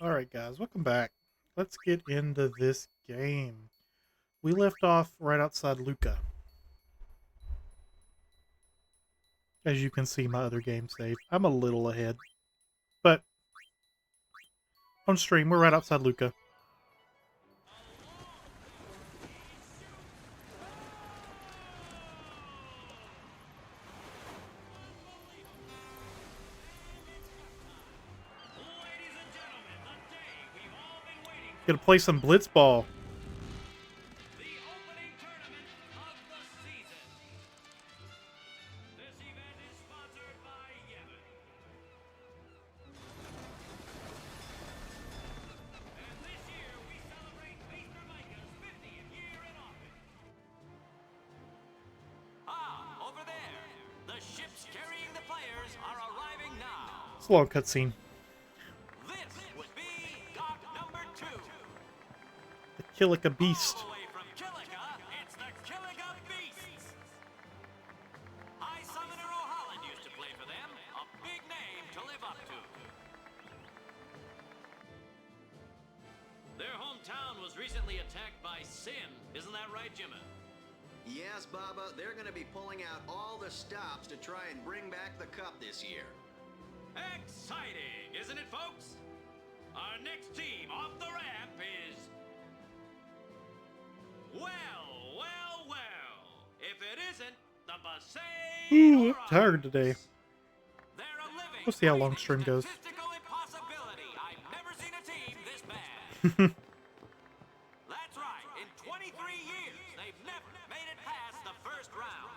Alright guys, welcome back. Let's get into this game. We left off right outside Luca. As you can see, my other game save. I'm a little ahead. But on stream, we're right outside Luca. Gonna play some blitzball. It's a long cutscene. This would be dock number 2. The Killica Beast. All the way from Killica, it's the Killica Beasts. High Summoner O'Holland used to play for them, a big name to live up to. Their hometown was recently attacked by Sin, isn't that right, Jimmy? Yes, Baba, they're going to be pulling out all the stops to try and bring back the cup this year. Exciting, isn't it, folks? Our next team off the ramp is... Well. If it isn't the Basay. Ooh, I'm tired today. They're a living, We'll see how long stream goes. statistical impossibility. I've never seen a team this bad. That's right. In 23 years, they've never made it past the first round.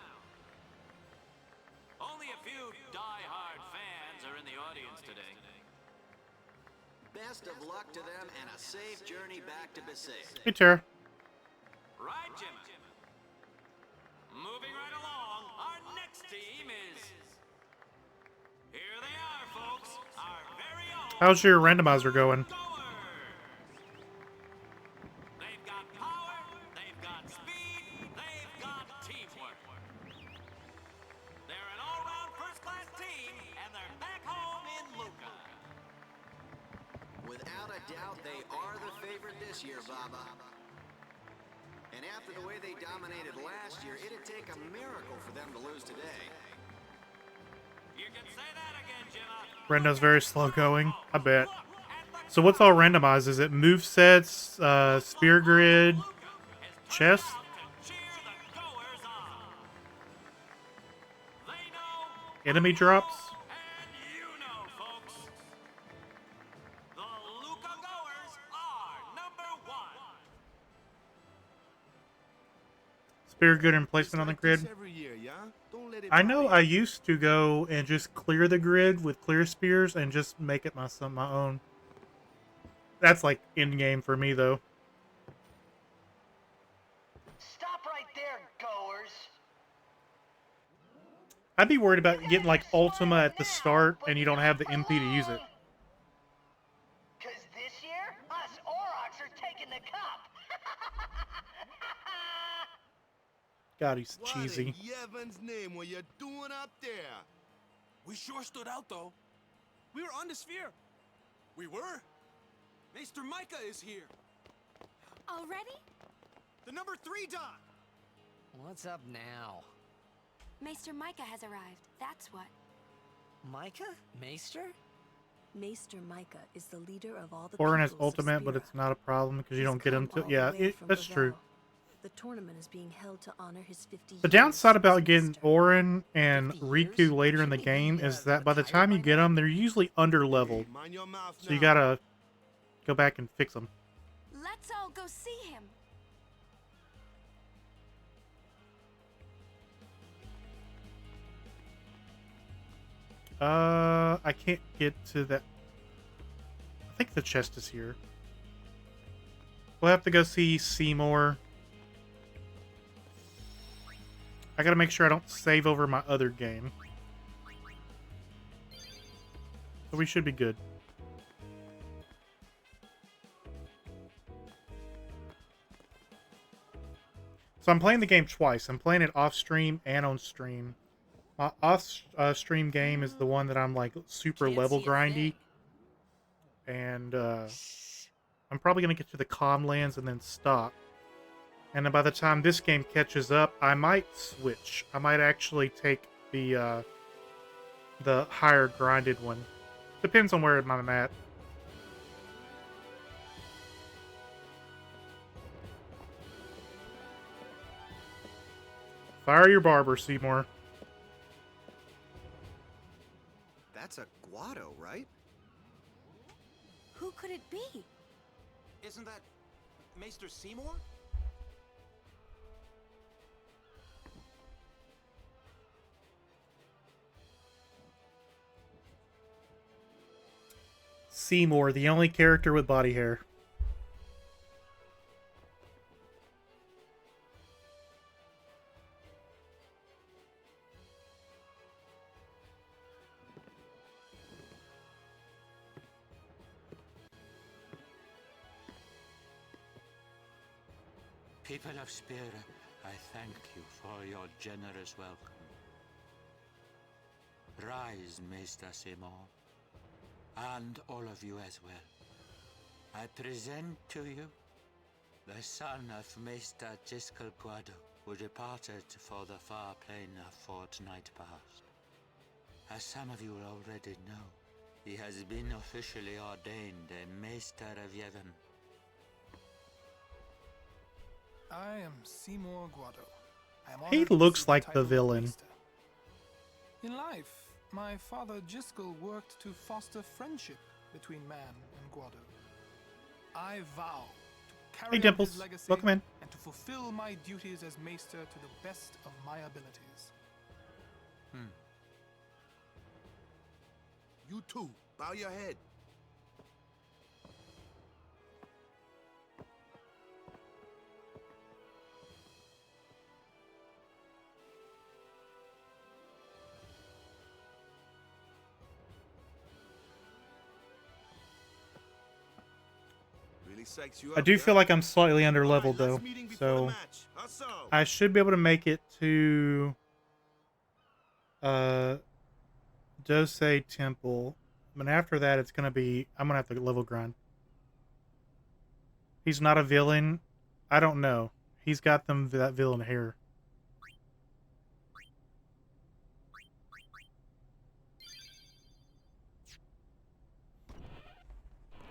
Only a few die-hard fans are in the audience today. Best of luck to them and a safe journey back to Basay. Hey Tara. Right, Jimmy? Moving right along, our next team is... Here they are, folks. Our very own... How's your randomizer going? They've got power, they've got speed, they've got teamwork. They're an all-round first-class team, and they're back home in Luca. Without a doubt, they are the favorite this year, Baba. And after the way they dominated last year, it'd take a miracle for them to lose today. You can say that again, Jimmy. Rando's very slow going, I bet. So what's all randomized? Is it move sets, spear grid, chess? Enemy drops? And you know, folks, the Luca goers are number 1. Spear grid and placement on the grid? I know I used to go and just clear the grid with clear spears and just make it my own. That's like end game for me though. Stop right there, goers. I'd be worried about getting like Ultima at the start and you don't have the MP to use it. Cause this year, us Aurochs are taking the cup. God, he's cheesy. What in Yevon's name were you doing up there? We sure stood out, though. We were on the sphere. We were. Maester Micah is here. Already? The number 3 dot. What's up now? Maester Micah has arrived, that's what. Micah? Maester? Maester Micah is the leader of all the Orin has peoples of ultimate, but Spira. it's not a problem because you He's don't get him come to... all Yeah, the way from that's true. Bavel. The tournament is being held to honor his 50 The years downside as about getting Maester. Orin and 50 Riku years? later in the Shouldn't he game be, is that by the retired time you by get now? them, they're usually under leveled. Hey, mind your mouth So you now. gotta go back and fix them. Let's all go see him. I can't get to that. I think the chest is here. We'll have to go see Seymour. I gotta make sure I don't save over my other game. So we should be good. So I'm playing the game twice. I'm playing it off stream and on stream. My off stream game is the one that I'm like super Can't level see a grindy. thing. and I'm probably gonna get to the calm lands and then stop. And then by the time this game catches up, I might switch. I might actually take the higher grinded one. Depends on where I'm at. Fire your barber, Seymour. That's a Guado, right? Who could it be? Isn't that Maester Seymour? Seymour, the only character with body hair. People of Spira, I thank you for your generous welcome. Rise, Maester Seymour, and all of you as well. I present to you the son of Maester Giskel Guado, who departed for the far plain a fortnight past. As some of you already know, he has been officially ordained a Maester of Yevon. I am Seymour Guado. I am He honored to looks receive like title the of villain. Maester. In life, my father Giskel worked to foster friendship between man and Guado. I vow to carry Hey, on Dimples. his legacy Welcome in. and to fulfill my duties as Maester to the best of my abilities. You too. Bow your head. Really psychs you I up, do yeah? feel like I'm slightly under All right, leveled let's though, meeting before so the match. Hustle. I should be able to make it to Dose Temple. But after that, it's gonna be I'm gonna have to level grind. He's not a villain. I don't know. He's got that villain hair.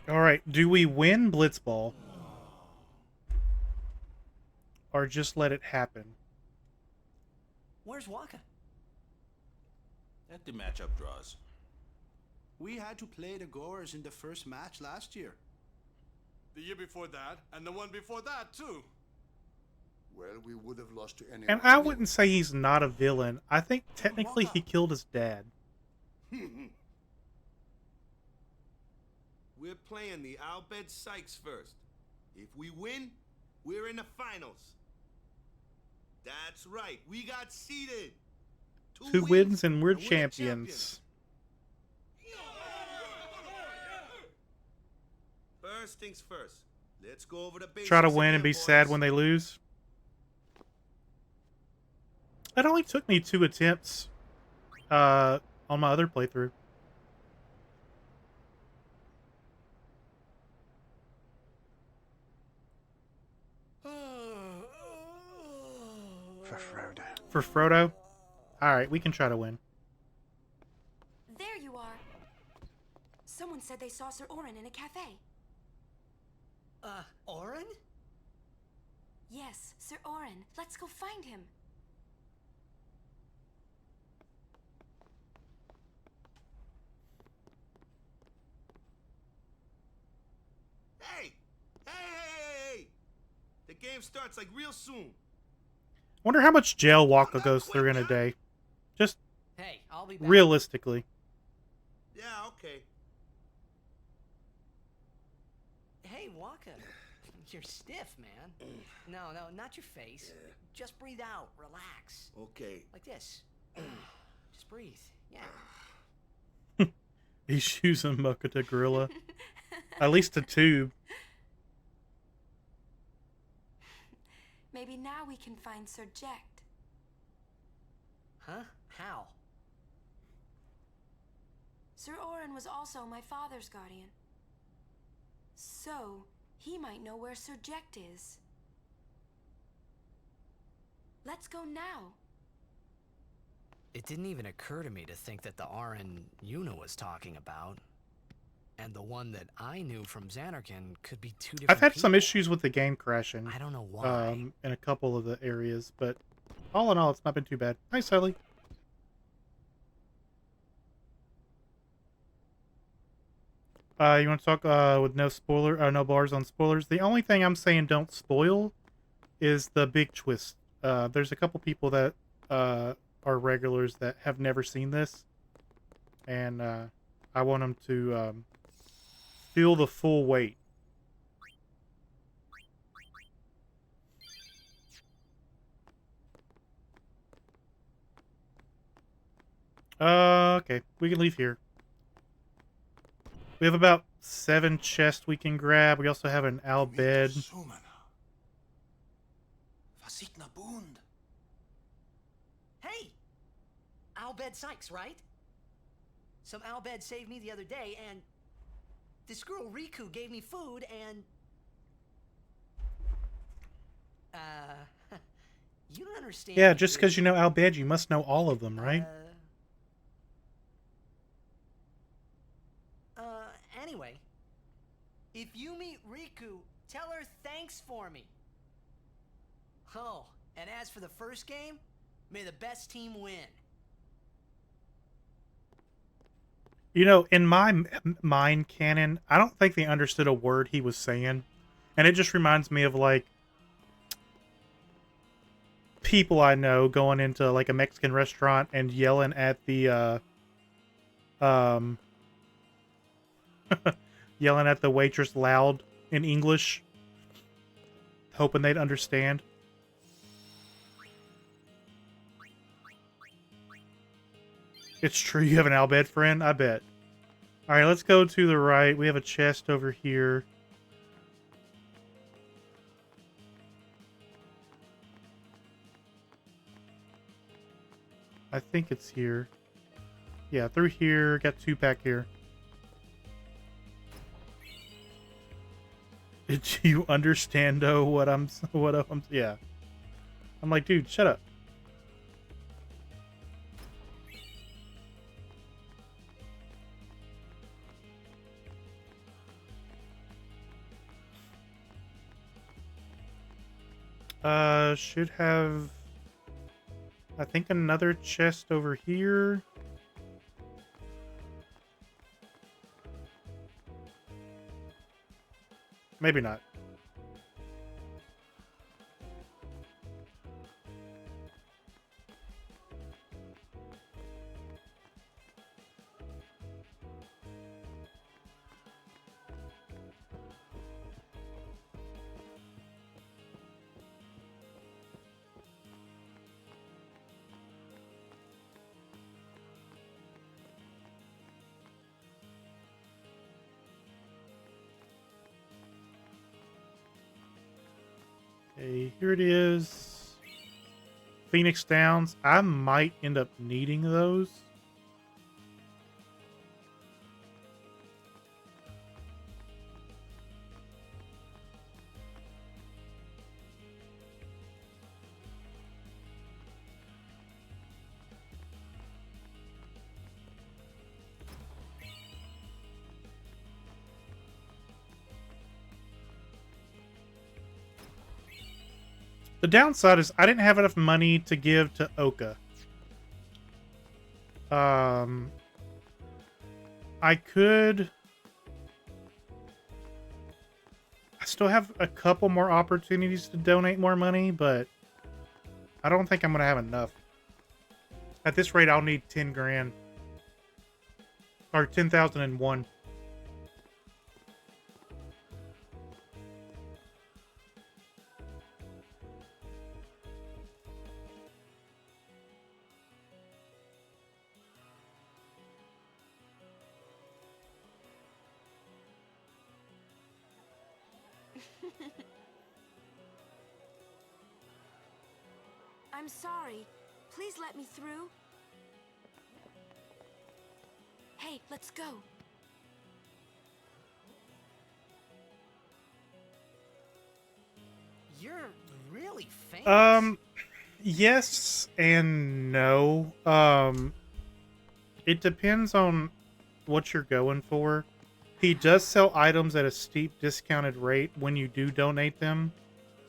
All right. Do we win Blitzball, or just let it happen? Where's Waka? Let the matchup draws. We had to play the Goers in the first match last year. The year before that, and the one before that, too. Well, we would have lost to anyone. And I wouldn't say he's not a villain. I think technically he killed his dad. We're playing the Albed Sykes first. If we win, we're in the finals. That's right. We got seeded. Two wins and we're the champions. First things first. Let's go over the basics. Try to win and again, be boys. sad when they lose. It only took me 2 attempts on my other playthrough. For Frodo. For Frodo? Alright, we can try to win. There you are. Someone said they saw Sir Orin in a cafe. Orin? Yes, Sir Orin. Let's go find him. Hey! Hey! The game starts like real soon. Wonder how much jail Waka goes through in a day. Just Hey, I'll be back. realistically. Yeah, okay. Hey, Waka. You're stiff, man. No, not your face. Just breathe out. Relax. Okay. Like this. Just breathe. Yeah. He's using Mokata Gorilla. At least a tube. Maybe now we can find Sir Jekt. Huh? How? Sir Orin was also my father's guardian. So, he might know where Sir Jekt is. Let's go now. It didn't even occur to me to think that the Aran Yuna was talking about, and the one that I knew from Xanarkand could be two different I've had some people. issues with the game crashing. I don't know why. In a couple of the areas, but all in all, it's not been too bad. Hi, Sally. You want to talk with no bars on spoilers? The only thing I'm saying don't spoil is the big twist. There's a couple people that are regulars that have never seen this, and I want them to feel the full weight. Okay, we can leave here. We have about 7 chests we can grab. We also have an owl bed. Hey! Albed Sykes, right? Some Albed saved me the other day, and this girl Riku gave me food, and... you don't understand. Yeah, just because you know Al Bed, you must know all of them, right? Anyway, if you meet Riku, tell her thanks for me. Oh, and as for the first game, may the best team win. You know, in my mind canon, I don't think they understood a word he was saying. And it just reminds me of, like, people I know going into, like, a Mexican restaurant and yelling at the, yelling at the waitress loud in English, hoping they'd understand. It's true, you have an Albed friend? I bet. Alright, let's go to the right. We have a chest over here. I think it's here. Yeah, through here. Got 2 back here. Did you understand, though, what I'm... Yeah. I'm like, dude, shut up. Should have... I think another chest over here. Maybe not. Okay, here it is. Phoenix Downs. I might end up needing those. The downside is I didn't have enough money to give to Oka. I could... I still have a couple more opportunities to donate more money, but I don't think I'm going to have enough. At this rate, I'll need 10 grand. Or 10,001. I'm sorry. Please let me through. Hey, let's go. You're really famous. Yes and no. It depends on what you're going for. He does sell items at a steep discounted rate when you do donate them.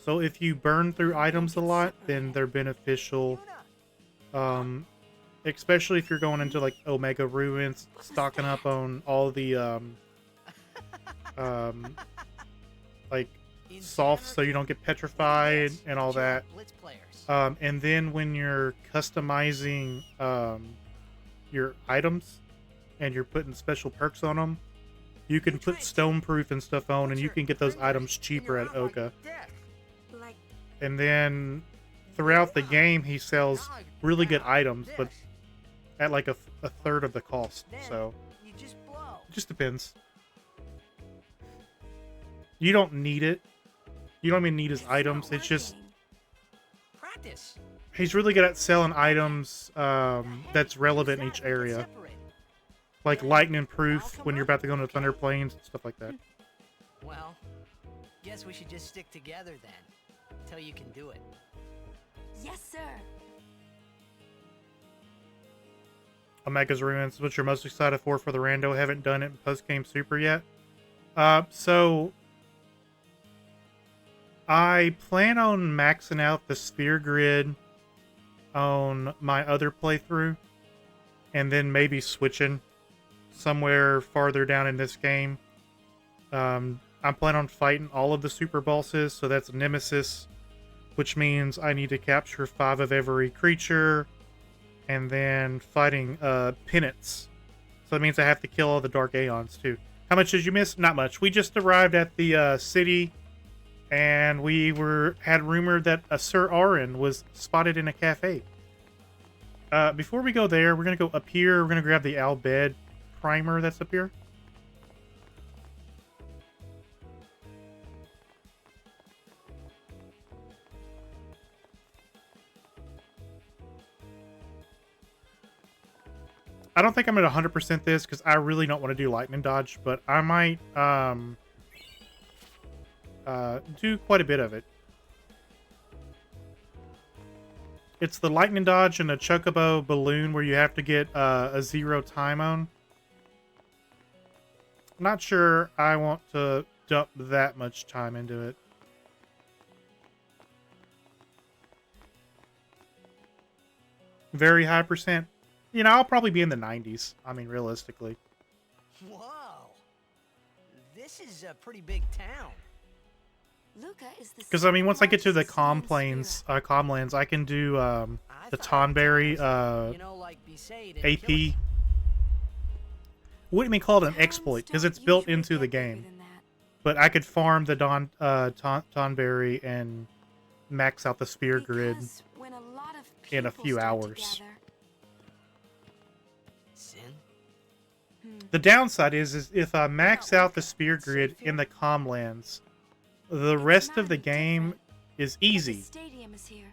So if you burn through items a lot, then they're beneficial. Especially if you're going into like Omega Ruins, stocking up on all the like softs so you don't get petrified and all that. And then when you're customizing your items and you're putting special perks on them, you can put stoneproof and stuff on, and you can get those items cheaper at Oka. And then throughout the game, he sells really good items, but at like a third of the cost. So it just depends. You don't need it. You don't even need his items. It's just he's really good at selling items that's relevant in each area. Like lightning proof when you're about to go into Thunder Plains and stuff like that. Well, guess we should just stick together then. Until you can do it. Yes, sir. Omega's Ruins, which you're most excited for the rando. Haven't done it in post-game super yet. So I plan on maxing out the sphere grid on my other playthrough, and then maybe switching somewhere farther down in this game. I'm planning on fighting all of the super bosses, so that's Nemesis, which means I need to capture 5 of every creature, and then fighting Penance. So that means I have to kill all the Dark Aeons too. How much did you miss? Not much. We just arrived at the city, and we had rumored that a Sir Auron was spotted in a cafe. Before we go there, we're gonna go up here. We're gonna grab the Al Bhed primer that's up here. I don't think I'm going to 100% this because I really don't want to do lightning dodge, but I might do quite a bit of it. It's the lightning dodge and a chocobo balloon where you have to get a 0 time on. I'm not sure I want to dump that much time into it. Very high percent. You know, I'll probably be in the 90s. I mean, realistically. Whoa. This is a pretty big town. Because, I mean, once I get to the Comlands, I can do the Tonberry AP. Wouldn't be called an exploit, because it's built into the game. But I could farm the Tonberry and max out the Spear Grid in a few hours. The downside is if I max out the Spear Grid in the Comlands, the rest of the game is easy.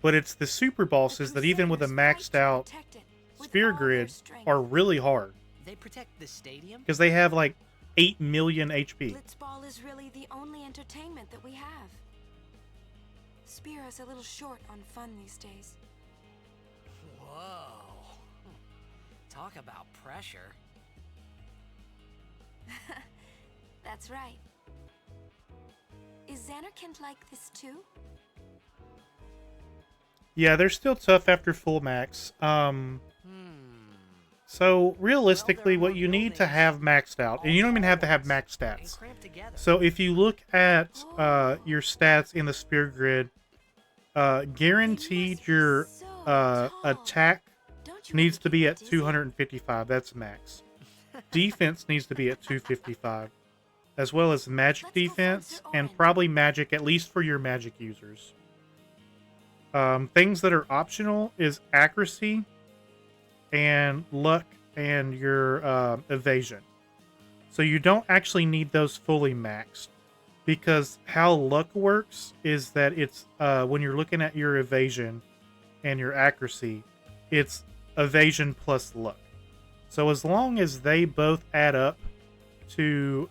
But it's the super bosses that even with a maxed out Spear Grid are really hard. They protect the stadium? Because they have like 8 million HP. Blitzball is really the only entertainment that we have. Spear is a little short on fun these days. Whoa. Talk about pressure. That's right. Is Xanarkand like this too? Yeah, they're still tough after full max. So realistically, what you need to have maxed out, and you don't even have to have max stats. So if you look at your stats in the Spear Grid, guaranteed your attack needs to be at 255. That's max. Defense needs to be at 255, as well as magic defense and probably magic, at least for your magic users. Things that are optional is accuracy and luck and your evasion. So you don't actually need those fully maxed, because how luck works is that it's when you're looking at your evasion and your accuracy, it's evasion plus luck. So as long as they both add up to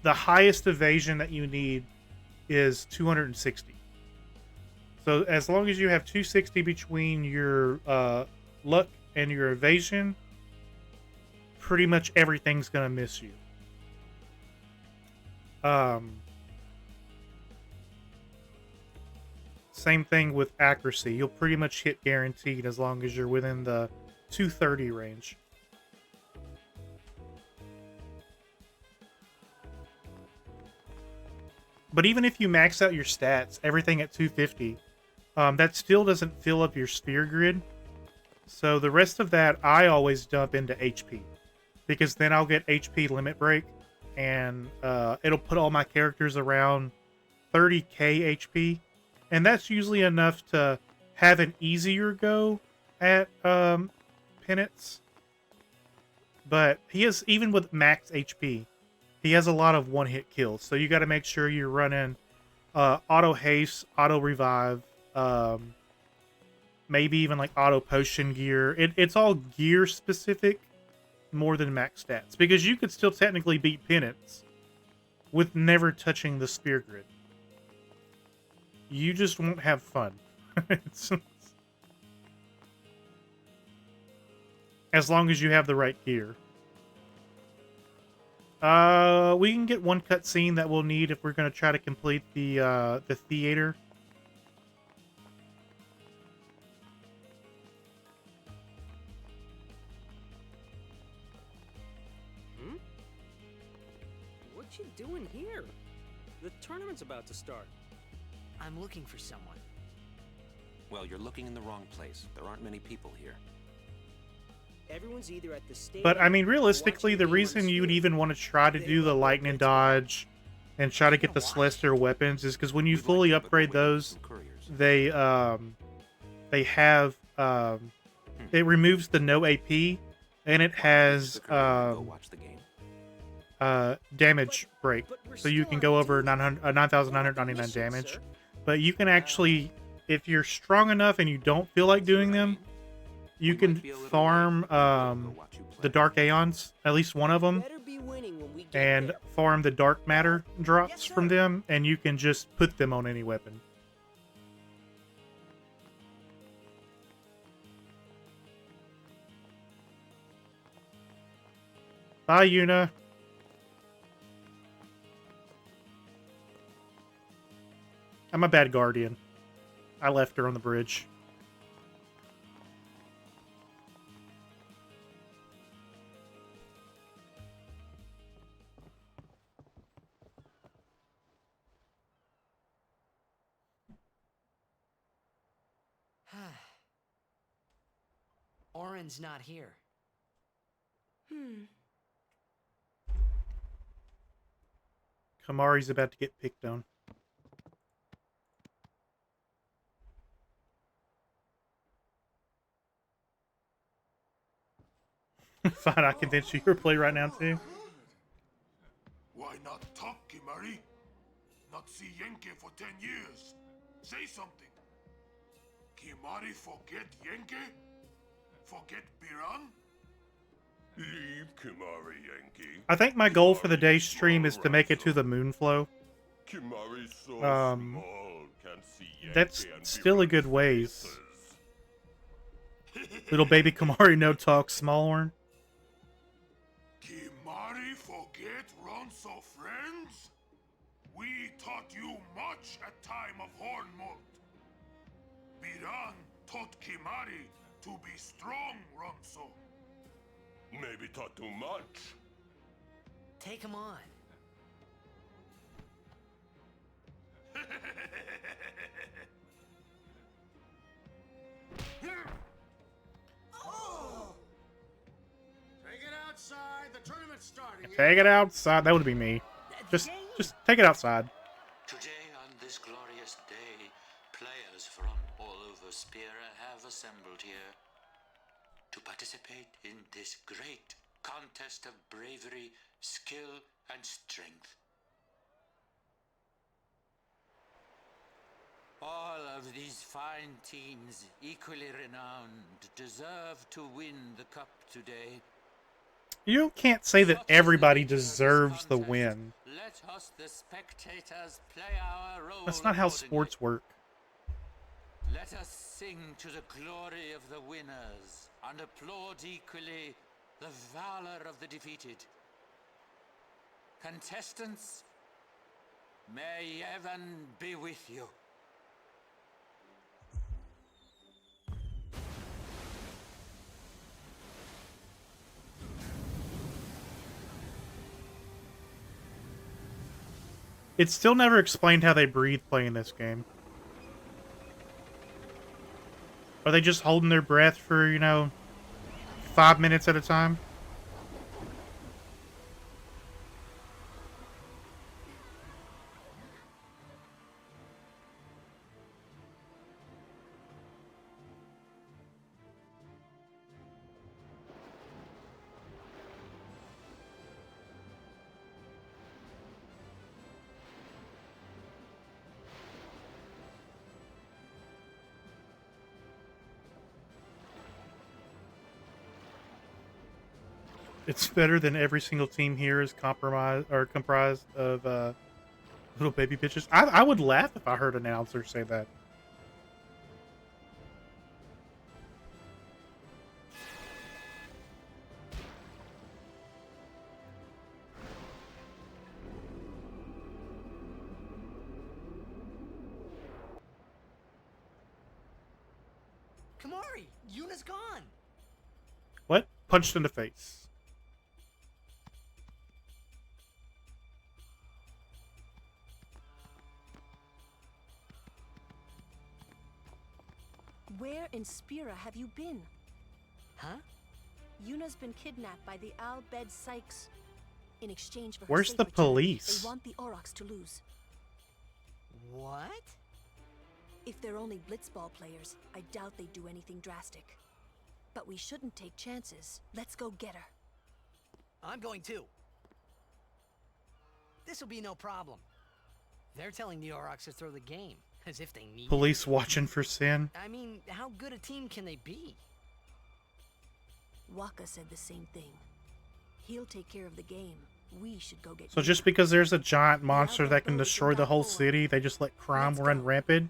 the highest evasion that you need is 260. So as long as you have 260 between your luck and your evasion, pretty much everything's gonna miss you. Same thing with accuracy. You'll pretty much hit guaranteed as long as you're within the 230 range. But even if you max out your stats, everything at 250, that still doesn't fill up your sphere grid. So the rest of that, I always dump into HP. Because then I'll get HP limit break, and it'll put all my characters around 30k HP. And that's usually enough to have an easier go at penance. But he has, even with max HP, he has a lot of one-hit kills. So you got to make sure you're running auto haste, auto revive, maybe even like auto potion gear. It's all gear specific more than max stats, because you could still technically beat penance with never touching the spear grid. You just won't have fun. As long as you have the right gear. We can get one cutscene that we'll need if we're going to try to complete the theater. What you doing here? The tournament's about to start. I'm looking for someone. Well, you're looking in the wrong place. There aren't many people here. Everyone's either at the stage. But I mean, realistically, the reason you would even want to try to do the lightning dodge and try to get the celestial weapons is because when you fully upgrade those, they have it removes the no AP, and it has damage break, so you can go over 9,999 damage. But you can actually, if you're strong enough and you don't feel like doing them, you can farm the Dark Aeons, at least one of them, and farm the Dark Matter drops from them, and you can just put them on any weapon. Bye, Yuna. I'm a bad guardian. I left her on the bridge. Oren's not here. Kamari's about to get picked on. Fine, I convince you your play right now too. Why not talk, Kimari? Not see Yenke for 10 years. Say something. Kimari forget Yenke? Forget Biran? Leave Kimari, Yenke. I think my goal for the day stream is to make it to the Moonflow. Kimari's so small, can't see Yenke That's and still a good ways. Little baby Kamari no talk, Smallhorn. Kimari forget Ronso friends? We taught you much at time of Hornmold. Biran taught Kimari to be strong, Ronso. Maybe taught too much. Take him on. Take it outside. The tournament's starting. Take it outside. That would be me. Just take it outside. Today, on this glorious day, players from all over Spira have assembled here to participate in this great contest of bravery, skill, and strength. All of these fine teams, equally renowned, deserve to win the cup today. You can't say that everybody deserves the win. Let us, the spectators, play our role. That's not how sports work. Let us sing to the glory of the winners and applaud equally the valor of the defeated. Contestants, may heaven be with you. It's still never explained how they breathe playing this game. Are they just holding their breath for, 5 minutes at a time? It's better than every single team here is comprised of little baby bitches. I would laugh if I heard an announcer say that. Kamari, Yuna's gone. What? Punched in the face. Where in Spira have you been? Huh? Yuna's been kidnapped by the Al Bhed Sykes. In exchange for her Where's safe the return, police? They want the Aurochs to lose. What? If they're only blitzball players, I doubt they'd do anything drastic. But we shouldn't take chances. Let's go get her. I'm going too. This'll be no problem. They're telling the Aurochs to throw the game, as if they need Police it. watching for sin. I mean, how good a team can they be? Waka said the same thing. He'll take care of the game. We should go get So just because there's a giant monster that can destroy the whole city, they just let crime run rampant?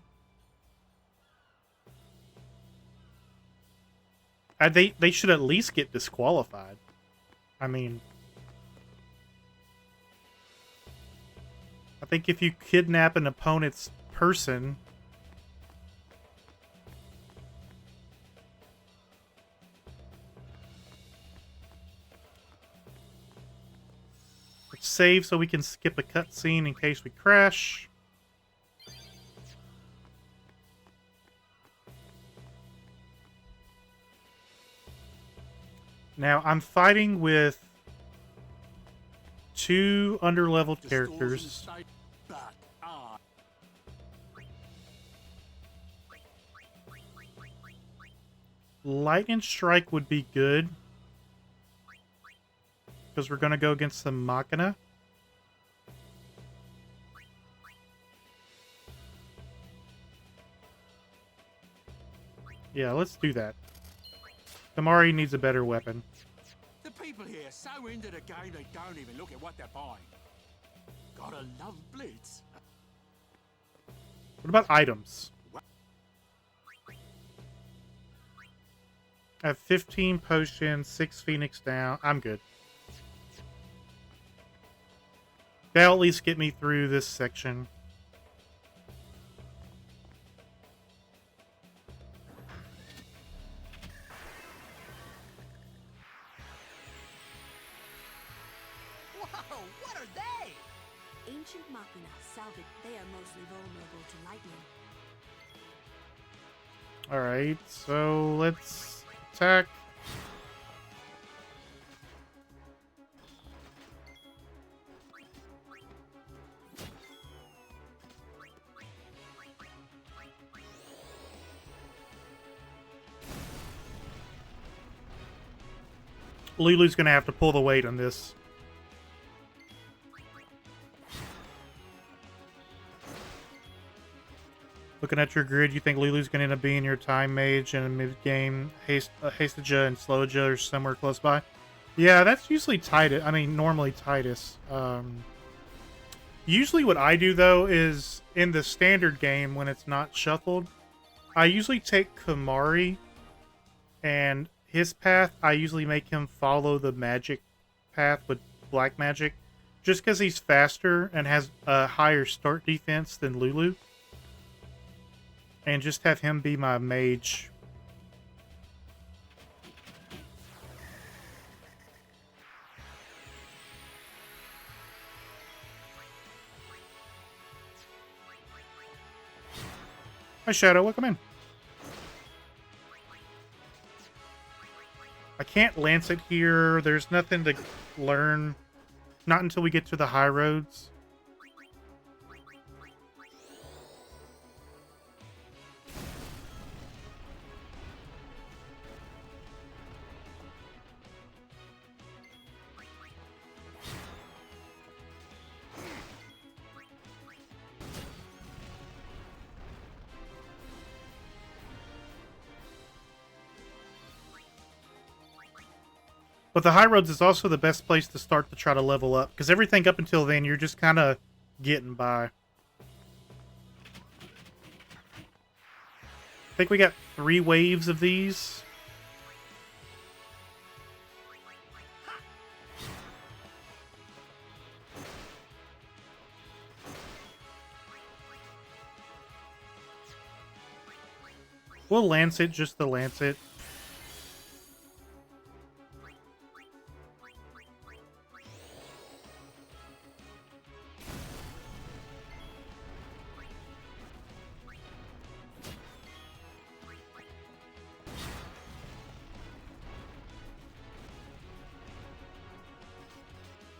They should at least get disqualified. I mean, I think if you kidnap an opponent's person, save so we can skip a cutscene in case we crash. Now, I'm fighting with 2 underleveled characters. Lightning Strike would be good, because we're going to go against the Machina. Yeah, let's do that. Kamari needs a better weapon. The people here are so into the game they don't even look at what they're buying. Gotta love Blitz. What about items? I have 15 potions, 6 Phoenix down. I'm good. That'll at least get me through this section. Whoa, what are they? Ancient Machina, salvage. They are mostly vulnerable to lightning. Alright, so let's attack. Lulu's gonna have to pull the weight on this. Looking at your grid, you think Lulu's gonna end up being your time mage and a mid-game Hastaja and Sloja are somewhere close by? Yeah, that's usually Titus. I mean, normally Titus. Usually what I do, though, is in the standard game, when it's not shuffled, I usually take Kamari, and his path, I usually make him follow the magic path with black magic, just because he's faster and has a higher start defense than Lulu. And just have him be my mage. Hi, Shadow. Welcome in. I can't lance it here. There's nothing to learn. Not until we get to the high roads. But the high roads is also the best place to start to try to level up, because everything up until then, you're just kind of getting by. I think we got 3 waves of these. We'll lance it just to lance it.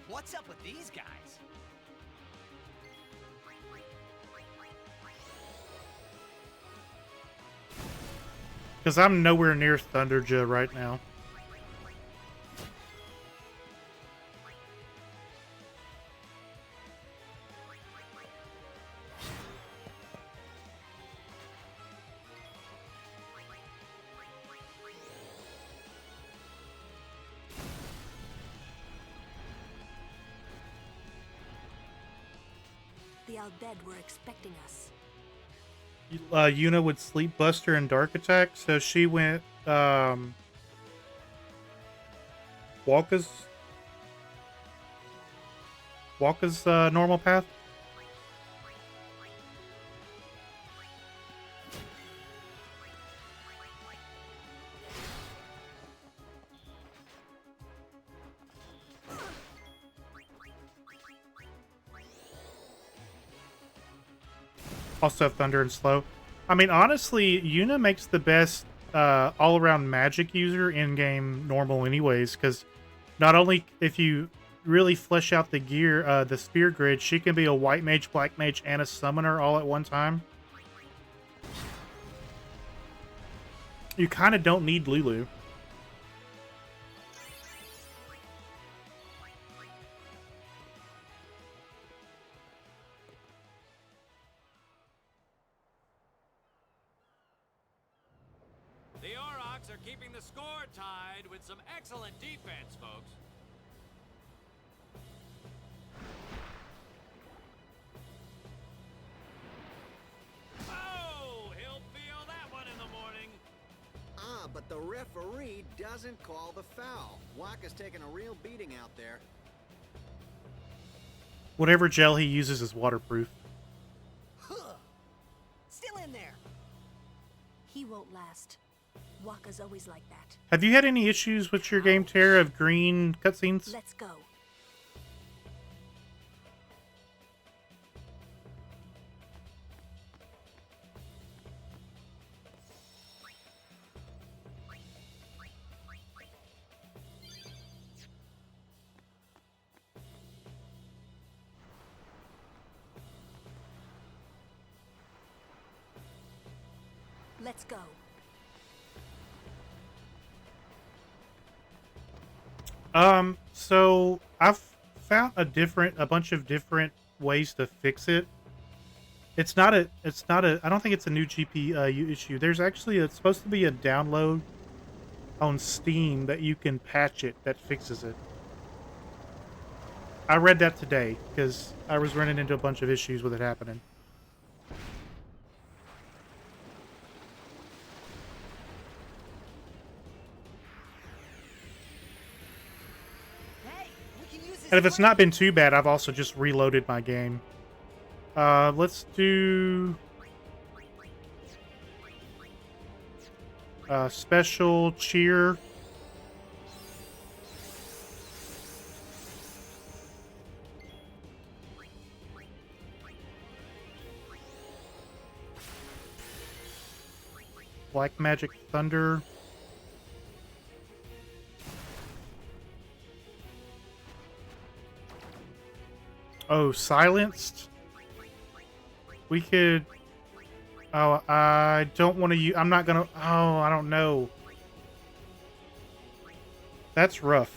What's up with these guys? Because I'm nowhere near Thunderja right now. The Al-Bhed were expecting us. Yuna would Sleep Buster and Dark Attack, so she went Walka's normal path. Also have Thunder and Slow. I mean, honestly, Yuna makes the best all-around magic user in-game normal anyways, because not only if you really flesh out the gear, the spear grid, she can be a white mage, black mage, and a summoner all at one time. You kind of don't need Lulu. The Aurochs are keeping the score tied with some excellent defense, folks. Oh, he'll feel that one in the morning. Ah, but the referee doesn't call the foul. Waka's taking a real beating out there. Whatever gel he uses is waterproof. Still in there. He won't last. Waka's always like that. Have you had any issues with your game, Tara, of green cutscenes? Let's go. Let's go. So I've found a bunch of different ways to fix it. I don't think it's a new GPU issue. There's actually, it's supposed to be a download on Steam that you can patch it that fixes it. I read that today because I was running into a bunch of issues with it happening. And if it's not been too bad, I've also just reloaded my game. Let's do special cheer. Black Magic Thunder. Oh, silenced? We could... Oh, I don't want to use... I'm not gonna... Oh, I don't know. That's rough.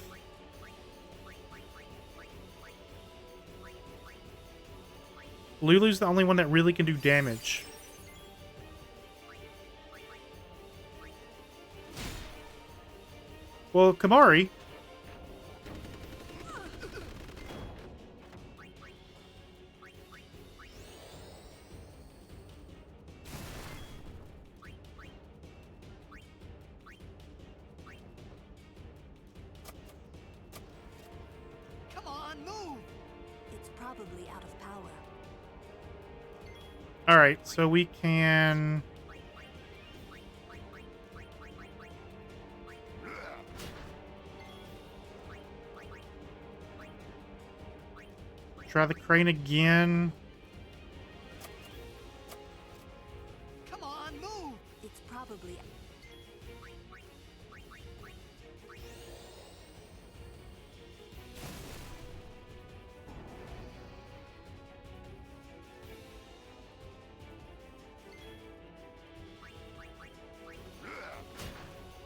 Lulu's the only one that really can do damage. Well, Kamari... Come on, move! It's probably out of power. Alright, so we can... Try the crane again. Come on, move! It's probably...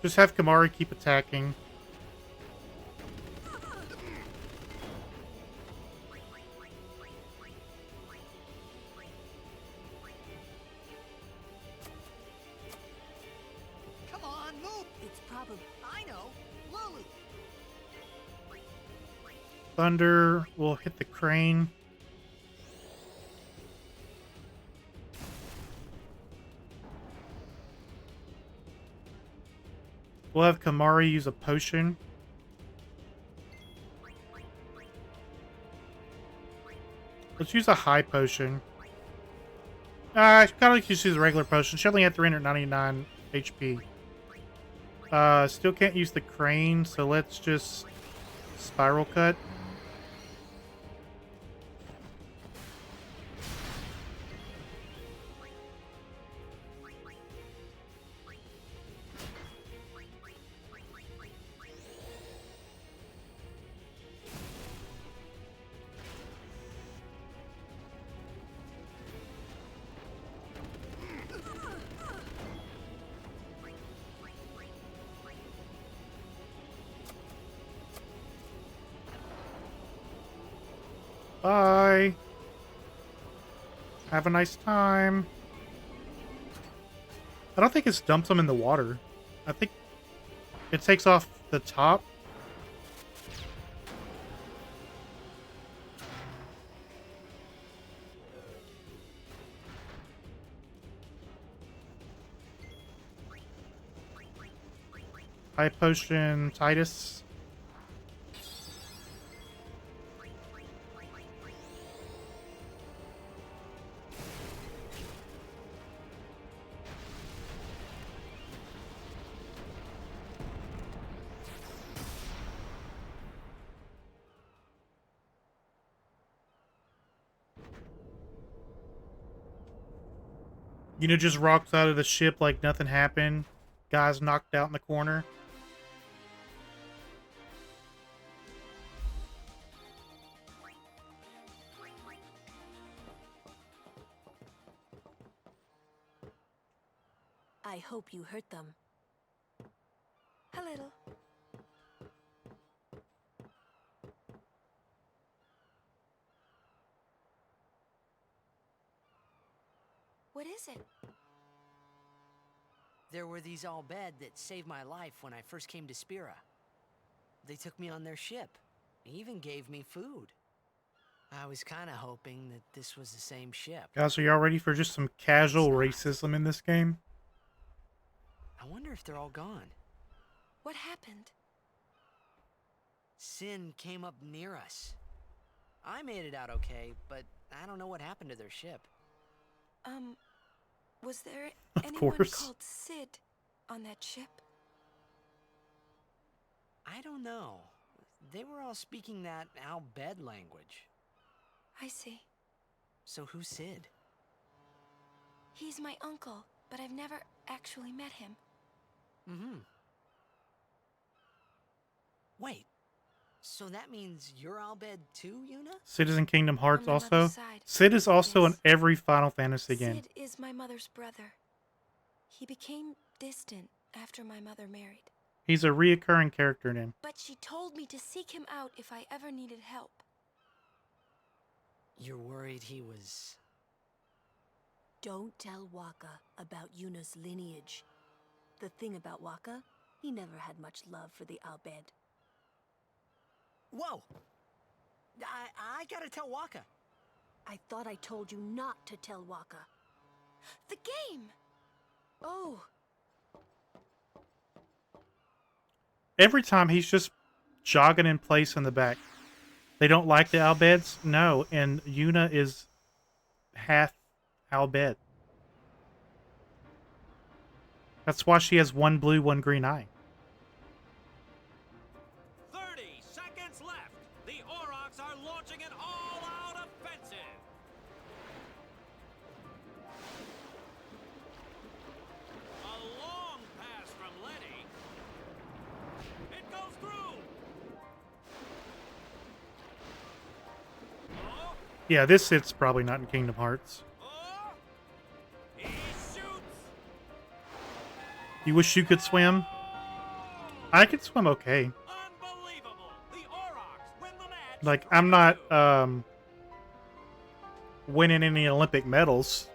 Just have Kamari keep attacking. Come on, move! It's probably... I know! Lulu! Thunder will hit the crane. We'll have Kamari use a potion. Let's use a high potion. I kind of just use a regular potion. She only had 399 HP. Still can't use the crane, so let's just spiral cut. Bye. Have a nice time. I don't think it dumps them in the water. I think it takes off the top. High potion, Titus. You know, just rocks out of the ship like nothing happened. Guy's knocked out in the corner. I hope you hurt them. A little. What is it? There were these all bed that saved my life when I first came to Spira. They took me on their ship. Even gave me food. I was kind of hoping that this was the same ship. Guys, are y'all ready for just some casual racism in this game? I wonder if they're all gone. What happened? Sin came up near us. I made it out okay, but I don't know what happened to their ship. Was there Of anyone course. called Sid on that ship? I don't know. They were all speaking that Al-Bed language. I see. So who's Sid? He's my uncle, but I've never actually met him. Mm-hmm. Wait. So that means you're Al-Bed too, Yuna? Sid is in Kingdom Hearts On my also. mother's side, Sid is also in yes. every Final Fantasy game. Sid is my mother's brother. He became distant after my mother married. He's a reoccurring character name. But she told me to seek him out if I ever needed help. You're worried he was... Don't tell Waka about Yuna's lineage. The thing about Waka, he never had much love for the Al-Bed. Whoa! I gotta tell Waka. I thought I told you not to tell Waka. The game! Oh, Every time he's just jogging in place in the back. They don't like the Al-Beds? No, and Yuna is half Al-Bed. That's why she has one blue, one green eye. 30 seconds left. The Aurochs are launching an all-out offensive. A long pass from Letty. It goes through. Oh, Yeah, this Sid's probably not in Kingdom Hearts. he shoots. You wish you could swim? I could swim okay. Unbelievable. The Aurochs win the match. Like, I'm not winning any Olympic medals,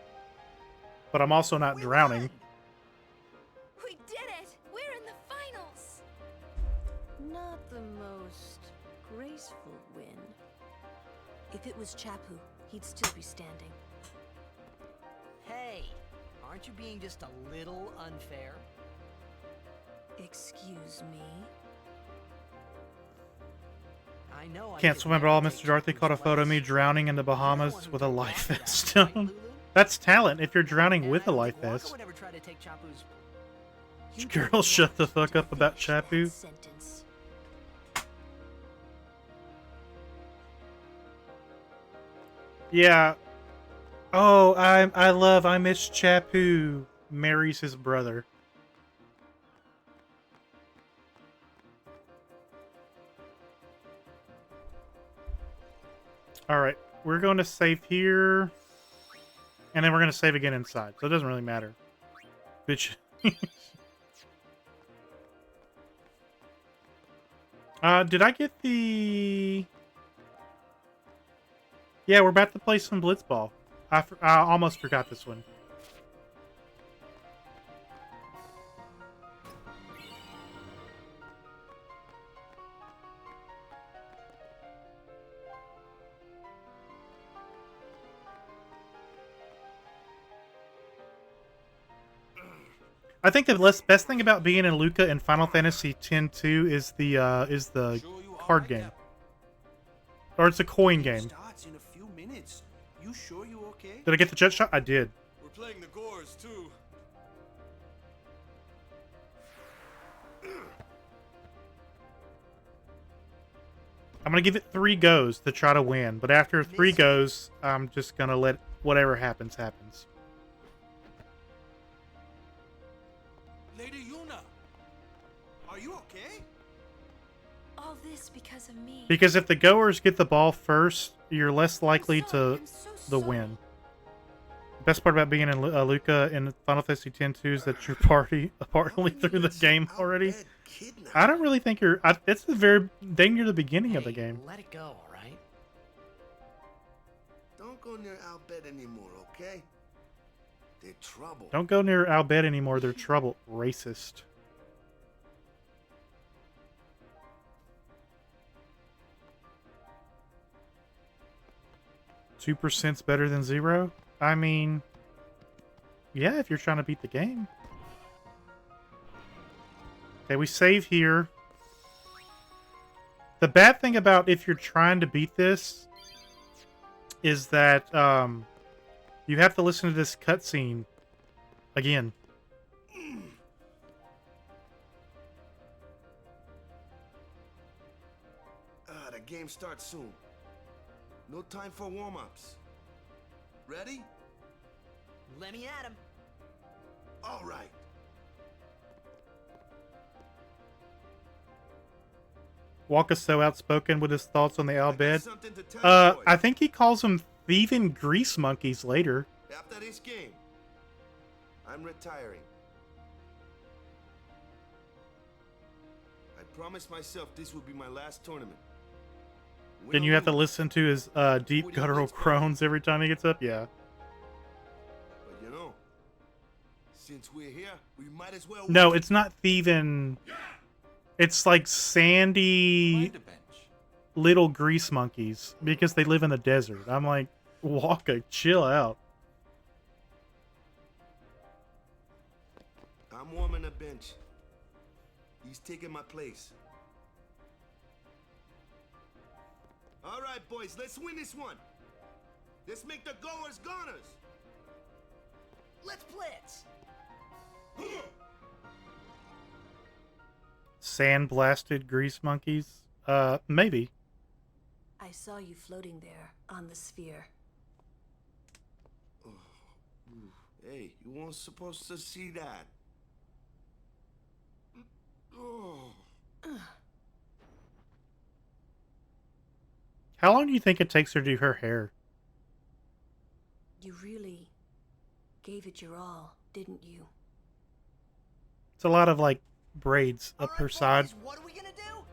but I'm also not drowning. We did it! We're in the finals! not the most graceful win. If it was Chapu, he'd still be standing. Hey, aren't you being just a little unfair? Excuse me? I know I Can't could swim at never all. take Mr. Dorothy Chapu's caught a photo of me place. drowning in the You're the one Bahamas who with a did life that, vest right, on. Lulu? That's talent if you're drowning And with I a don't life think Waka vest. would ever try to take Chapu's... You Girl, don't shut want the me fuck to up about finish that Chapu. sentence. Yeah. Oh, I miss Chapu. Marries his brother. Alright, we're going to save here. And then we're going to save again inside. So it doesn't really matter. Bitch. Did I get the... Yeah, we're about to play some Blitzball. I almost forgot this one. I think the best thing about being in Luca in Final Fantasy X-2 is the card game, or it's a coin game. Starts in a few minutes. You sure you okay? Did I get the jet shot? I did. We're playing the Gores, too. I'm gonna give it 3 goes to try to win, but after 3 goes, I'm just gonna let whatever happens happens. Lady Yuna, are you okay? All this because of me. Because if the goers get the ball first, you're less likely to the win. The best part about being in Luca in Final Fantasy X-2 is that you're partly through the game already. I don't really think you're... it's the very... dang near the beginning of the game. Let it go, all right? Don't go near Al-Bed anymore, okay? They're trouble. Don't go near Al-Bed anymore. They're trouble. Racist. %'s better than 0? I mean... yeah, if you're trying to beat the game. Okay, we save here. The bad thing about if you're trying to beat this is that you have to listen to this cutscene again. The game starts soon. No time for warm-ups. Ready? Let me at him. All right. Walker's so outspoken with his thoughts on the Al bed. I think he calls them thieving grease monkeys later. After this game, I'm retiring. I promised myself this would be my last tournament. Then you have to listen to his deep guttural groans every time he gets up? Yeah. But you know, since we're here, we might as well... No, it's not thieving. It's like sandy little grease monkeys because they live in the desert. I'm like, Walker, chill out. I'm warming a bench. He's taking my place. All right, boys, let's win this one. Let's make the goers goners. Let's blitz. Sand-blasted grease monkeys? Maybe. I saw you floating there on the sphere. Hey, you weren't supposed to see that. Oh. How long do you think it takes her to do her hair? You really gave it your all, didn't you? It's a lot of, like, braids up her side. Boys, what are we gonna do?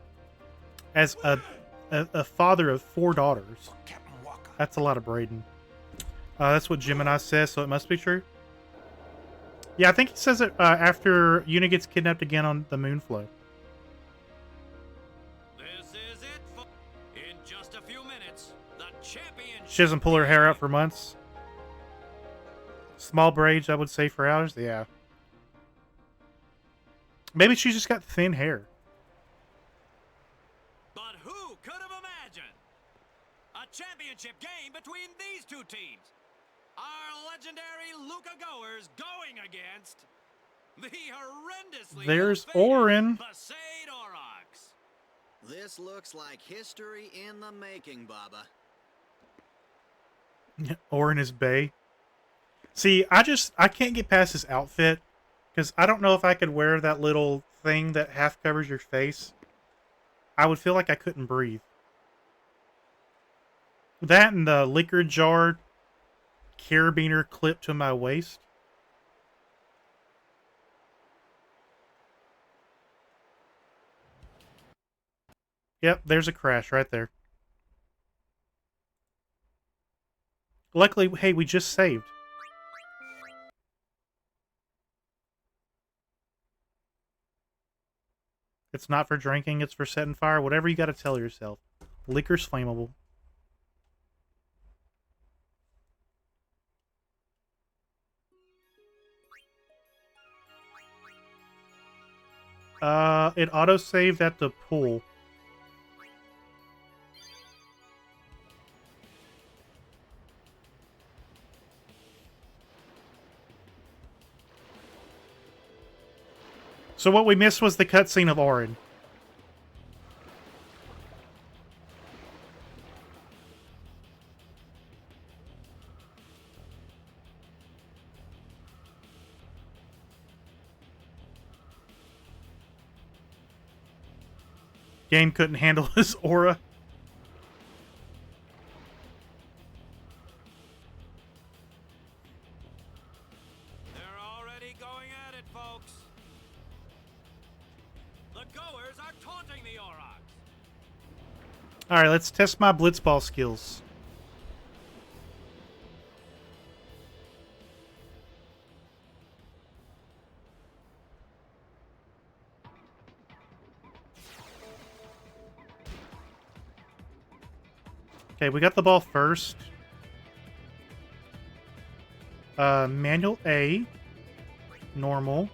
As a father of 4 daughters. That's a lot of braiding. That's what Gemini says, so it must be true. Yeah, I think he says it after Una gets kidnapped again on the Moonflow. This is it. In just a few minutes, the champion. She doesn't pull her hair out for months. Small braids, I would say, for hours. Yeah. Maybe she's just got thin hair. But who could have imagined a championship game between these two teams? Our legendary Luca Goers going against the horrendously There's ill-fated Orin. Besaid Aurochs. This looks like history in the making, Baba. Orin is Bay. See, I can't get past his outfit because I don't know if I could wear that little thing that half covers your face. I would feel like I couldn't breathe. That and the liquor jar carabiner clip to my waist. Yep, there's a crash right there. Luckily, hey, we just saved. It's not for drinking, it's for setting fire. Whatever you gotta tell yourself. Liquor's flammable. It auto-saved at the pool. So what we missed was the cutscene of Orin. Game couldn't handle his aura. They're already going at it, folks. The Goers are taunting the Aurochs. Alright, let's test my blitzball skills. Okay, we got the ball first. Manual A. Normal.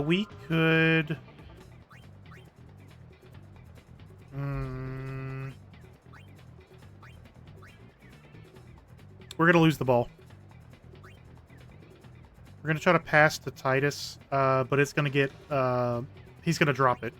We could... We're gonna lose the ball. We're gonna try to pass to Titus, but it's gonna get, he's gonna drop it.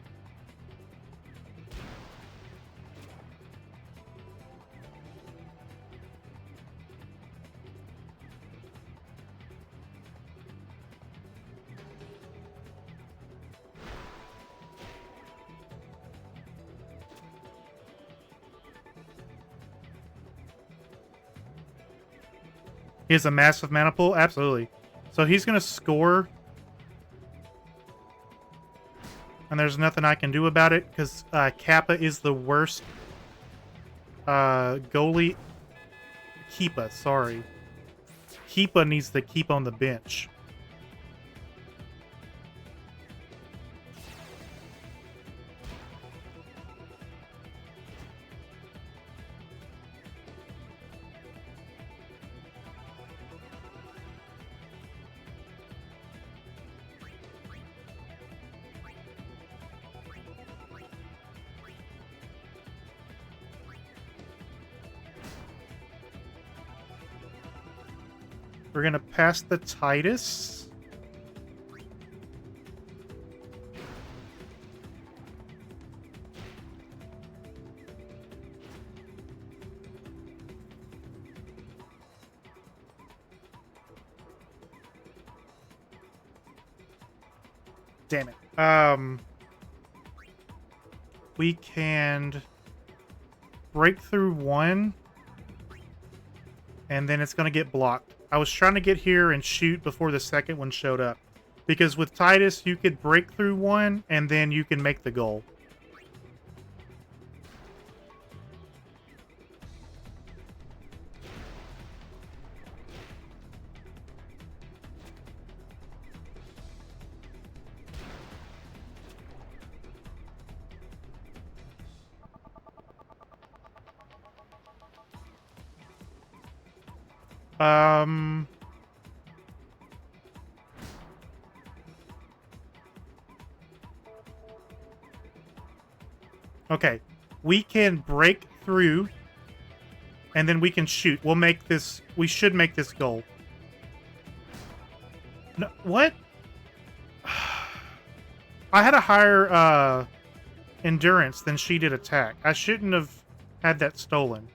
He has a massive mana pool? Absolutely. So he's going to score. And there's nothing I can do about it because Kappa is the worst goalie. Keepa, sorry. Keepa needs to keep on the bench. We're going to pass the Titus. Damn it. We can break through one, and then it's going to get blocked. I was trying to get here and shoot before the second one showed up. Because with Titus, you could break through one, and then you can make the goal. Okay. We can break through, and then we can shoot. We'll make this... We should make this goal. No, what? I had a higher, endurance than she did attack. I shouldn't have had that stolen.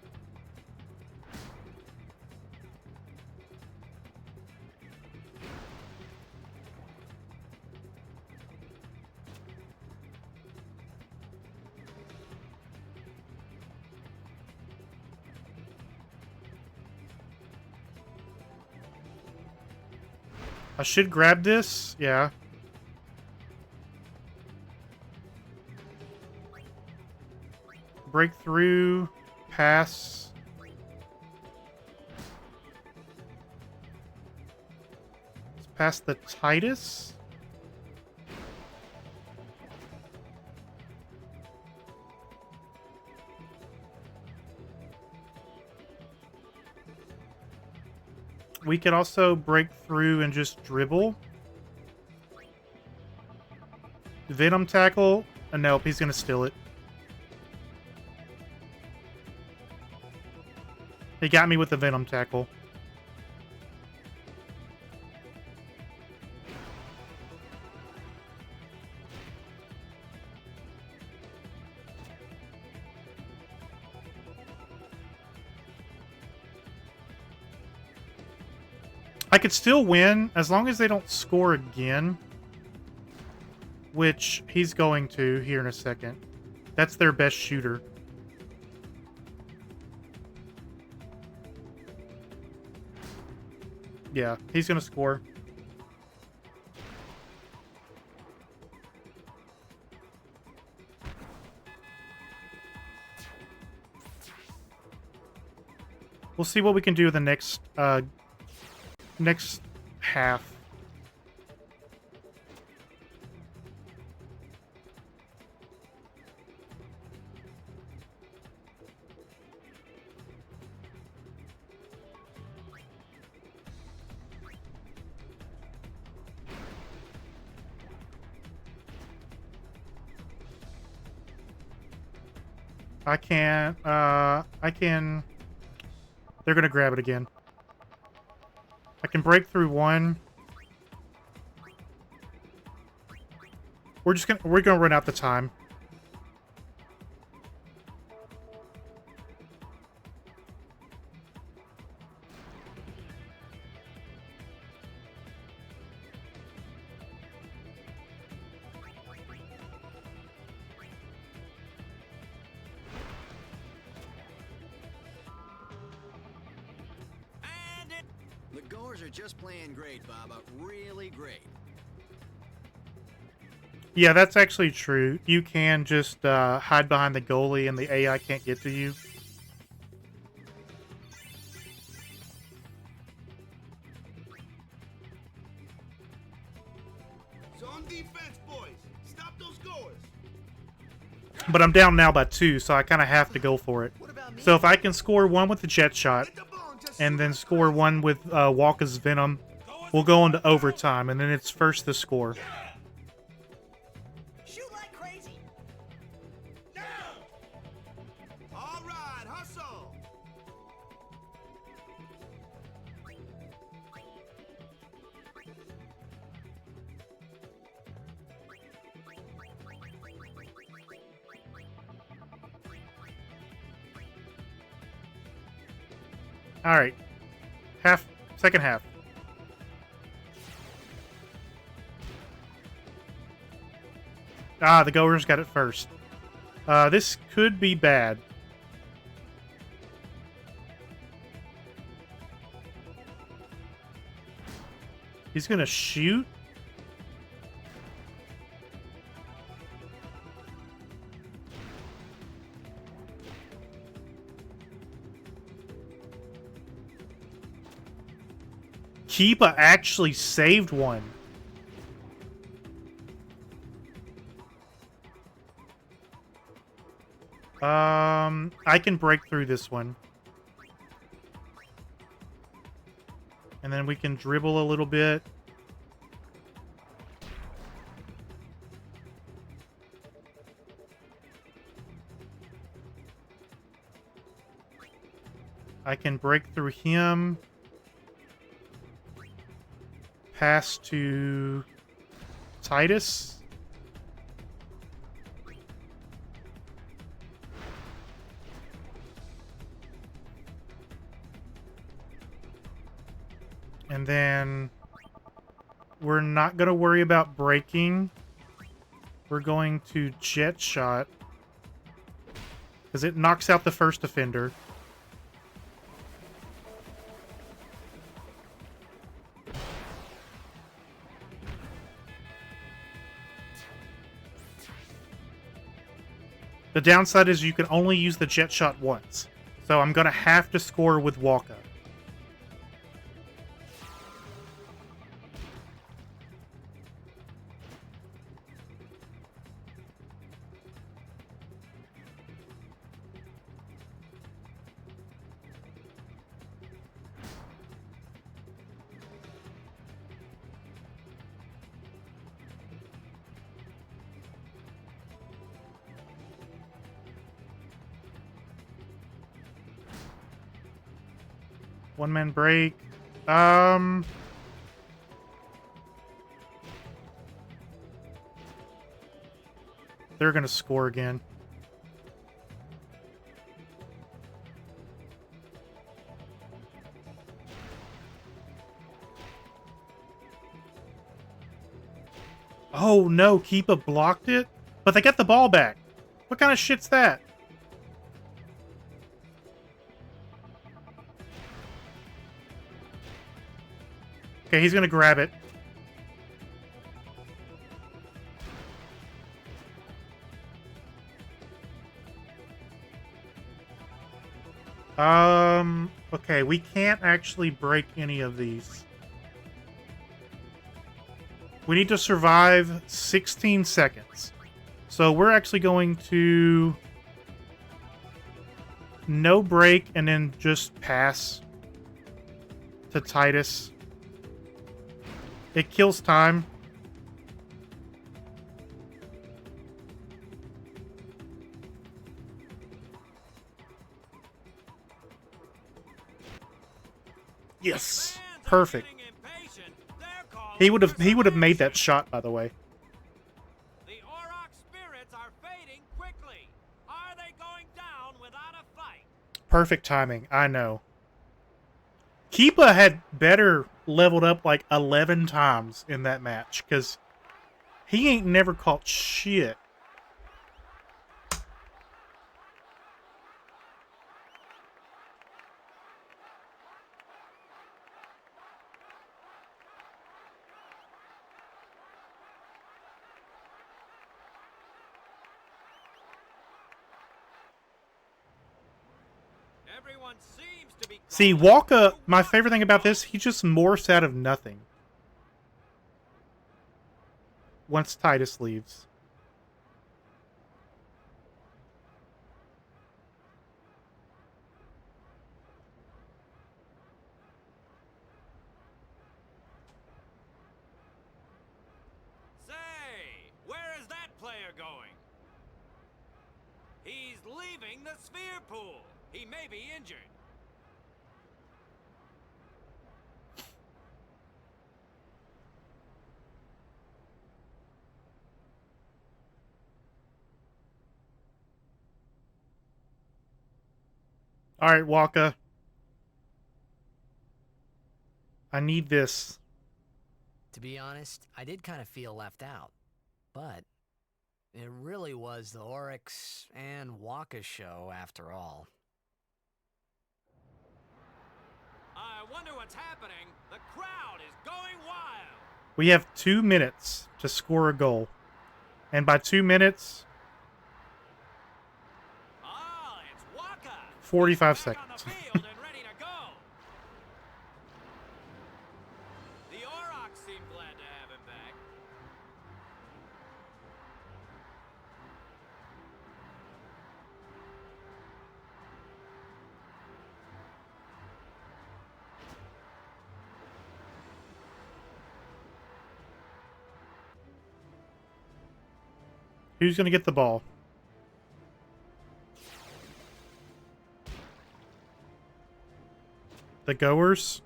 I should grab this. Yeah. Break through. Pass. Let's pass the Titus. We could also break through and just dribble. Venom tackle. Nope, he's going to steal it. He got me with the Venom tackle. I could still win as long as they don't score again. Which he's going to here in a second. That's their best shooter. Yeah, he's going to score. We'll see what we can do the next half. I can... They're gonna grab it again. I can break through one. We're gonna run out the time. The goers are just playing great, Baba. Really great. Yeah, that's actually true. You can just hide behind the goalie and the AI can't get to you. Zone defense, boys. Stop those goers. But I'm down now by 2, so I kind of have to go for it. So if I can score 1 with the jet shot, and then score 1 with Walker's Venom, we'll go into overtime, and then it's first to score. Shoot like crazy. All right, hustle. Alright. Second half. Ah, the goers got it first. This could be bad. He's gonna shoot? Keepa actually saved one. I can break through this one. And then we can dribble a little bit. I can break through him. Pass to Titus. And then we're not going to worry about breaking. We're going to jet shot. Because it knocks out the first offender. The downside is you can only use the jet shot once. So I'm going to have to score with Walker. One man break. They're gonna score again. Oh no, Keepa blocked it? But they got the ball back. What kind of shit's that? Okay, he's gonna grab it. Okay, we can't actually break any of these. We need to survive 16 seconds. So we're actually going to no break and then just pass to Titus. It kills time. Yes. perfect. He would have made that shot, by the way. The Auroch spirits are fading quickly. Are they going down without a fight? Perfect timing. I know. Keepa had better leveled up like 11 times in that match, because he ain't never caught shit. Everyone seems to be. See, Walka, my favorite thing about this, he just morphs out of nothing once Titus leaves. Say, where is that player going? He's leaving the sphere pool. He may be injured. Alright, Walka. I need this. To be honest, I did kind of feel left out. But it really was the Oryx and Waka show after all. I wonder what's happening. The crowd is going wild. We have 2 minutes to score a goal. And by 2 minutes... 45 seconds. The Auroch seem glad to have him back. Who's going to get the ball? The goers?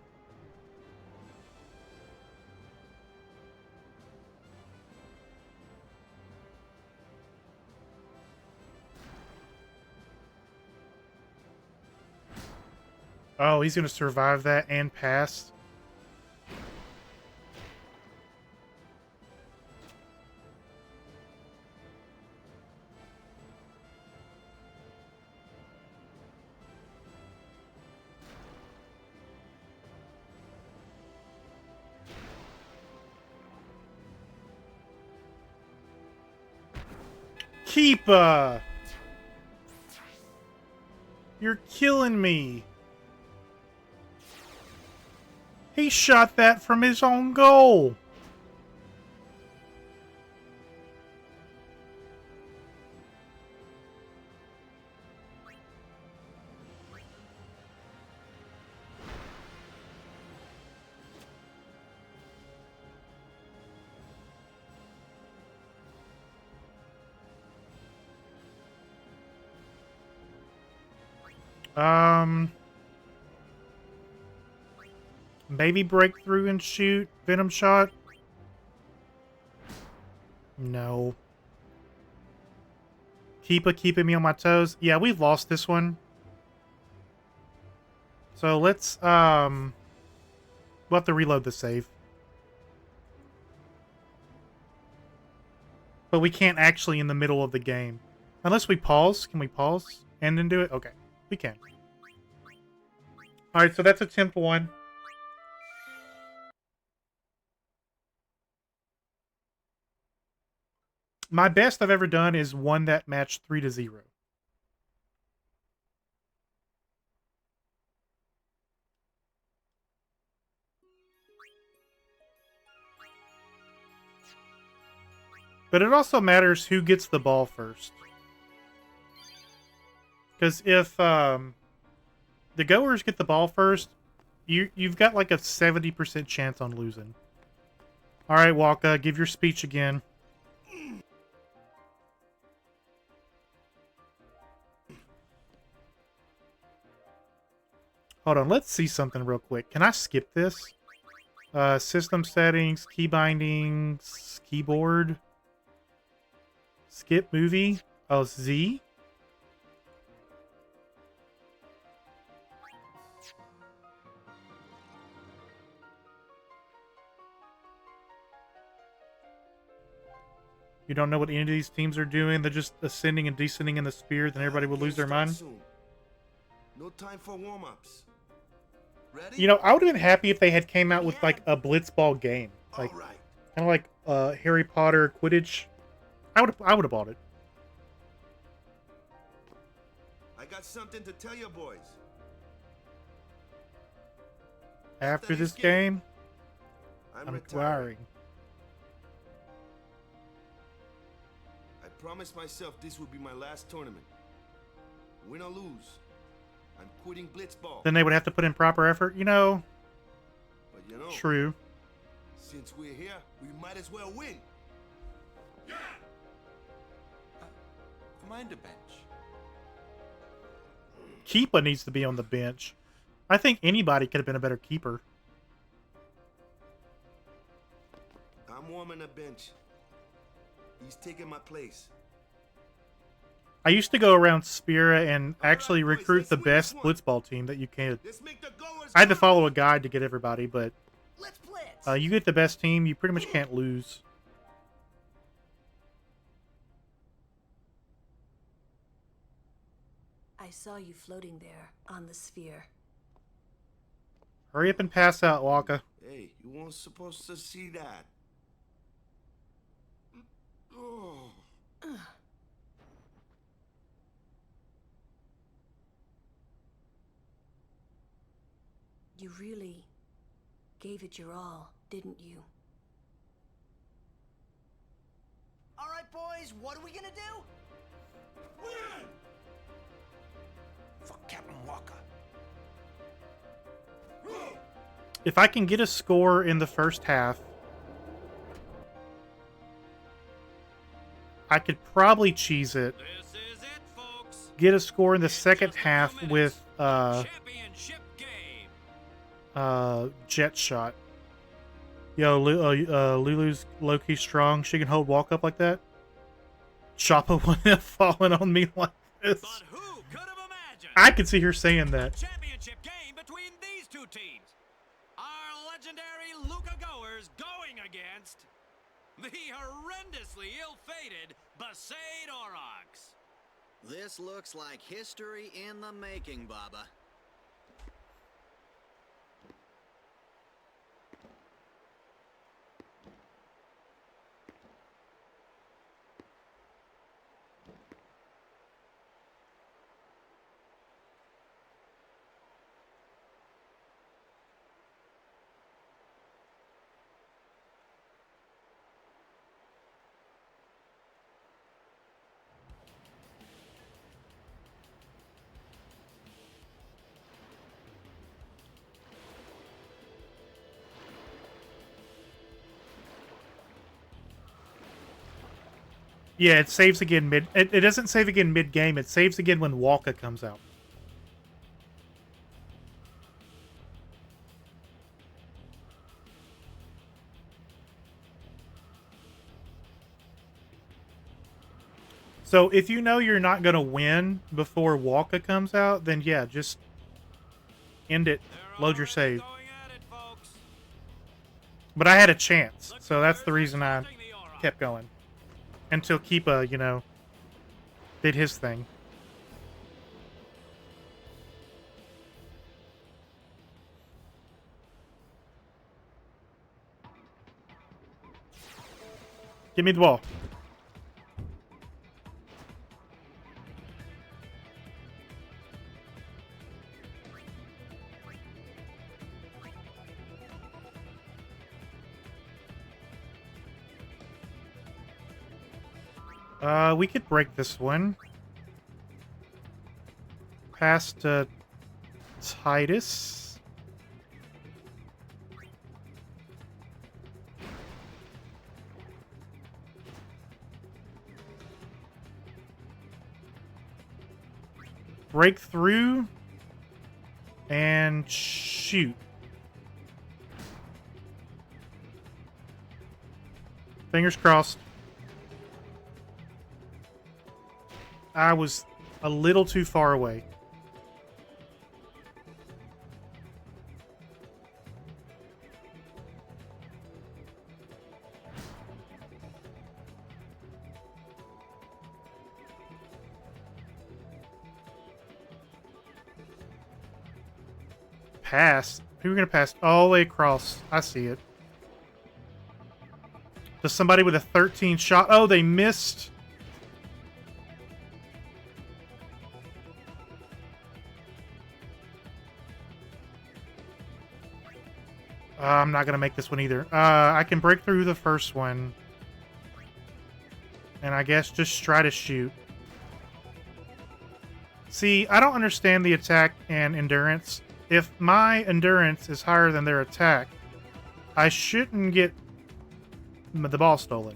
Oh, he's going to survive that and pass. Keepa! You're killing me. He shot that from his own goal. Maybe breakthrough and shoot Venom Shot? No. Keeping me on my toes. Yeah, we've lost this one. So let's, we'll have to reload the save. But we can't actually in the middle of the game. Unless we pause. Can we pause and then do it? Okay, we can. Alright, so that's attempt 1. My best I've ever done is won that match 3-0. But it also matters who gets the ball first. Because if the goers get the ball first, you've got like a 70% chance on losing. Alright, Walka, give your speech again. Hold on, let's see something real quick. Can I skip this? System settings, key bindings, keyboard. Skip movie. Oh, Z. You don't know what any of these teams are doing. They're just ascending and descending in the sphere. Then everybody will lose their mind. No time for warm-ups. Ready? You know, I would have been happy if they had came out with like a blitzball game, like kind of like Harry Potter Quidditch. I would have bought it. I got something to tell you boys. After this game, I'm retiring. I promised myself this would be my last tournament. Win or lose, I'm quitting blitzball. Then they would have to put in proper effort, you know. But you know, true. Since we're here, we might as well win. Yeah. Mind a bench. Keeper needs to be on the bench. I think anybody could have been a better keeper. I'm warming a bench. He's taking my place. I used to go around Spira and actually recruit the best blitzball team that you can. I had to follow a guide to get everybody, but you get the best team, you pretty much can't lose. I saw you floating there on the sphere. Hurry up and pass out, Waka. Hey, you weren't supposed to see that. Oh. You really gave it your all, didn't you? All right, boys, what are we gonna do? Win! For Captain Walker. If I can get a score in the first half, I could probably cheese it. Get a score in the second half with jet shot. Yo, Lulu's low-key strong. She can hold walk up like that. Choppa wouldn't have fallen on me like this. I could see her saying that. Championship game between these two teams. Our legendary Luca goers going against the horrendously ill-fated Besaid Aurochs. This looks like history in the making, Baba. Yeah, it saves again mid. It doesn't save again mid-game. It saves again when Walker comes out. So if you know you're not going to win before Walker comes out, then yeah, just end it. Load your save. But I had a chance, so that's the reason I kept going. Until Keepa, you know, did his thing. Give me the ball. We could break this one. Pass to Titus. Break through and shoot. Fingers crossed. I was a little too far away. Pass? Who are we going to pass? All the way across. I see it. Does somebody with a 13 shot? Oh, they missed. I'm not going to make this one either. I can break through the first one. And I guess just try to shoot. See, I don't understand the attack and endurance. If my endurance is higher than their attack, I shouldn't get the ball stolen.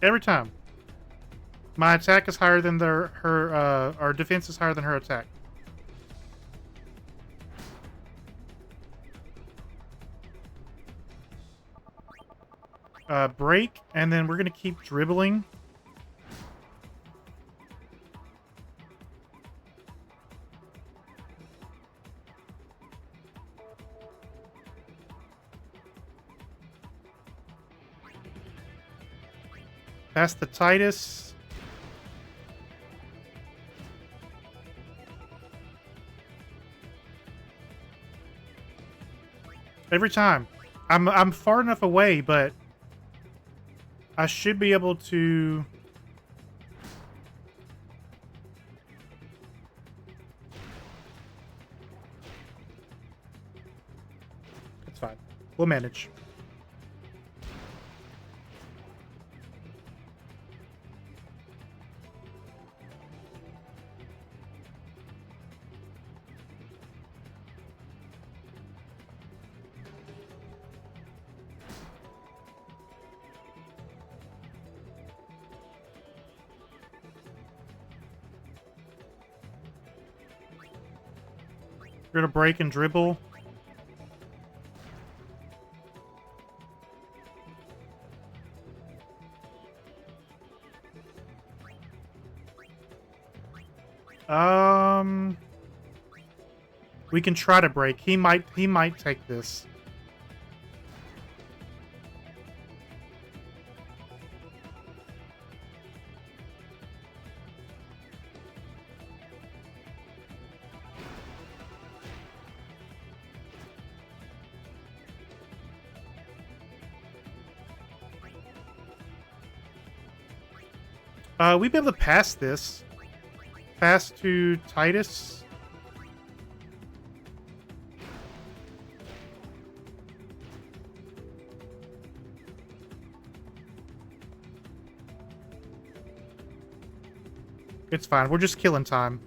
Every time. My attack is higher than our defense is higher than her attack. Break, and then we're going to keep dribbling. Pass the Titus. Every time. I'm far enough away, but I should be able to... It's fine. We'll manage. We're gonna break and dribble. We can try to break. He might take this. We'd be able to pass this. Pass to Titus. It's fine. We're just killing time.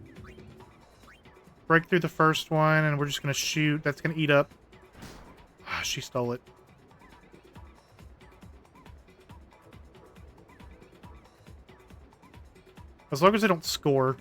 Break through the first one, and we're just going to shoot. That's going to eat up. Ah, she stole it. As long as they don't score.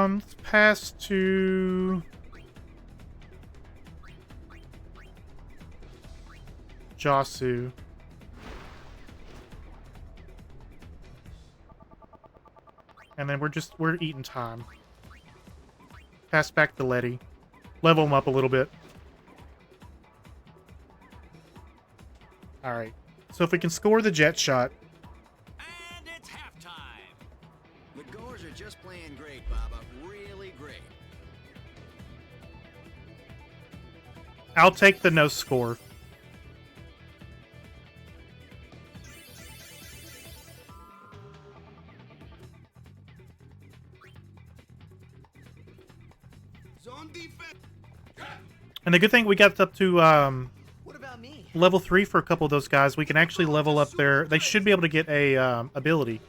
Let's pass to Josu. And then we're eating time. Pass back to Letty. Level him up a little bit. Alright. So if we can score the jet shot. And it's halftime. The Goers are just playing great, Baba. Really great. I'll take the no score. Zone defense. And the good thing we got up to What about me? level 3 for a couple of those guys. We can actually level up their... They should be able to get a ability.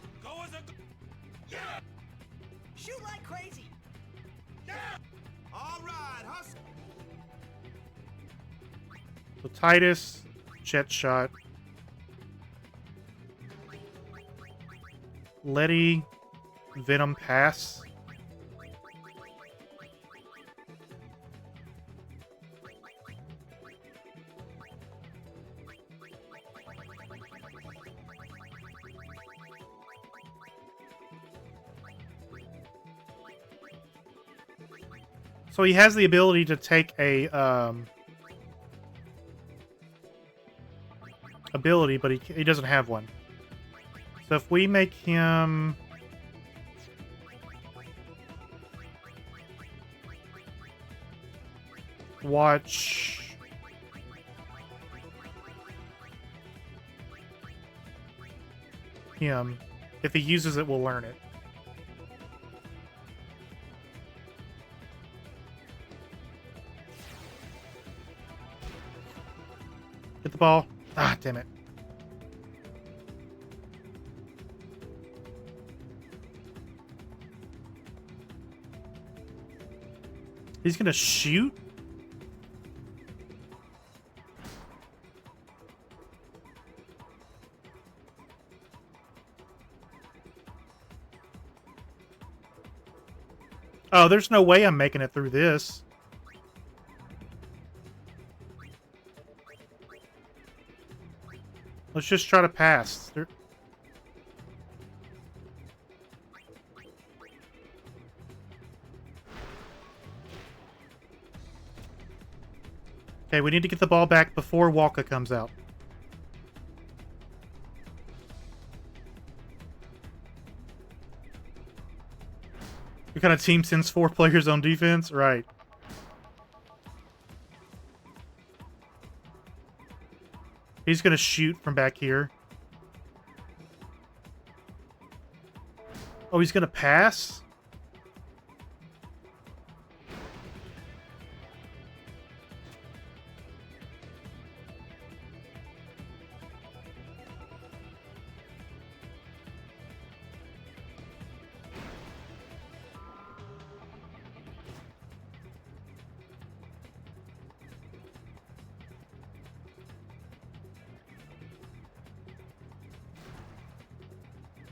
Shoot like crazy. All right, hustle. So Titus, Jet Shot, Letty, Venom Pass. So he has the ability to take a ability, but he doesn't have one. So if we make him watch him, if he uses it, we'll learn it. Hit the ball. Ah, damn it. He's gonna shoot? Oh, there's no way I'm making it through this. Let's just try to pass. Okay, we need to get the ball back before Walker comes out. What kind of team sends 4 players on defense? Right. He's going to shoot from back here. Oh, he's going to pass?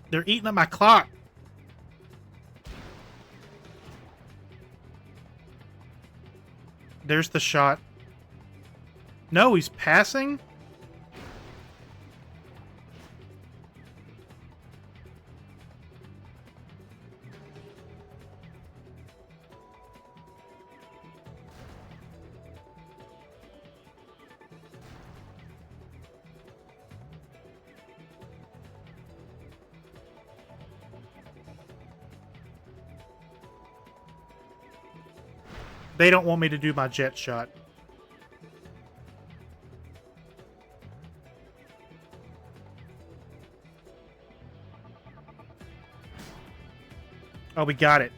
They're eating up my clock. There's the shot. No, he's passing? They don't want me to do my jet shot. Oh, we got it.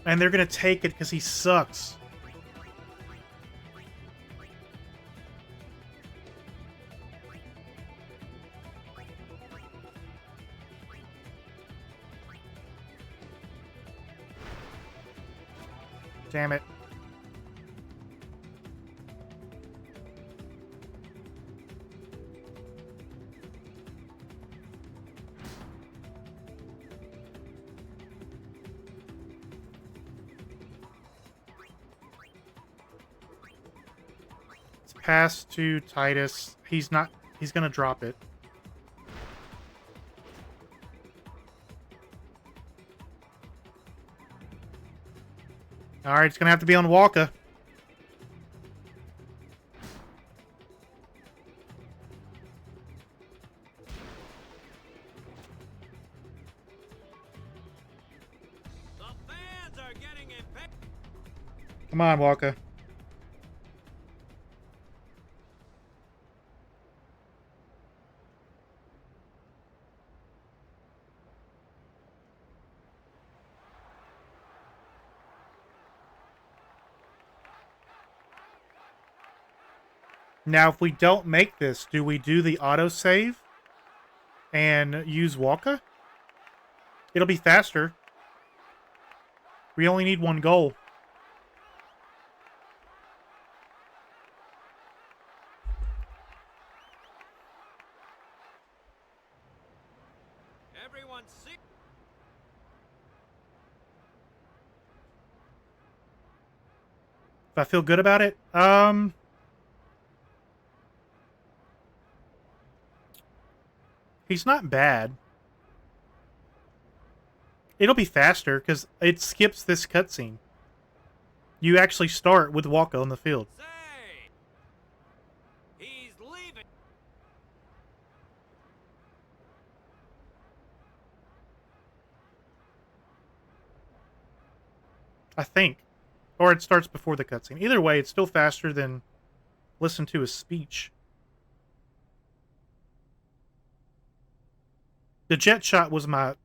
And they're going to take it because he sucks. Damn it. It's pass to Titus. He's going to drop it. Alright, it's going to have to be on Walker. Come on, Walker. Now, if we don't make this, do we do the autosave and use Walker? It'll be faster. We only need one goal. Everyone see. If I feel good about it, he's not bad. It'll be faster because it skips this cutscene. You actually start with Walker on the field. Say, he's leaving. I think. Or it starts before the cutscene. Either way, it's still faster than listen to his speech. The jet shot was my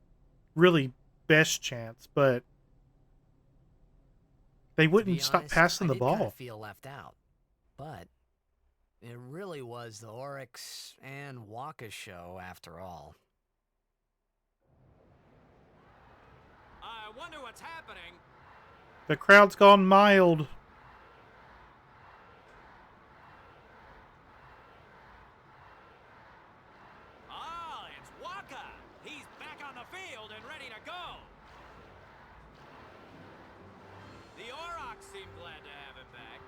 really best chance, but they wouldn't stop passing the ball. I feel left out, but it really was the Oryx and Waka show after all. I wonder what's happening. The crowd's gone mild. Ah, it's Waka. He's back on the field and ready to go. The Aurochs seem glad to have him back.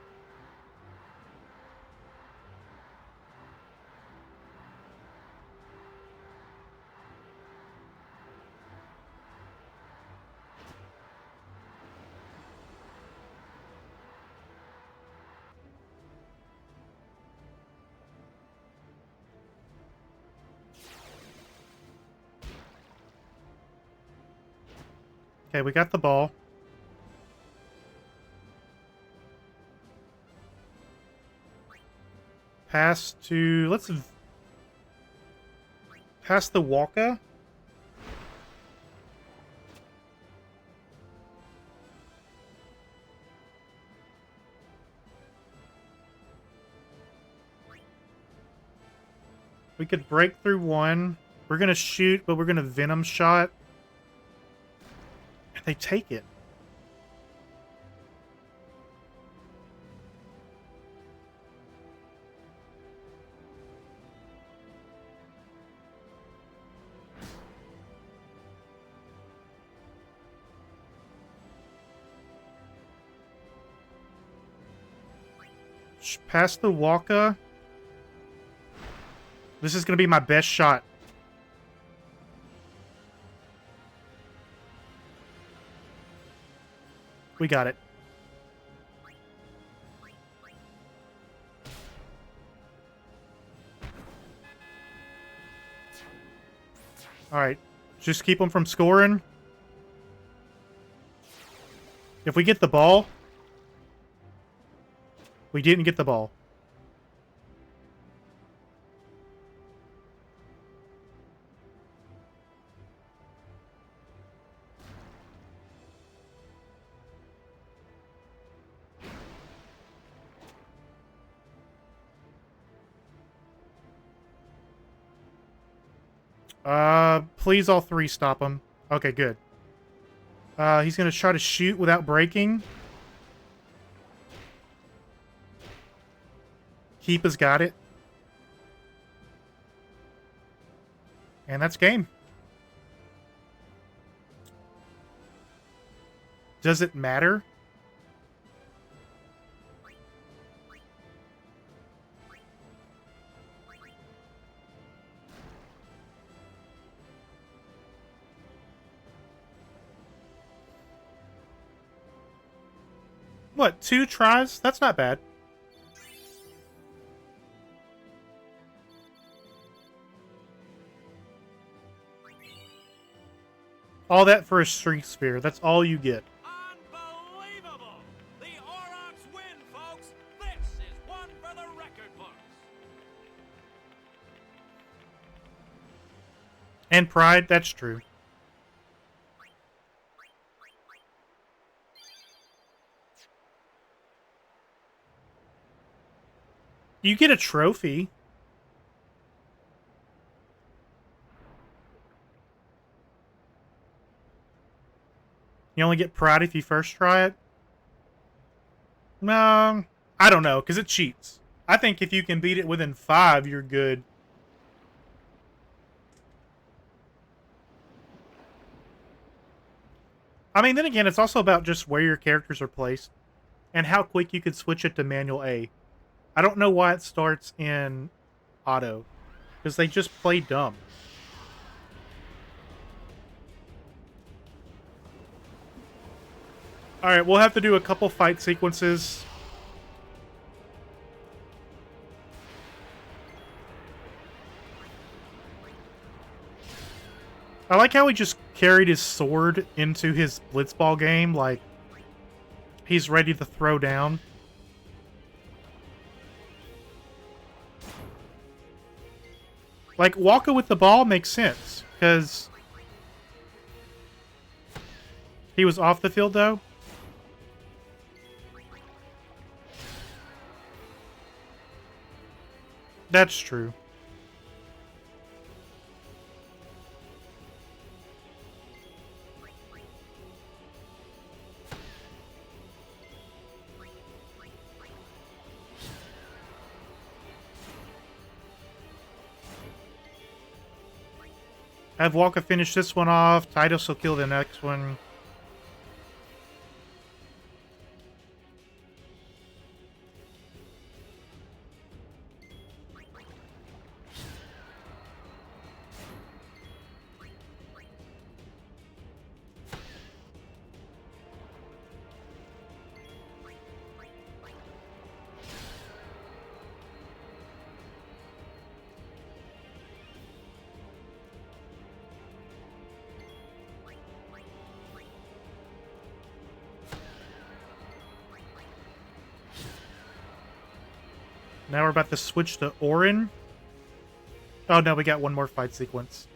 Okay, we got the ball. Pass to... Let's... Pass the Waka. We could break through one. We're going to shoot, but we're going to Venom shot. And they take it. Pass the Waka. This is going to be my best shot. We got it. Alright. Just keep them from scoring. If we get the ball... We didn't get the ball. Please all three stop him. Okay, good. He's gonna try to shoot without breaking. Keepa's got it. And that's game. Does it matter? What, 2 tries? That's not bad. All that for a Streak Sphere. That's all you get. Unbelievable! The for the record books. And pride, that's true. You get a trophy. You only get pride if you first try it? No, I don't know, because it cheats. I think if you can beat it within 5, you're good. I mean, then again, it's also about just where your characters are placed and how quick you can switch it to manual A. I don't know why it starts in auto, because they just play dumb. Alright, we'll have to do a couple fight sequences. I like how he just carried his sword into his blitzball game, like he's ready to throw down. Like, Waka with the ball makes sense, because he was off the field, though. That's true. Have Waka finish this one off. Titus will kill the next one. Now we're about to switch to Orin. Oh no, we got one more fight sequence.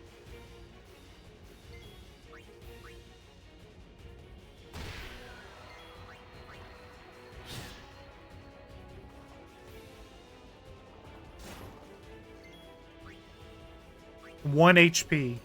One HP.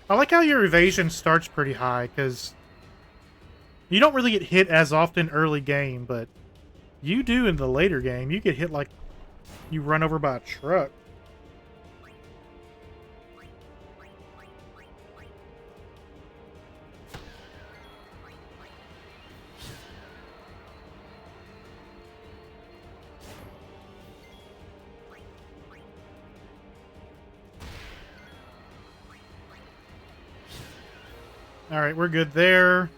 I like how your evasion starts pretty high, because you don't really get hit as often early game, but you do in the later game. You get hit like you run over by a truck. Alright, we're good there.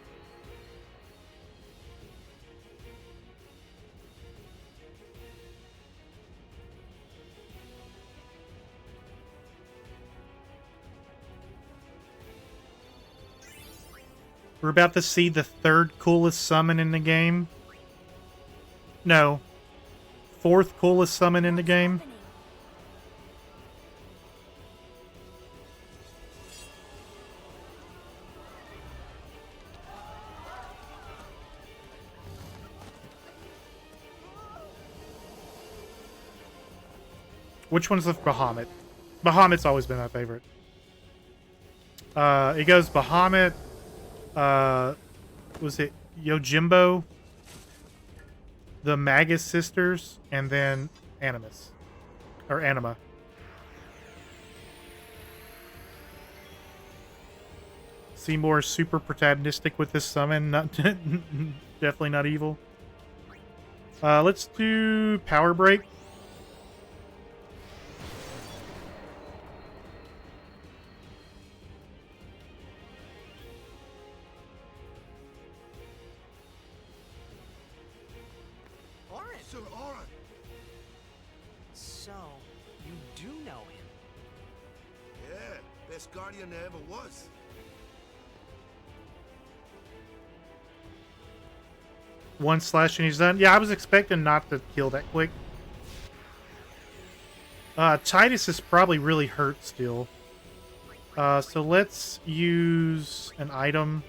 We're about to see the third coolest summon in the game. No. Fourth coolest summon in the game. Which one's the Bahamut? Bahamut's always been my favorite. It goes Bahamut, was it Yojimbo, the Magus sisters, and then Animus. Or Anima. Seymour is super protagonistic with this summon, not definitely not evil. Let's do Power Break. Sir Oren! So, you do know him? Yeah, best guardian there ever was. One slash and he's done. Yeah, I was expecting not to kill that quick. Titus is probably really hurt still. So let's use an item.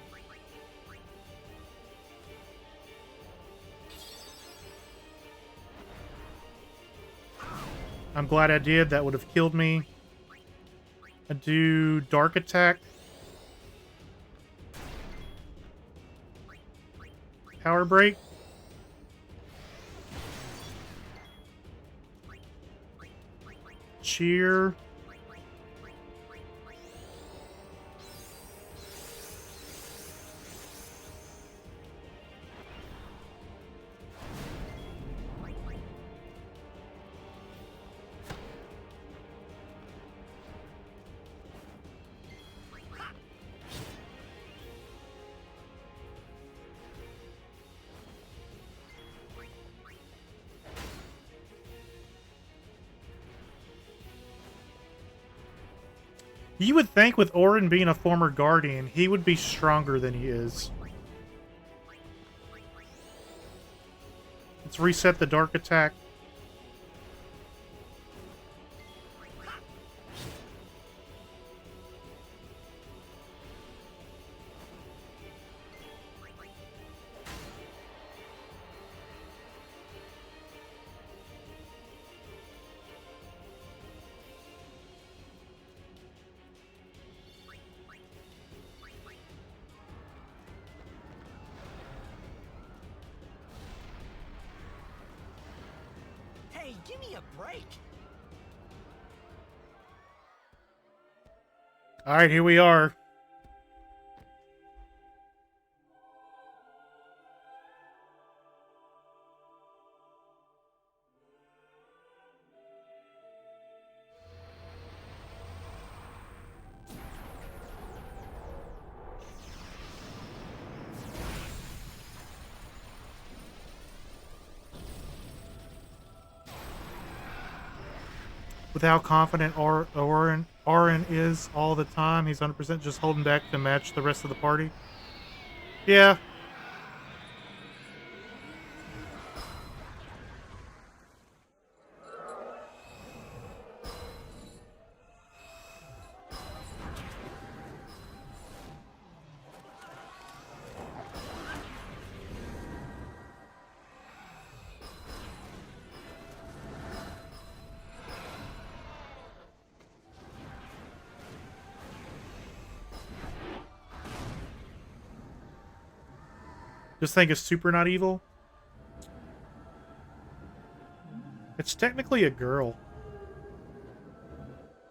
I'm glad I did. That would have killed me. I do Dark Attack. Power Break. Cheer. You would think with Orin being a former Guardian, he would be stronger than he is. Let's reset the Dark Attack. Hey, give me a break! Alright, here we are. With how confident Orin is all the time, he's 100% just holding back to match the rest of the party. Yeah. This thing is super not evil. It's technically a girl.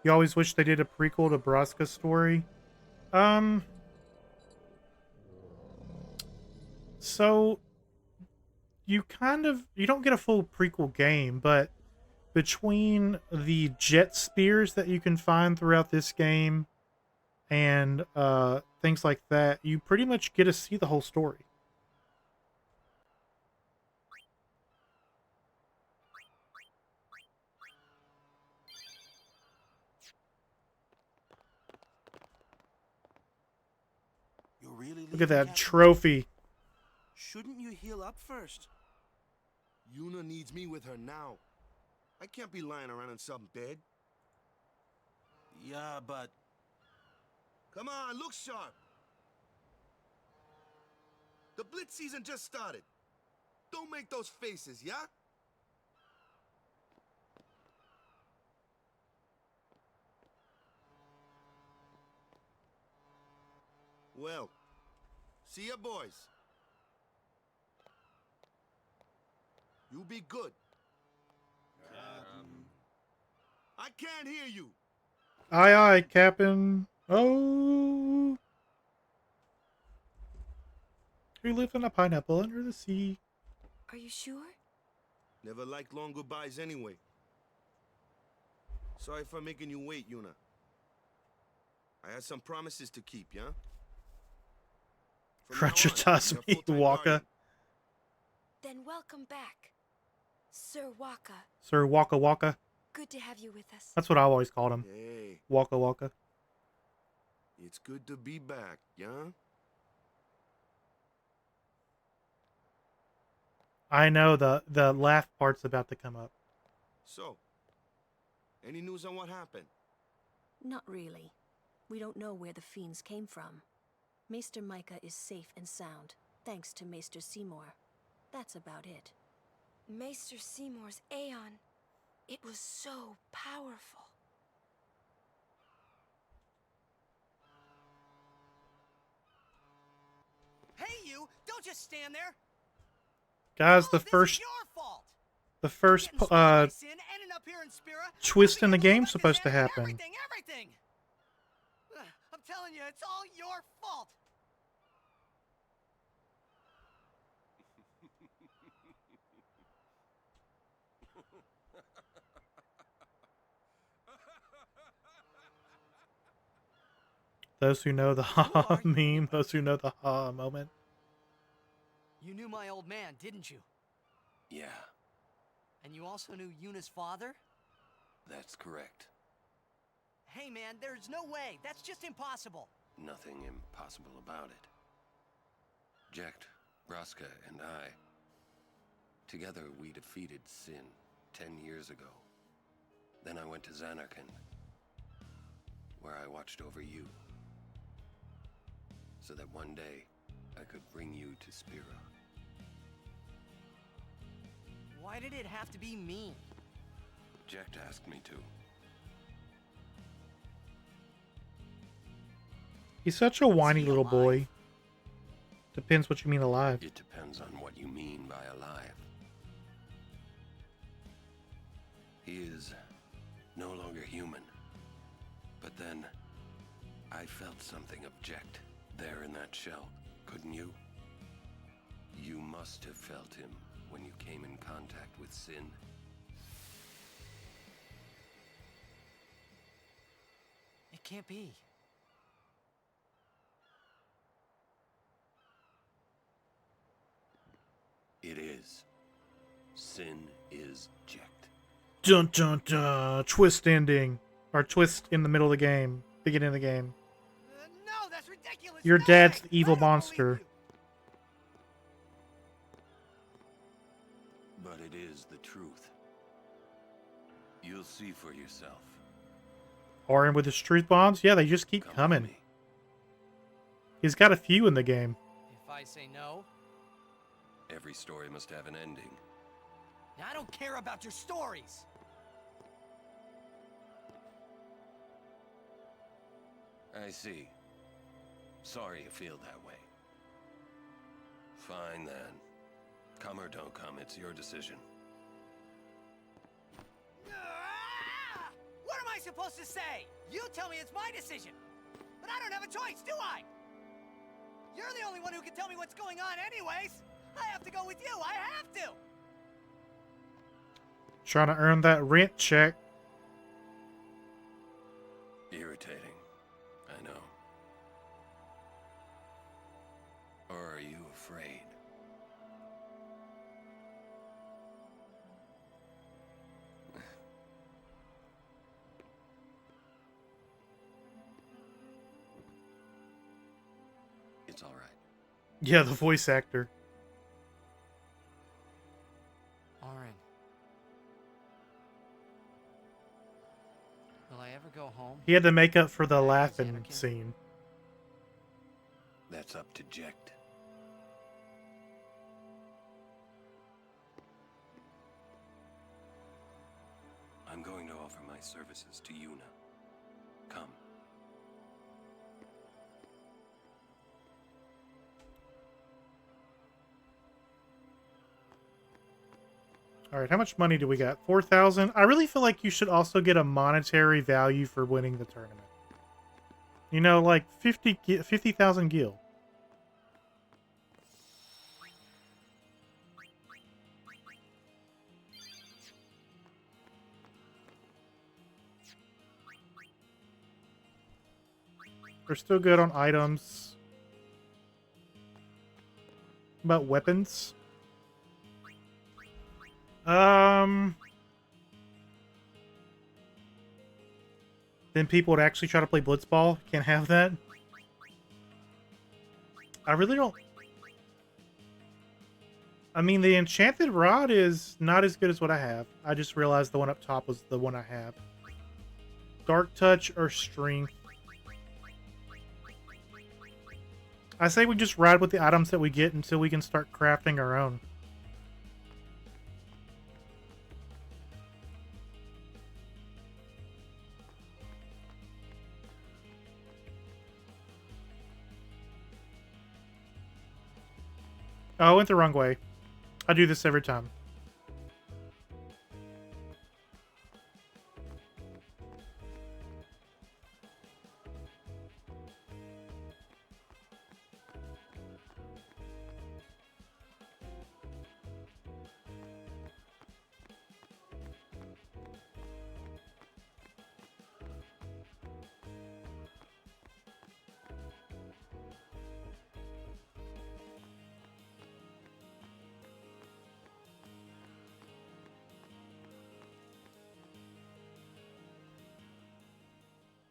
You always wish they did a prequel to Braska's story. So you don't get a full prequel game, but between the jet spears that you can find throughout this game and things like that, you pretty much get to see the whole story. Look at that trophy. Shouldn't you heal up first? Yuna needs me with her now. I can't be lying around in some bed. Yeah, but... Come on, look sharp. The Blitz season just started. Don't make those faces, yeah? Well, see ya, boys. You be good. I can't hear you. Aye, aye, Captain. Oh. Who lives on a pineapple under the sea? Are you sure? Never liked long goodbyes anyway. Sorry for making you wait, Yuna. I had some promises to keep, yeah? Cruncher toss me, Waka. Then welcome back. Sir Waka, Sir Waka Waka. good to have you with us. That's what I always called him. Hey, Waka Waka. it's good to be back, yeah? I know the laugh part's about to come up. So, any news on what happened? Not really. We don't know where the fiends came from. Maester Micah is safe and sound, thanks to Maester Seymour. That's about it. Maester Seymour's Aeon. It was so powerful. Hey, you! Don't just stand there! Guys, This is your fault! the first Getting swallowed by sin, ending up here in Spira, twist in the not being able game's to supposed to understand happen. Everything! I'm telling you, it's all your fault! Those who know the ha meme, those who know the ha moment. You knew my old man, didn't you? Yeah, And you also knew Yuna's father? that's correct. Hey man, there's no way. That's just impossible. Nothing impossible about it. Jecht, Braska, and I, together we defeated Sin 10 years ago. Then I went to Zanarkand, where I watched over you, so that one day I could bring you to Spira. Why did it have to be me? Jecht asked me to. He's such a whiny little boy. Depends what you mean alive. It depends on what you mean by alive. He is no longer human. But then, I felt something of Jecht there in that shell, couldn't you? You must have felt him when you came in contact with Sin. It can't be. It is. Sin is Jecht. Dun dun dun. Twist ending. Or twist in the middle of the game. Beginning of the game. No, that's ridiculous. Your No dad's way. the evil monster. But it is the truth. You'll see for yourself. Orin with his truth bombs? Yeah, they just keep coming. He's got a few in the game. If I say no, Every story must have an ending. I don't care about your stories. I see. Sorry you feel that way. Fine then. Come or don't come, it's your decision. Ah! What am I supposed to say? You tell me it's my decision. But I don't have a choice, do I? You're the only one who can tell me what's going on anyways. I have to go with you. I have to. Trying to earn that rent check. Irritating. I know. Or are you afraid? It's all right. Yeah, the voice actor. Orin. Will I ever go home? He had to make up for the laughing scene. That's up to Jecht. I'm going to offer my services to Yuna. Come. Alright, how much money do we got? 4,000? I really feel like you should also get a monetary value for winning the tournament. You know, like 50,000 gil. We're still good on items. About weapons? Then people would actually try to play Blitzball. Can't have that. I really don't... I mean, the Enchanted Rod is not as good as what I have. I just realized the one up top was the one I have. Dark Touch or Strength. I say we just ride with the items that we get until we can start crafting our own. Oh, I went the wrong way. I do this every time.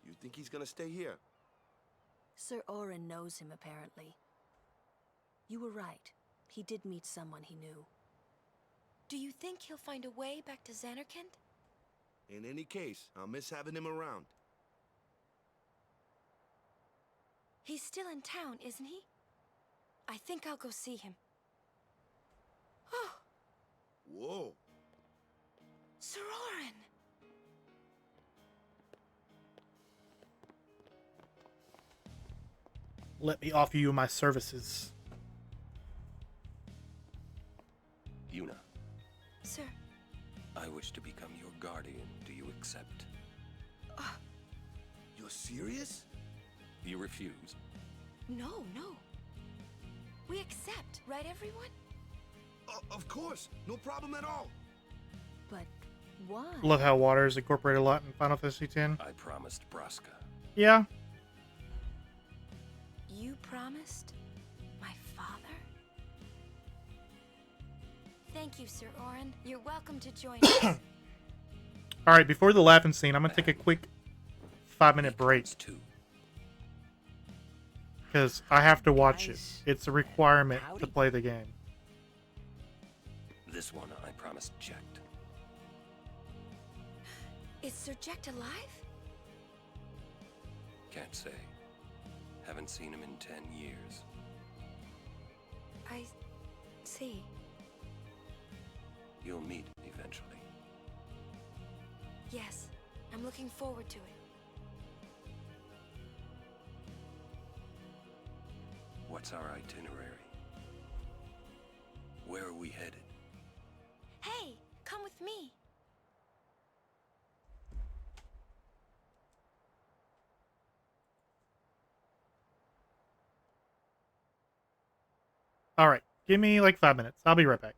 You think he's gonna stay here? Sir Orin knows him, apparently. You were right. He did meet someone he knew. Do you think he'll find a way back to Xanarkand? In any case, I'll miss having him around. He's still in town, isn't he? I think I'll go see him. Oh! Whoa! Sir Orin! Let me offer you my services. Yuna. Sir. I wish to become your guardian. Do you accept? You're serious? You refuse? No. We accept, right, everyone? Of course. No problem at all. But why? Love how water is incorporated a lot in Final Fantasy X. I promised Braska. Yeah. You promised? My father? Thank you, Sir Orin. You're welcome to join us. Alright, before the laughing scene, I'm going to take a quick 5-minute break. Because I have to watch it. It's a requirement to play the game. This one I promised checked. Is Sir Jecht alive? Can't say. Haven't seen him in 10 years. I see. You'll meet eventually. Yes, I'm looking forward to it. What's our itinerary? Where are we headed? Hey, come with me. Alright, give me like 5 minutes. I'll be right back.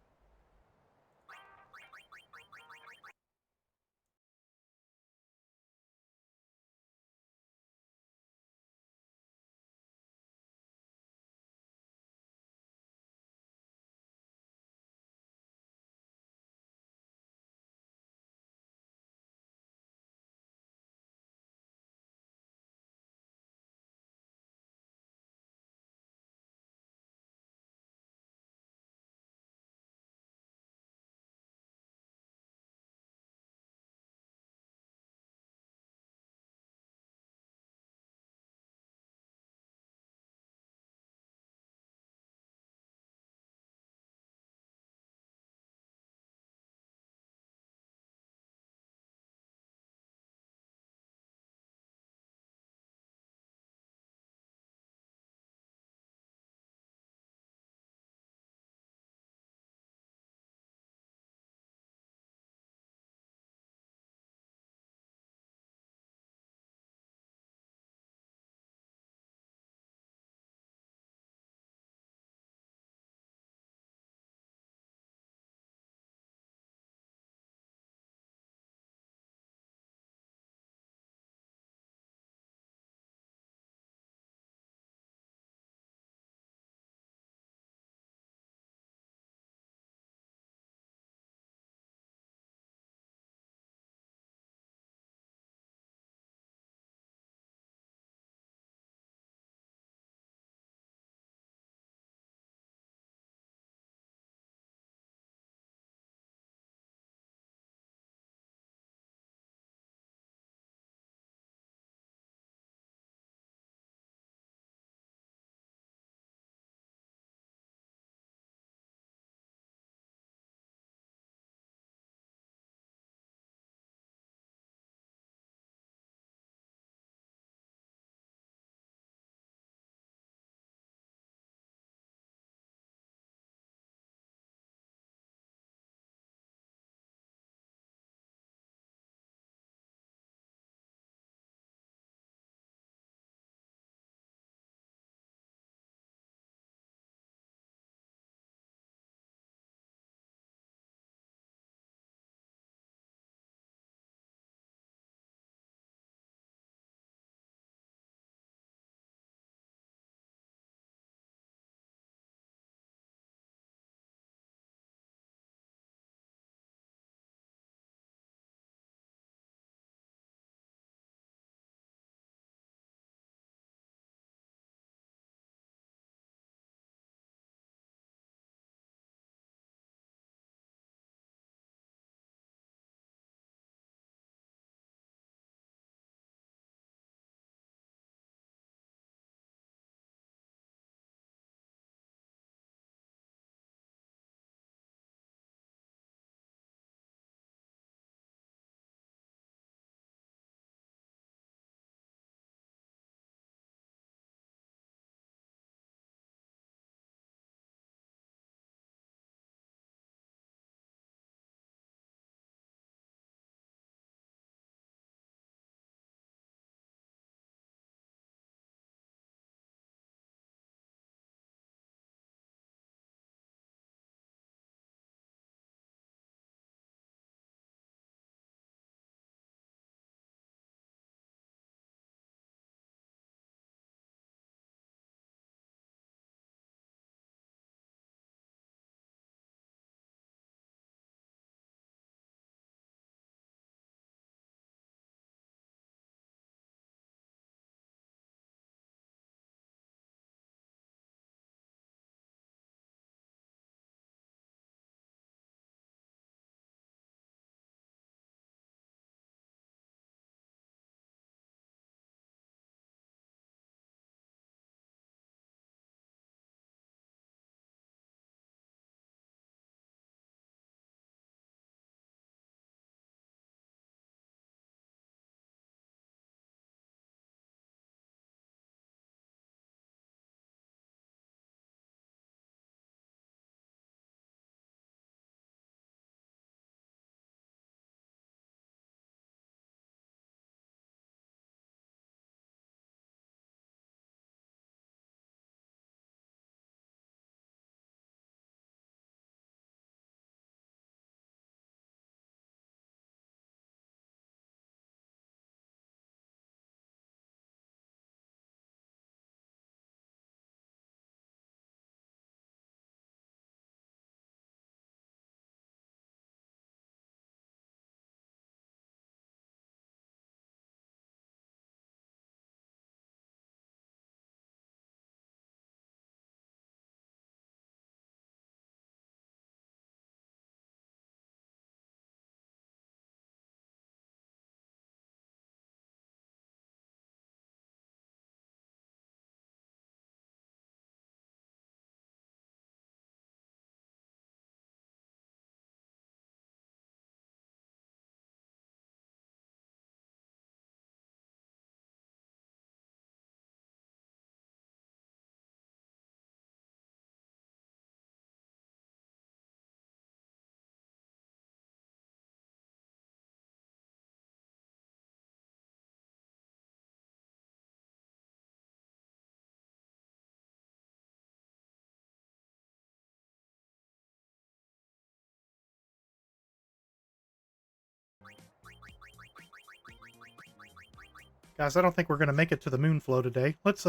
Guys, I don't think we're gonna make it to the moon flow today. Let's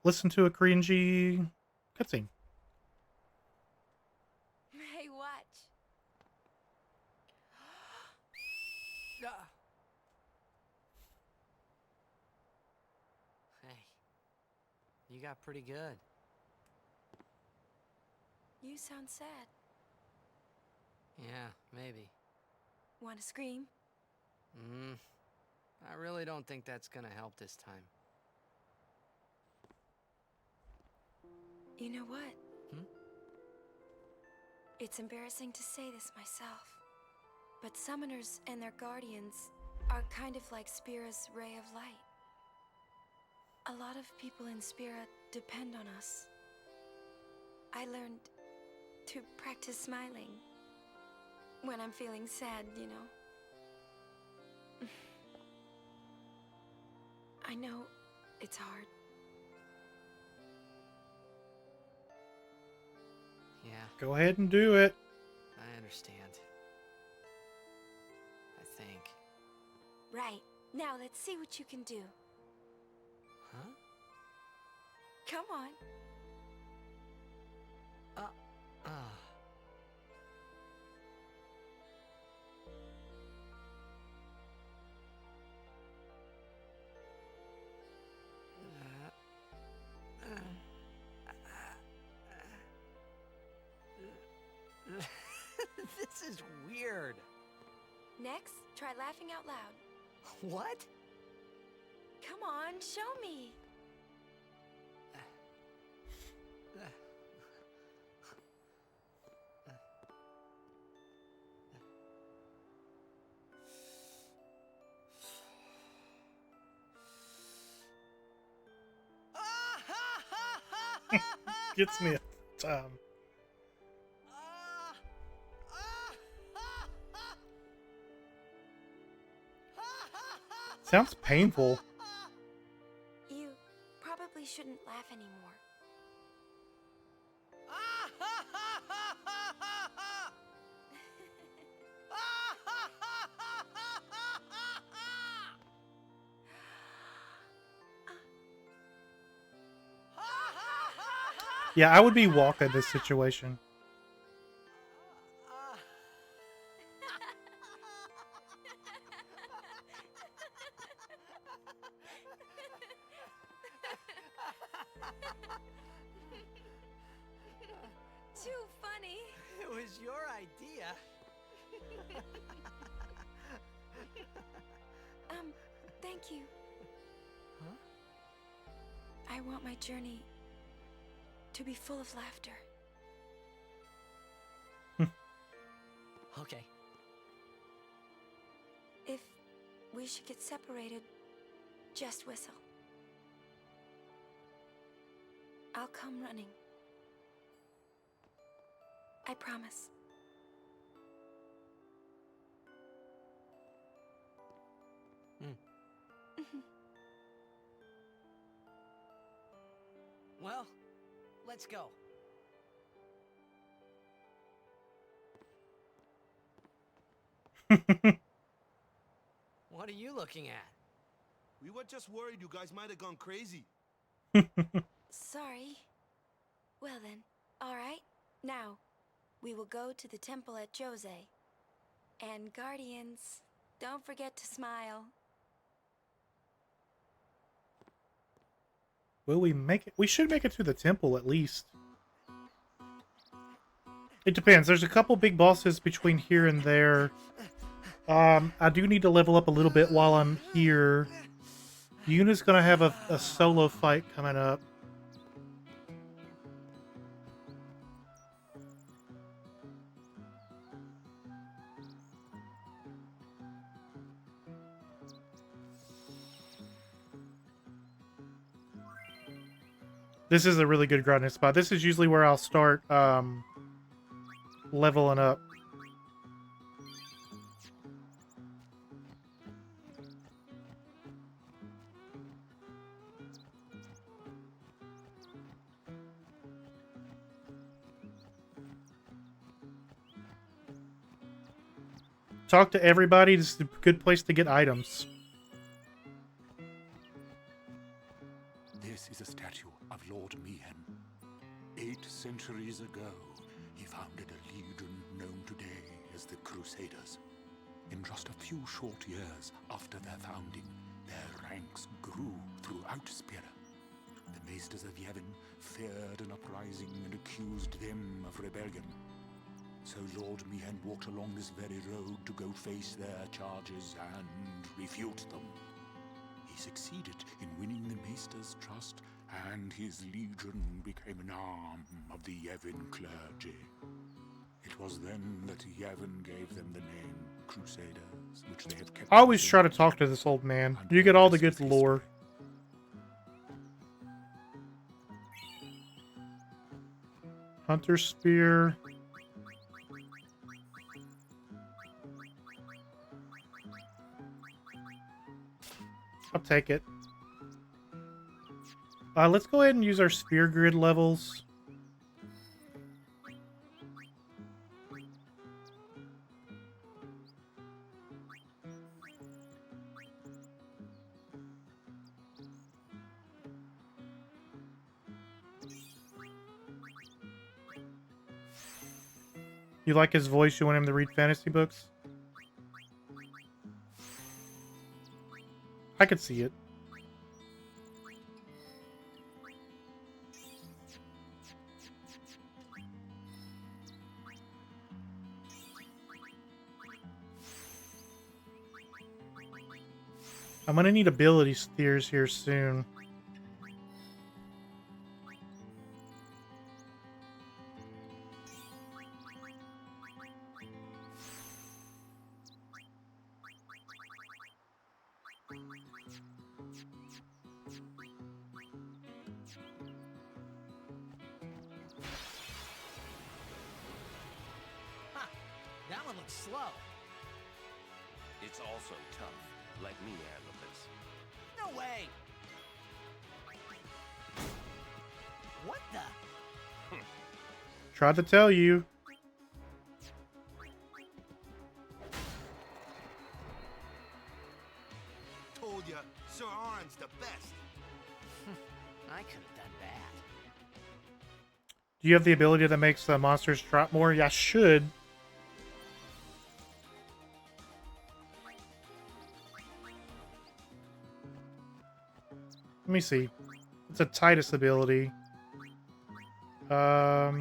listen to a cringy cutscene. Hey, watch. Hey, you got pretty good. You sound sad. Yeah, maybe. Want to scream? I really don't think that's gonna help this time. You know what? Hmm? It's embarrassing to say this myself, but summoners and their guardians are kind of like Spira's ray of light. A lot of people in Spira depend on us. I learned to practice smiling when I'm feeling sad, you know. I know it's hard. Yeah, Go ahead and do it. I understand. I think. Right. Now let's see what you can do. Huh? Come on. This is weird. Next, try laughing out loud. What? Come on, show me. Gets me every time. Sounds painful. You probably shouldn't laugh anymore. Yeah, I would be Walker in this situation. Too funny. It was your idea. Thank you. Huh? I want my journey to be full of laughter. Okay. If we should get separated, just whistle. I'll come running. I promise. Well, let's go. What are you looking at? We were just worried you guys might have gone crazy. Sorry. Well then, all right. Now, we will go to the temple at Jose. And Guardians, don't forget to smile. Will we make it? We should make it to the temple at least. It depends. There's a couple big bosses between here and there. I do need to level up a little bit while I'm here. Yuna's gonna have a solo fight coming up. This is a really good grinding spot. This is usually where I'll start leveling up. Talk to everybody. This is a good place to get items. This is a statue of Lord Meehan. 8 centuries ago, he founded a legion known today as the Crusaders. In just a few short years after their founding, their ranks grew throughout Spira. The Maesters of Yevon feared an uprising and accused them of rebellion. So Lord Meehan walked along this very road to go face their charges and refute them. He succeeded in winning the Maesters' trust, and his legion became an arm of the Yevon clergy. It was then that Yevon gave them the name Crusaders, which they have kept. I always try to talk to this old man. You get all the good lore. Hunter Spear. I'll take it. Let's go ahead and use our spear grid levels. You like his voice? You want him to read fantasy books? I could see it. I'm gonna need ability spheres here soon. That one looks slow. It's also tough. Let me handle this. No way! What the? Tried to tell you. Told ya, Sir Arn's the best. I could have done bad. Do you have the ability that makes the monsters drop more? Yeah, I should. Let me see. It's a Titus ability. I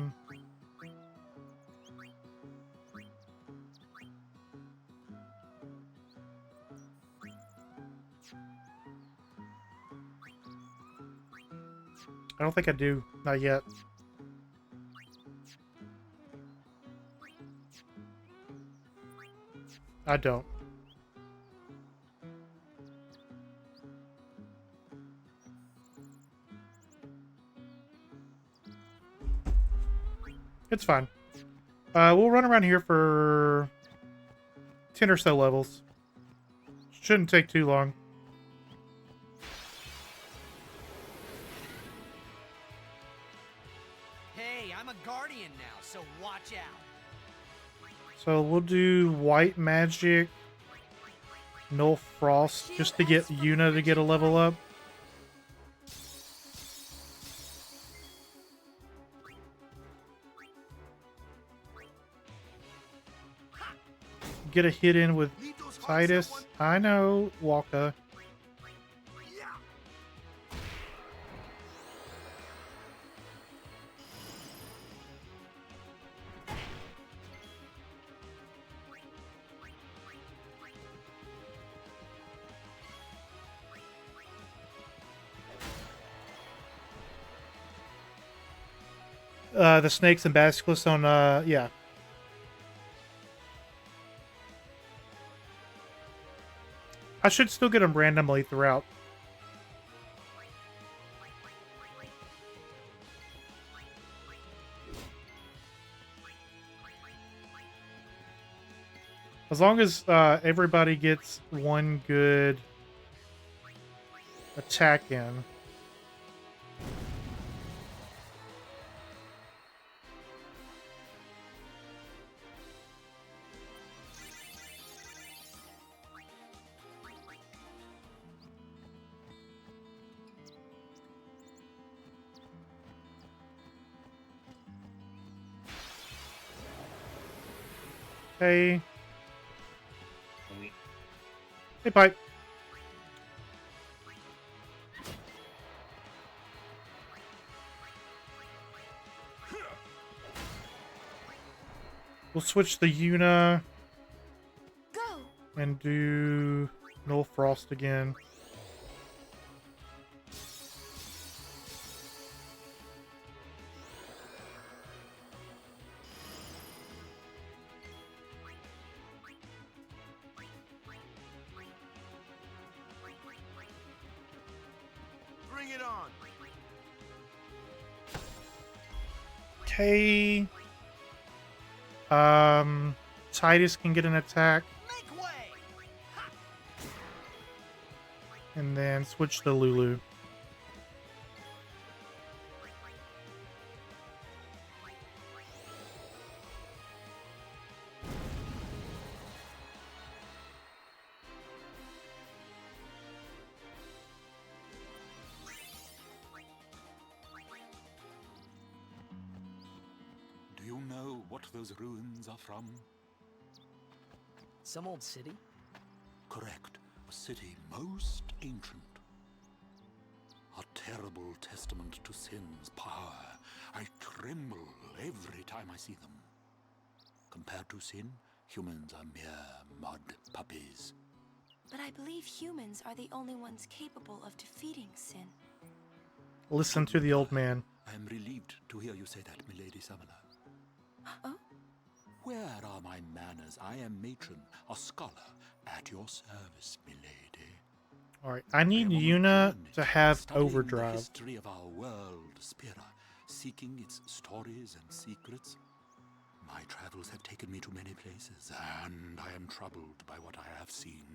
don't think I do. Not yet. I don't. It's fine. We'll run around here for 10 or so levels. Shouldn't take too long. Hey, I'm a guardian now, so watch out. So we'll do white magic, null frost, just to get Yuna to get a level up. Get a hit in with Titus. I know, Walker. The snakes and basilisks on, yeah. I should still get them randomly throughout. As long as everybody gets one good attack in. Okay. Hey, Pipe. We'll switch the Yuna. Go. And do Null Frost again. Bring it on. Okay. Titus can get an attack. And then switch to Lulu. Do you know what those ruins are from? Some old city? Correct. A city most ancient. A terrible testament to sin's power. I tremble every time I see them. Compared to sin, humans are mere mud puppies. But I believe humans are the only ones capable of defeating sin. Listen to the old man. I am relieved to hear you say that, milady Summoner. Oh? Where are my manners? I am matron, a scholar, at your service, milady. Alright, I need Yuna to have overdrive. The history of our world, Spira, seeking its stories and secrets. My travels have taken me to many places, and I am troubled by what I have seen.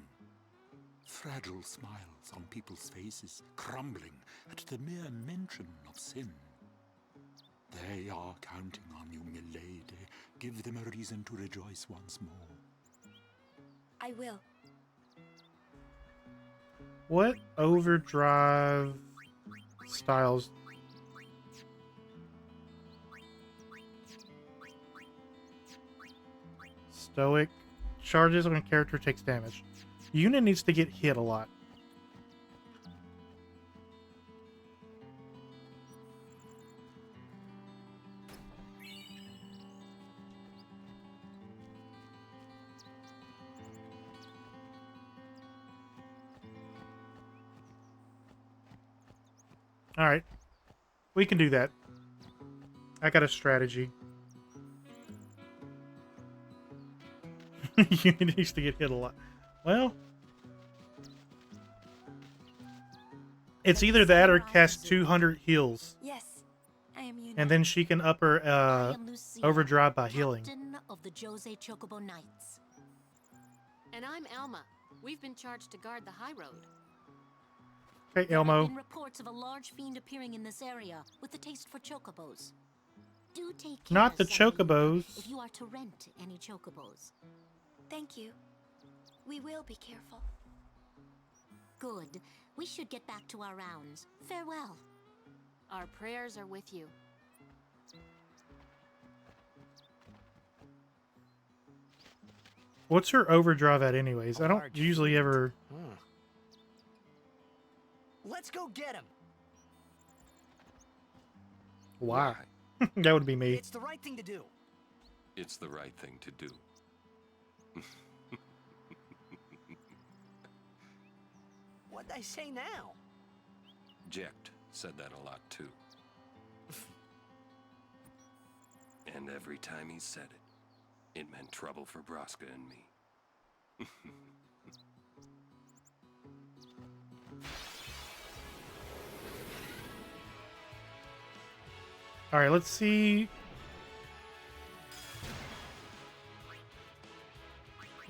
Fragile smiles on people's faces, crumbling at the mere mention of sin. They are counting on you, milady. Give them a reason to rejoice once more. I will. What overdrive styles? Stoic. Charges when a character takes damage. Yuna needs to get hit a lot. Alright. We can do that. I got a strategy. You needs to get hit a lot. Well, it's either that or cast 200 heals. Yes, I am Yuna. And then she can up her overdrive by healing. Captain of the Jose Chocobo Knights. And I'm Alma. We've been charged to guard the high road. Okay, There have Elmo. been reports of a large fiend appearing in this area with a taste for chocobos. Do take care, Not the Sailor, chocobos. if you are to rent any chocobos. Thank you. We will be careful. Good. We should get back to our rounds. Farewell. Our prayers are with you. What's her overdrive at anyways? I don't usually ever... Let's go get him. Why? That would be me. It's the right thing to do. It's the right thing to do. What'd I say now? Jecht said that a lot too. And every time he said it, it meant trouble for Braska and me. Alright, let's see.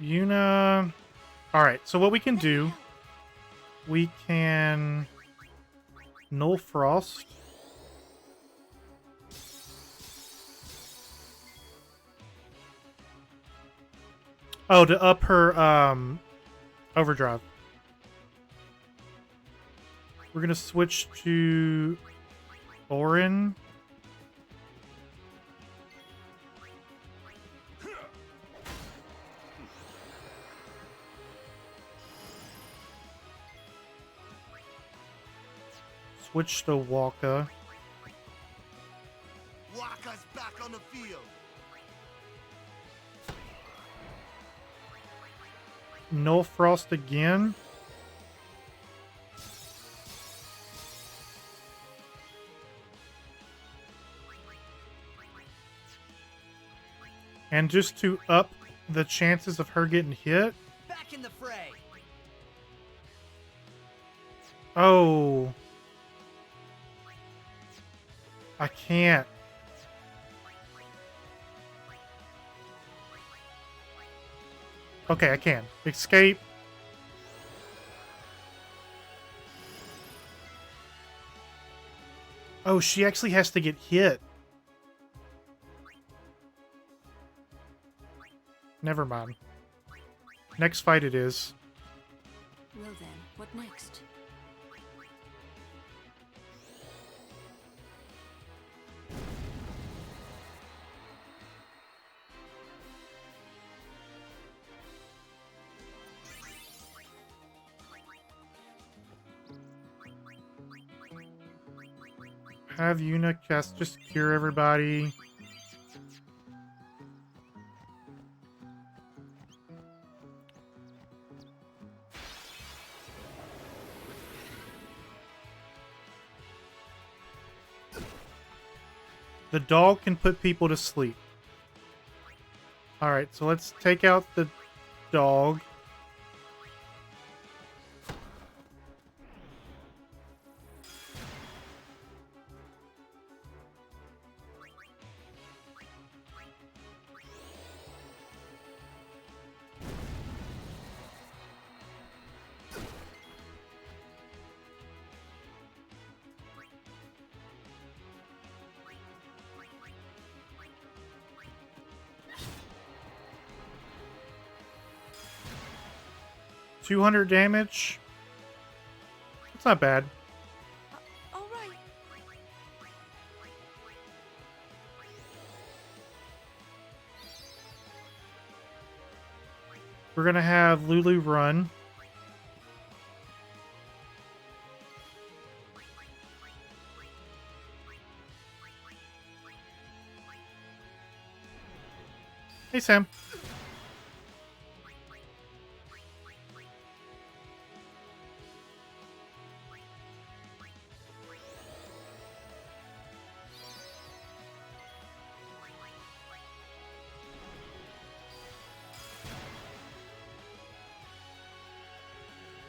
Yuna. Alright, so what we can do, we can Null Frost. Oh, to up her overdrive. We're gonna switch to Orin. Switch to Waka. Waka's back on the field. Null Frost again. And just to up the chances of her getting hit. Back in the fray. Oh. I can't. Okay, I can. Escape. Oh, she actually has to get hit. Never mind. Next fight it is. Well then, what next? Have Yuna cast just cure everybody. The dog can put people to sleep. Alright, so let's take out the dog. $200 damage. That's not bad. All right. We're gonna have Lulu run. Hey, Sam.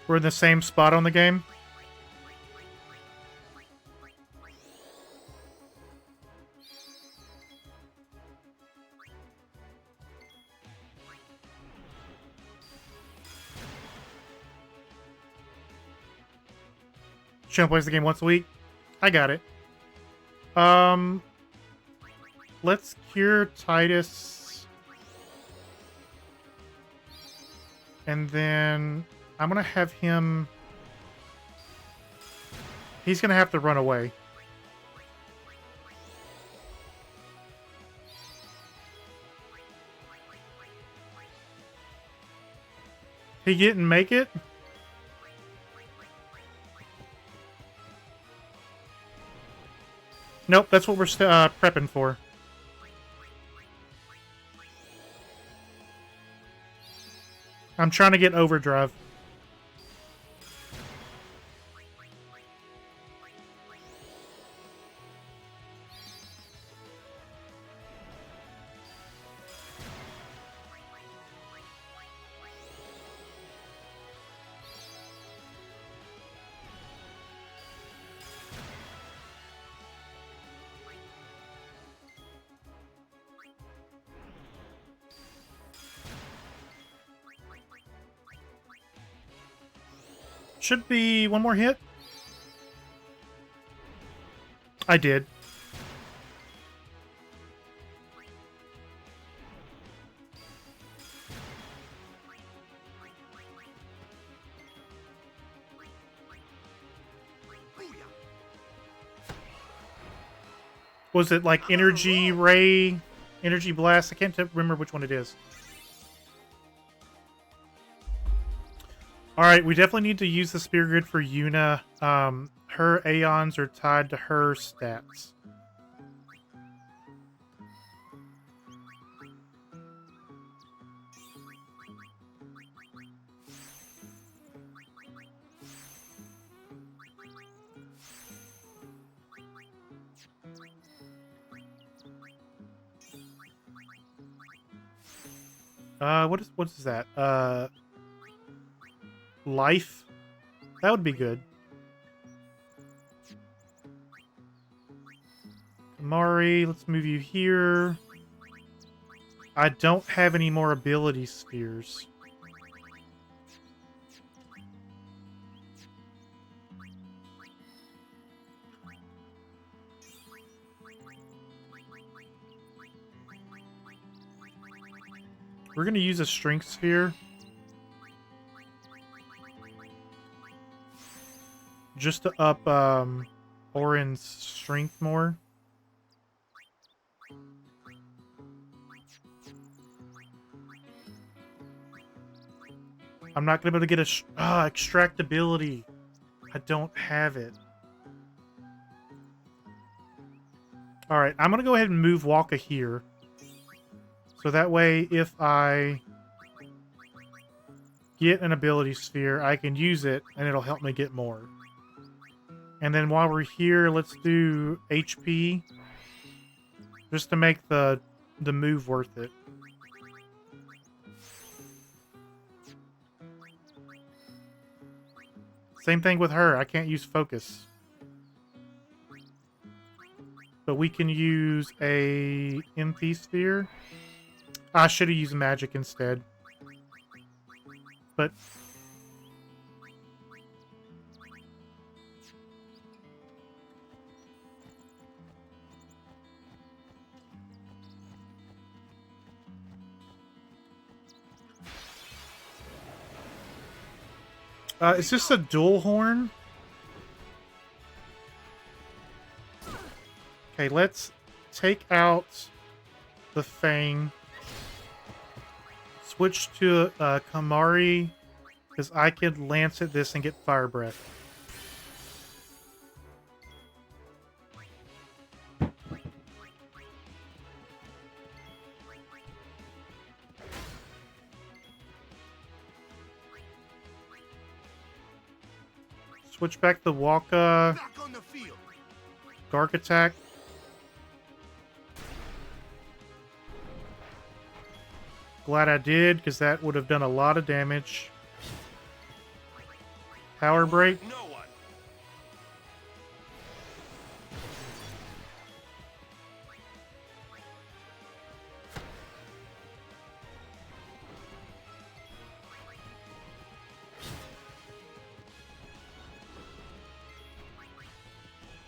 We're in the same spot on the game. She only plays the game once a week. I got it. Let's cure Titus. And then I'm gonna have him... He's gonna have to run away. He didn't make it? Nope, that's what we're prepping for. I'm trying to get overdrive. Should be one more hit. I did. Was it like energy ray, energy blast? I can't remember which one it is. All right, we definitely need to use the spear grid for Yuna. her Aeons are tied to her stats. What is that? Life? That would be good. Kamari, let's move you here. I don't have any more ability spheres. We're going to use a strength sphere. Just to up Orin's strength more. I'm not going to be able to get a extractability. I don't have it. Alright, I'm going to go ahead and move Waka here. So that way, if I get an ability sphere, I can use it, and it'll help me get more. And then while we're here, let's do HP. Just to make the move worth it. Same thing with her. I can't use focus. But we can use a MP sphere. I should have used magic instead. But is this a dual horn? Okay, let's take out the Fang. Switch to Kamari, because I could lance at this and get Fire Breath. Switch back to Waka. Dark attack. Glad I did, because that would have done a lot of damage. Power break. No one.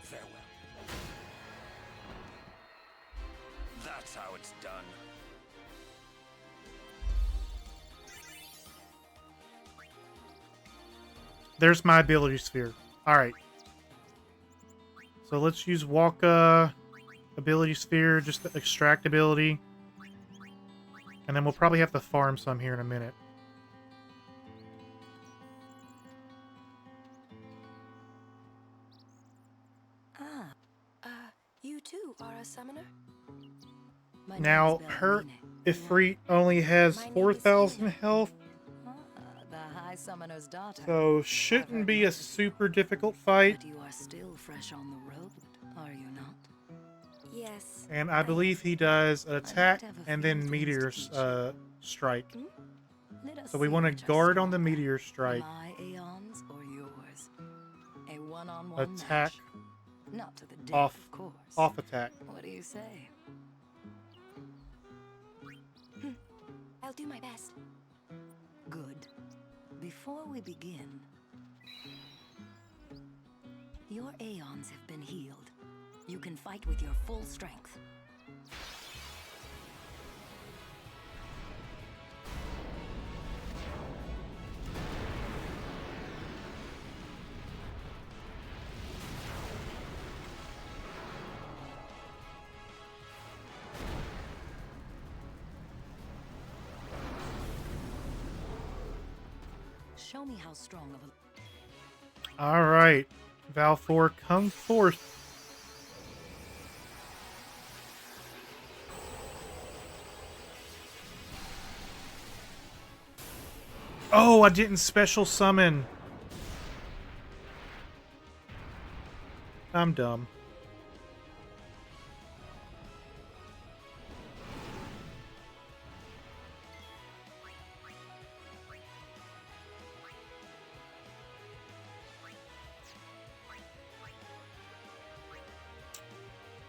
Farewell. That's how it's done. There's my ability sphere. Alright. So let's use Waka ability sphere, just to extract ability. And then we'll probably have to farm some here in a minute. You too are a summoner? Now, her Ifrit only has 4,000 health. The High Summoner's daughter. So, shouldn't be a super difficult fight. But you are still fresh on the road, are you not? Yes. And I believe he does an attack and then meteor strike. So we want to guard on the meteor strike. My Aeons or yours? A one-on-one Attack. match? Not to the death, Off. of course. Off attack. What do you say? I'll do my best. Good. Before we begin, your Aeons have been healed. You can fight with your full strength. Show me how strong of a... Alright. Val 4, come forth. Oh, I didn't special summon. I'm dumb.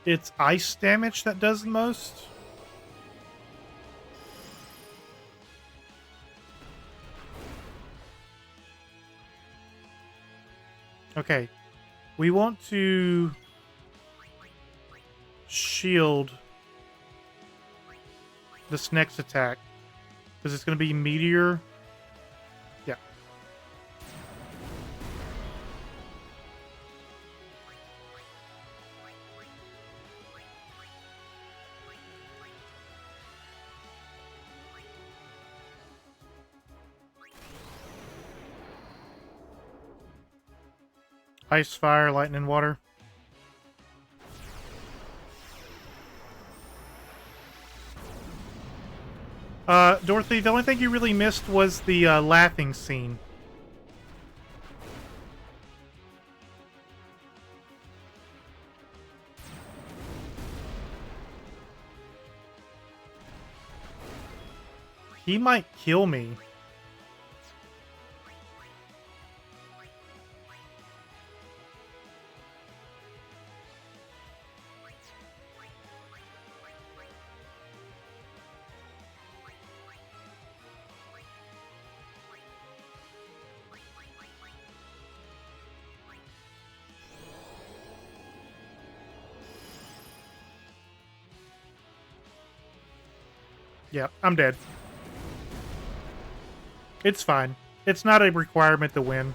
It's ice damage that does the most. Okay. We want to shield this next attack. Because it's going to be Meteor. Yeah. Ice, fire, lightning, water. Dorothy, the only thing you really missed was the laughing scene. He might kill me. Yeah, I'm dead. It's fine. It's not a requirement to win.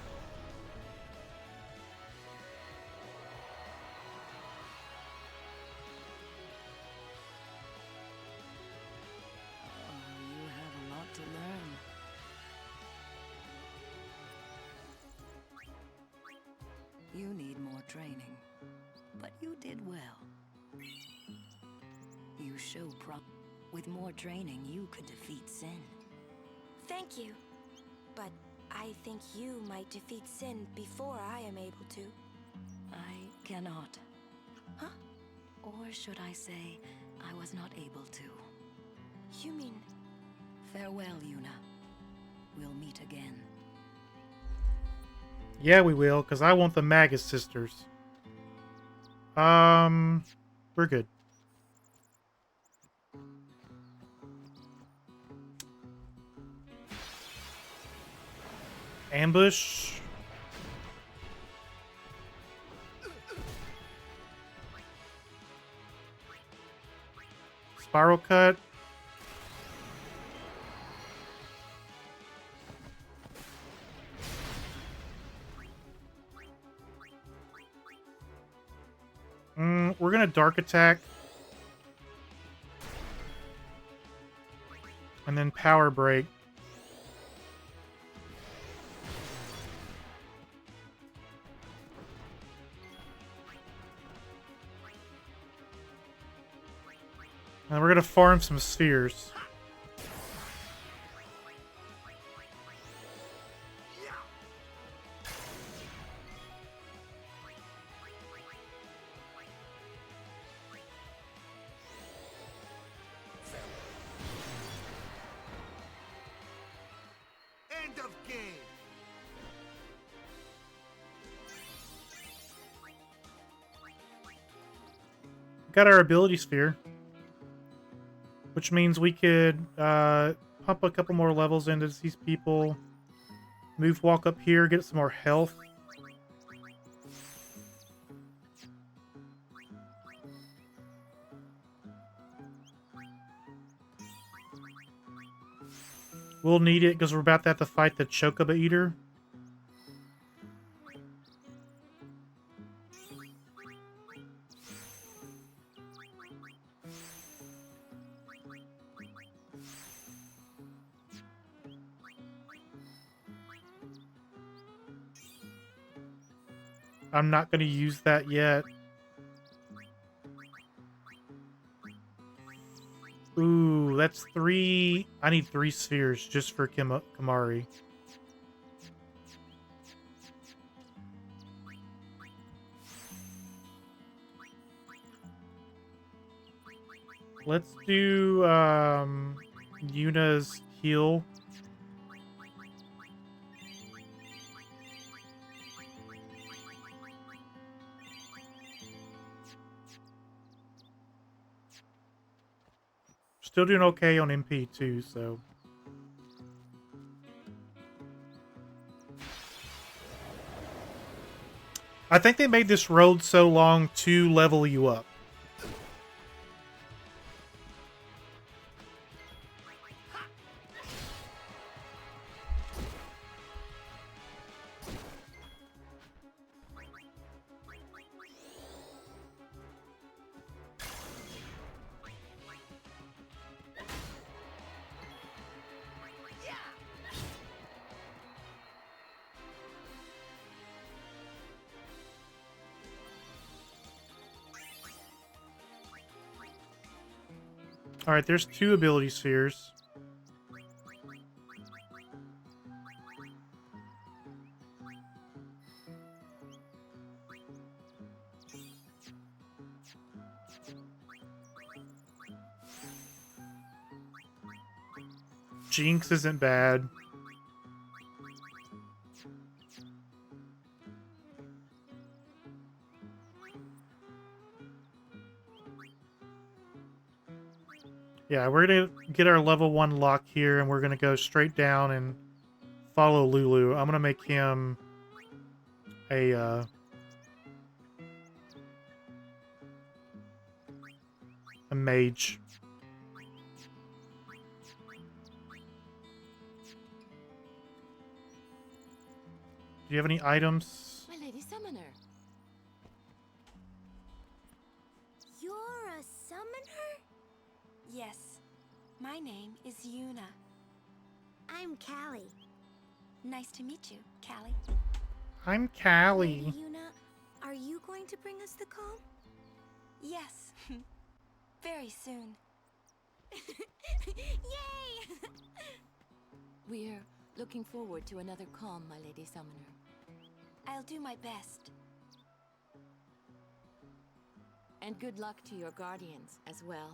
You have a lot to learn. You need more training, but you did well. You show with more training, you could defeat sin. Thank you. But I think you might defeat Sin before I am able to. I cannot. Huh? Or should I say, I was not able to. You mean... Farewell, Yuna. We'll meet again. Yeah, we will, because I want the Magus sisters. We're good. Ambush. Spiral cut. We're gonna dark attack. And then power break. And we're gonna farm some spheres. End of game. Got our ability sphere. Which means we could pump a couple more levels into these people. Move walk up here, get some more health. We'll need it because we're about to have to fight the Chocobo Eater. I'm not going to use that yet. Ooh, that's 3. I need 3 spheres just for Kimari. Let's do Yuna's heal. Still doing okay on MP too, so. I think they made this road so long to level you up. Alright, there's 2 ability spheres. Jinx isn't bad. Yeah, we're gonna get our level 1 lock here, and we're gonna go straight down and follow Lulu. I'm gonna make him a mage. Do you have any items? My Lady Summoner. You're a summoner? Yes. My name is Yuna. I'm Callie. Nice to meet you, Callie. I'm Callie. Lady Yuna, are you going to bring us the calm? Yes. Very soon. Yay! We're looking forward to another calm, my Lady Summoner. I'll do my best. And good luck to your guardians as well.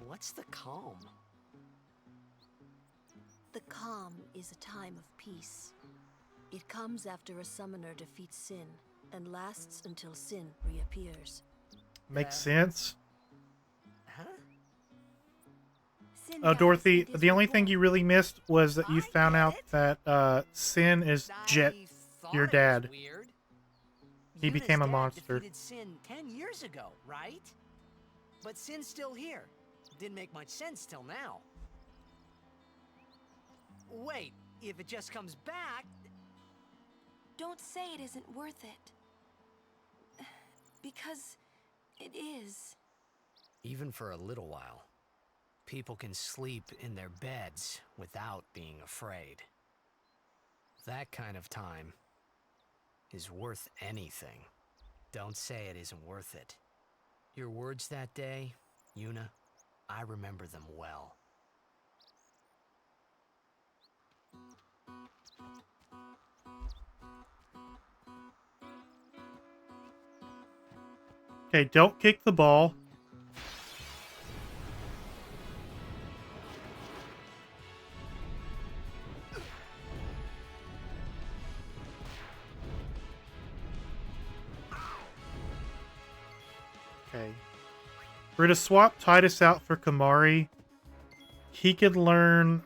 What's the calm? The calm is a time of peace. It comes after a summoner defeats sin and lasts until sin reappears. Makes sense. Huh? Dorothy, the only thing you really missed was that you found out that Sin is Jet, your dad. He Yuna's became a dad monster. defeated Sin 10 years ago, right? But Sin's still here. Didn't make much sense till now. Wait, if it just comes back... Don't say it isn't worth it. Because it is. Even for a little while, people can sleep in their beds without being afraid. That kind of time is worth anything. Don't say it isn't worth it. Your words that day, Yuna, I remember them well. Okay, don't kick the ball. Okay. We're gonna swap Titus out for Kimari. He could learn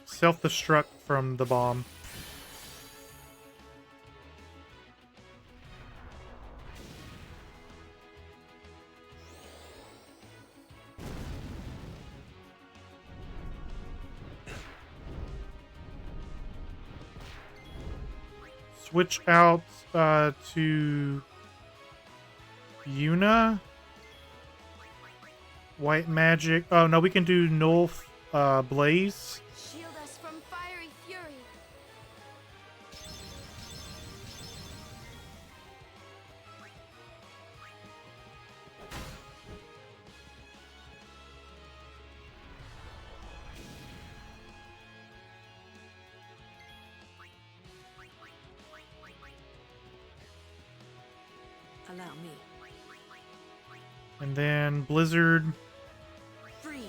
self-destruct from the bomb. switch out to Yuna. White magic. Oh no, we can do null blaze. Shield us from fiery fury. Allow me. And then blizzard. Freeze.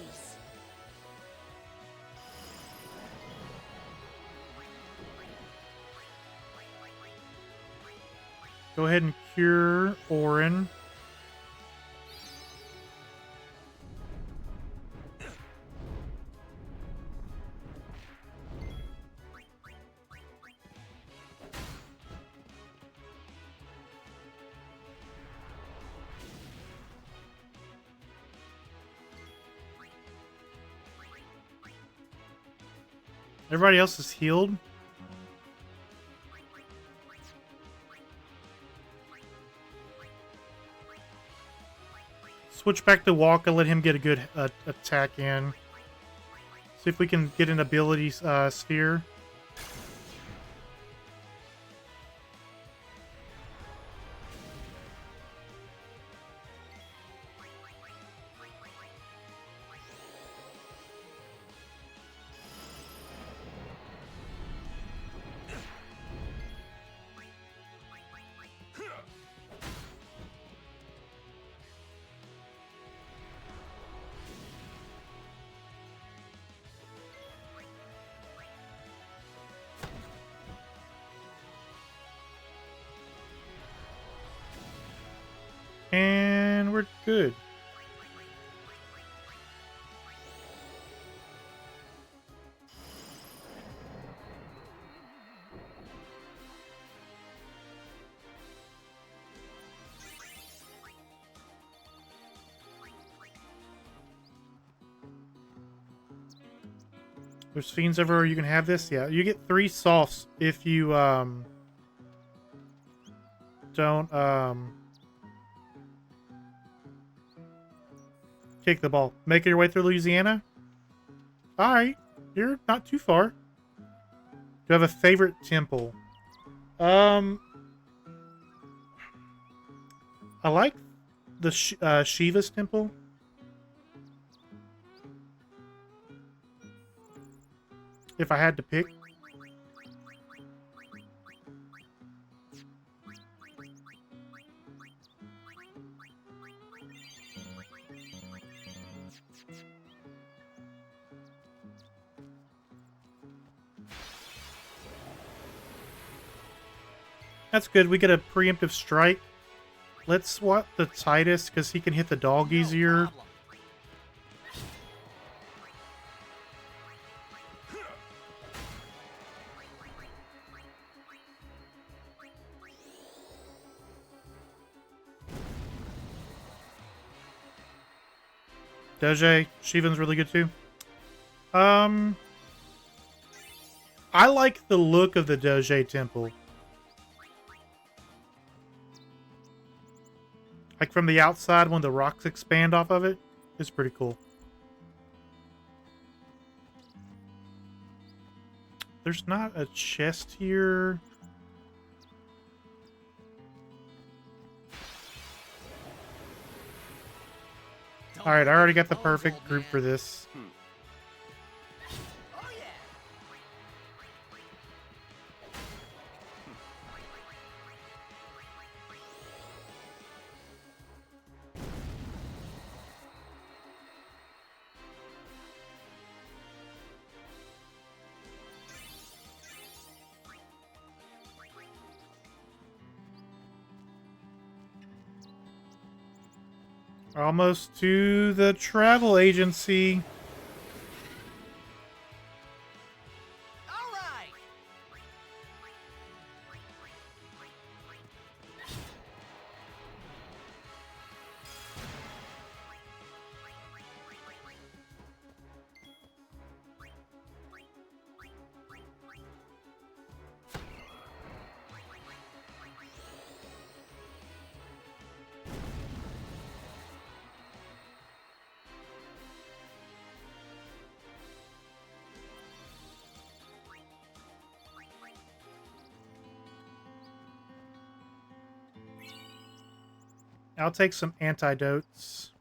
Go ahead and cure Orin. Everybody else is healed. Switch back to Walk and let him get a good attack in. See if we can get an ability sphere. And we're good. There's fiends everywhere. You can have this. Yeah, you get 3 softs if you don't kick the ball. Making your way through Louisiana? Alright. You're not too far. Do you have a favorite temple? I like the Shiva's temple. If I had to pick. That's good. We get a preemptive strike. Let's swap the Titus because he can hit the dog easier. Doge, Shivan's really good too. I like the look of the Doge temple. Like from the outside when the rocks expand off of it. It's pretty cool. There's not a chest here. Alright, I already got the perfect group for this. Almost to the travel agency. I'll take some antidotes.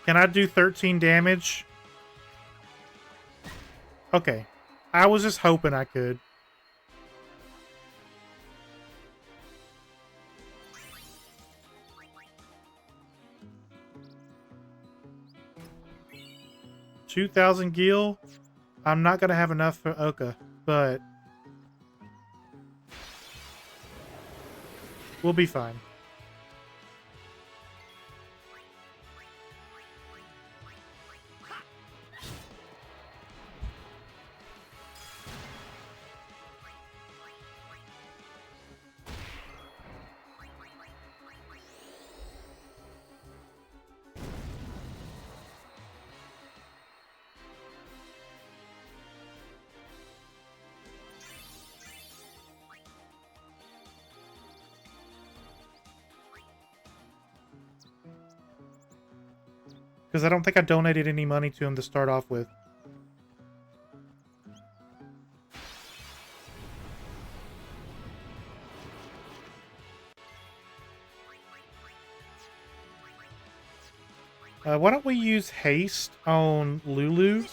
Can I do 13 damage? Okay. I was just hoping I could. $2,000 gil. I'm not gonna have enough for Oka, but we'll be fine. Because I don't think I donated any money to him to start off with. Why don't we use haste on Lulu?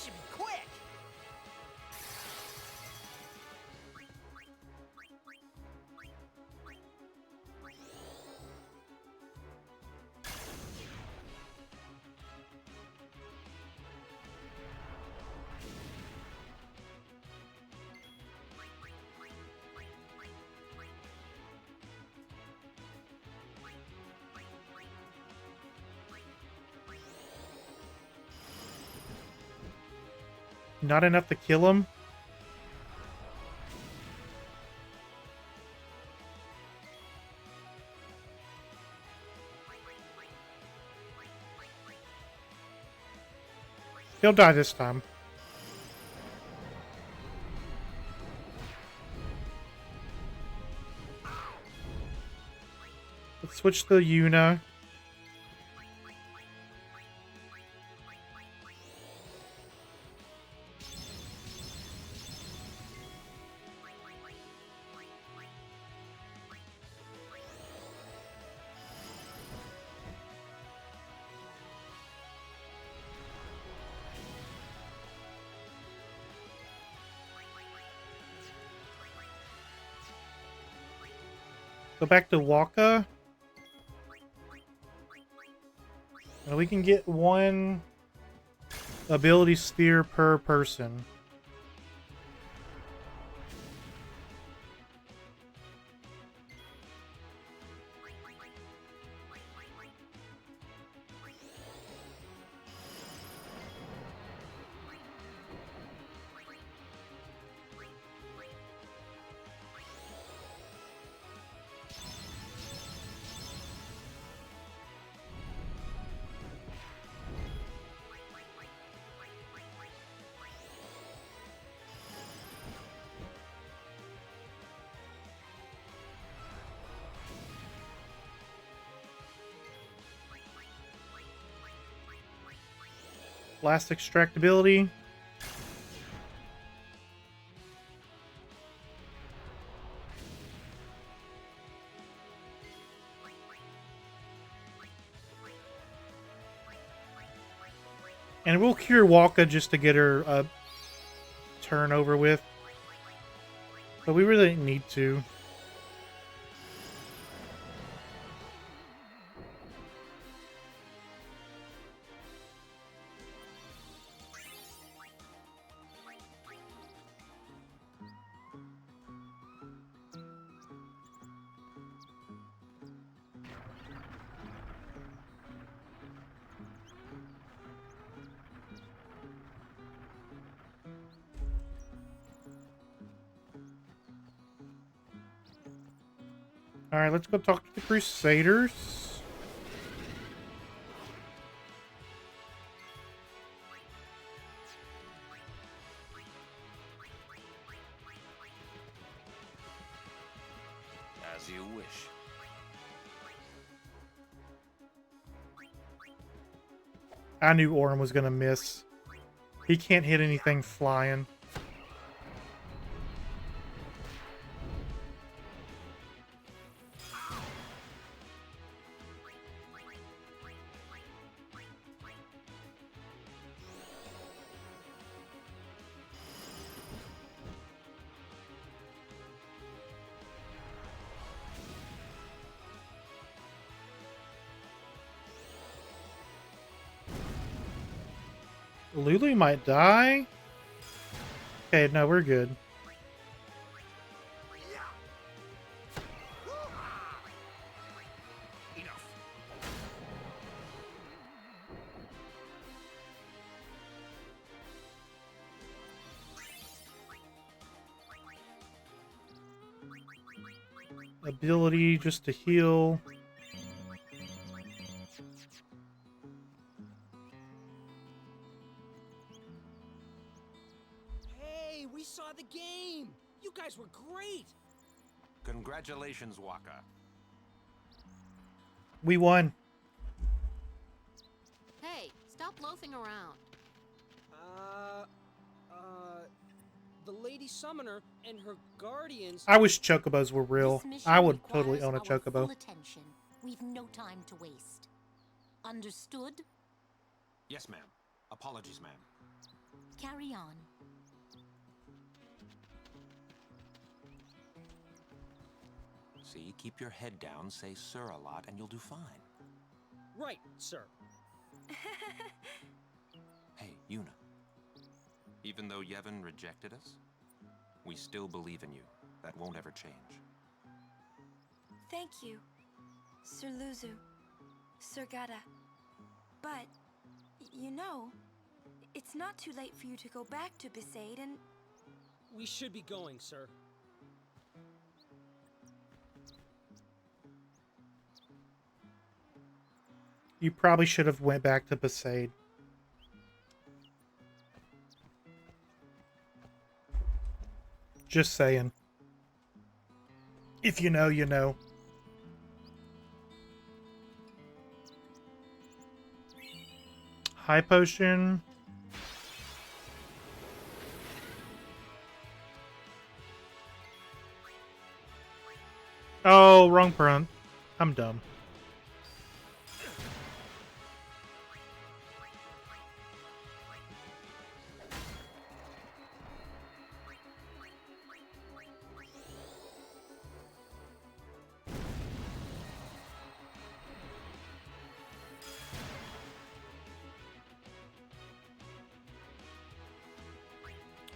Not enough to kill him? He'll die this time. Let's switch to Yuna. Go back to Waka. And we can get one ability sphere per person. Last extractability. And we'll cure Walka just to get her turn over with. But we really didn't need to. Alright, let's go talk to the Crusaders. As you wish. I knew Orin was gonna miss. He can't hit anything flying. Lulu might die? Okay, no, we're good. Ability just to heal. Hey, we saw the game! You guys were great! Congratulations, Waka. We won. Hey, stop loafing around. The Lady Summoner and her guardians... I wish chocobos were real. I would totally own a Full chocobo. attention. We've no time to waste. Understood? Yes, ma'am. Apologies, ma'am. Carry on. See, keep your head down, say sir a lot, and you'll do fine. Right, sir. Hey, Yuna. Even though Yevon rejected us, we still believe in you. That won't ever change. Thank you, Sir Luzu, Sir Gata. But, you know, it's not too late for you to go back to Besaid and... We should be going, sir. You probably should have went back to Besaid. Just saying. If you know, you know. High potion. Oh, wrong front. I'm dumb.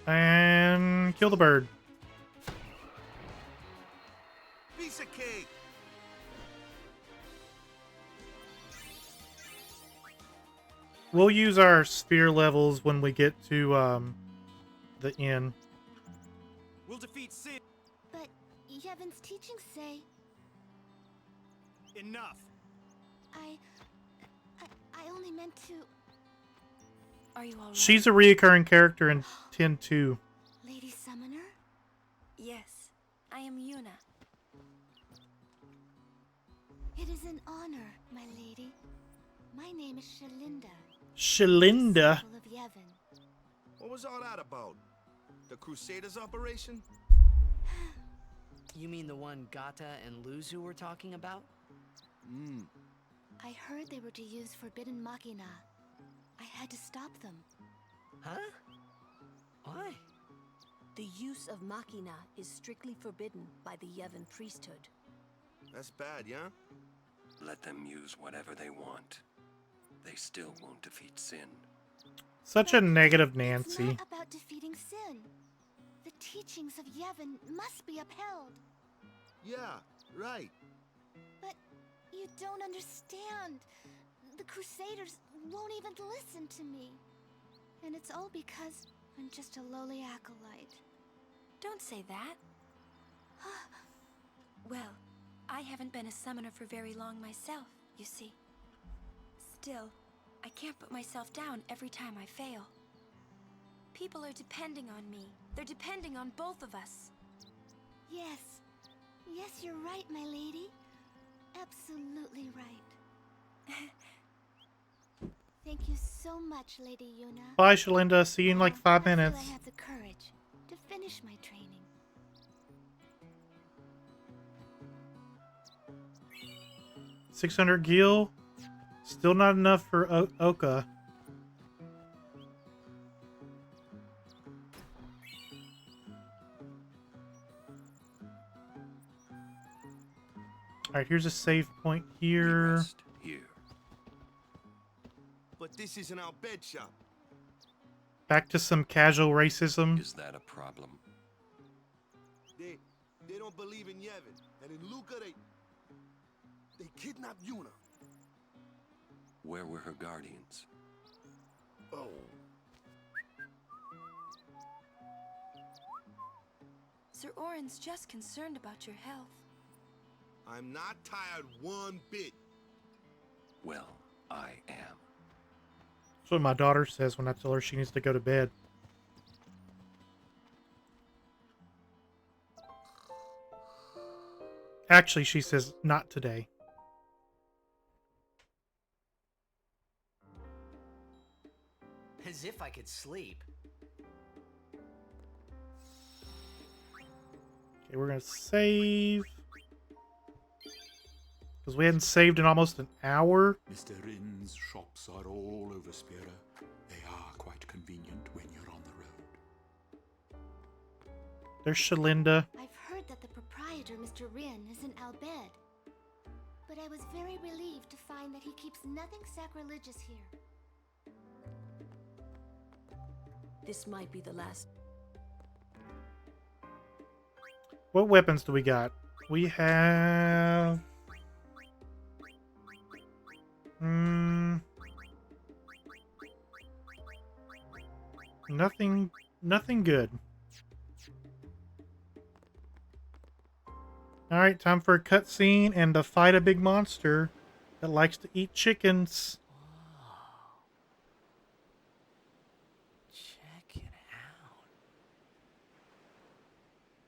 And kill the bird. Piece of cake. We'll use our sphere levels when we get to the inn. We'll defeat Sin. But Yevon's teachings say... Enough. I only meant to... Are you alright? She's a reoccurring character in 10-2. Lady Summoner? Yes, I am Yuna. It is an honor, my lady. My name is Shalinda. Shalinda. Disciple of Yevon. What was all that about? The Crusaders operation? You mean the one Gata and Luzu were talking about? I heard they were to use Forbidden Machina. I had to stop them. Huh? Why? The use of Machina is strictly forbidden by the Yevon priesthood. That's bad, yeah? Let them use whatever they want. They still won't defeat Sin. Such a negative It's Nancy. not about defeating Sin. The teachings of Yevon must be upheld. Yeah, right. But you don't understand. The Crusaders won't even listen to me. And it's all because I'm just a lowly acolyte. Don't say that. Well, I haven't been a summoner for very long myself, you see. Still, I can't put myself down every time I fail. People are depending on me. They're depending on both of us. Yes. Yes, you're right, my lady. Absolutely right. Thank you so much, Lady Yuna. Bye, Shalinda. See you in like 5 I feel minutes. I have the courage to finish my training. 600 gil. Still not enough for Oka. Alright, here's a save point here. Here. But this isn't our bed shop. Back to some casual racism. Is that a problem? They don't believe in Yevon. And in Luca, they kidnapped Yuna. Where were her guardians? Oh. Sir Orin's just concerned about your health. I'm not tired one bit. Well, I am. That's what my daughter says when I tell her she needs to go to bed. Actually, she says, not today. As if I could sleep. Okay, we're going to save. Because we hadn't saved in almost an hour. Mr. Rin's shops are all over Spira. They are quite convenient when you're on the road. There's Shalinda. I've heard that the proprietor, Mr. Rin, is in Al Bhed. But I was very relieved to find that he keeps nothing sacrilegious here. This might be the last. What weapons do we got? We have... Nothing good. Alright, time for a cutscene and to fight a big monster that likes to eat chickens. Check it out.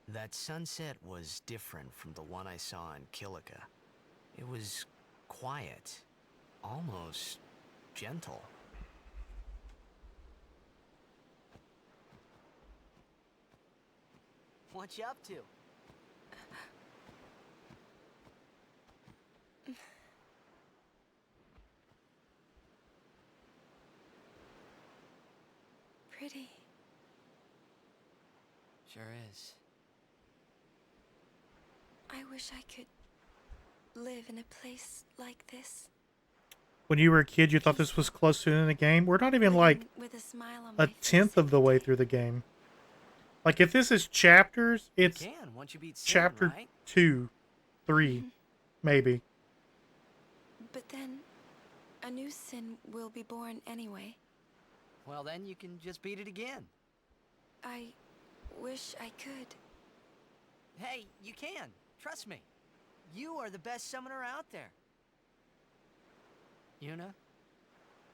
That sunset was different from the one I saw in Kilika. It was quiet, almost gentle. What you up to? Pretty. Sure is. I wish I could live in a place like this. When you were a kid, you thought this was close to the end of the game? We're not even like With a smile on a my tenth of the way through the game. Like if this is chapters, it's You can, once you beat Sin, chapter right? 2, 3, maybe. But then, a new sin will be born anyway. Well, then you can just beat it again. I wish I could. Hey, you can. Trust me. You are the best summoner out there. Yuna,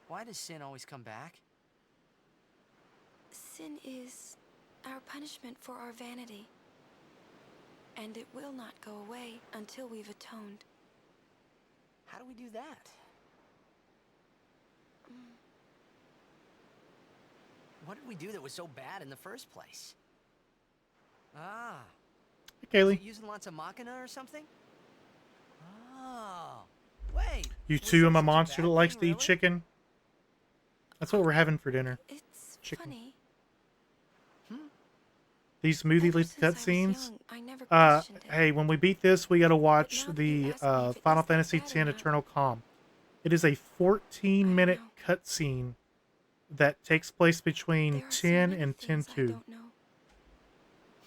why does Sin always come back? Sin is our punishment for our vanity. And it will not go away until we've atoned. How do we do that? What did we do that was so bad in the first place? Ah. Hey, Kaylee. Was it using lots of Machina or something? Oh. Wait. You was too that am a such monster bad that likes thing, to eat really? chicken. That's what we're having for dinner. It's chicken. funny. These movie Ever since I was cutscenes. young, I never questioned it. Hey, when we beat this, we gotta watch now that the you ask me if it Final is that Fantasy bad X or not. Eternal Calm. It is a 14-minute cutscene that takes place between There are so 10 many and things I 10-2. don't know.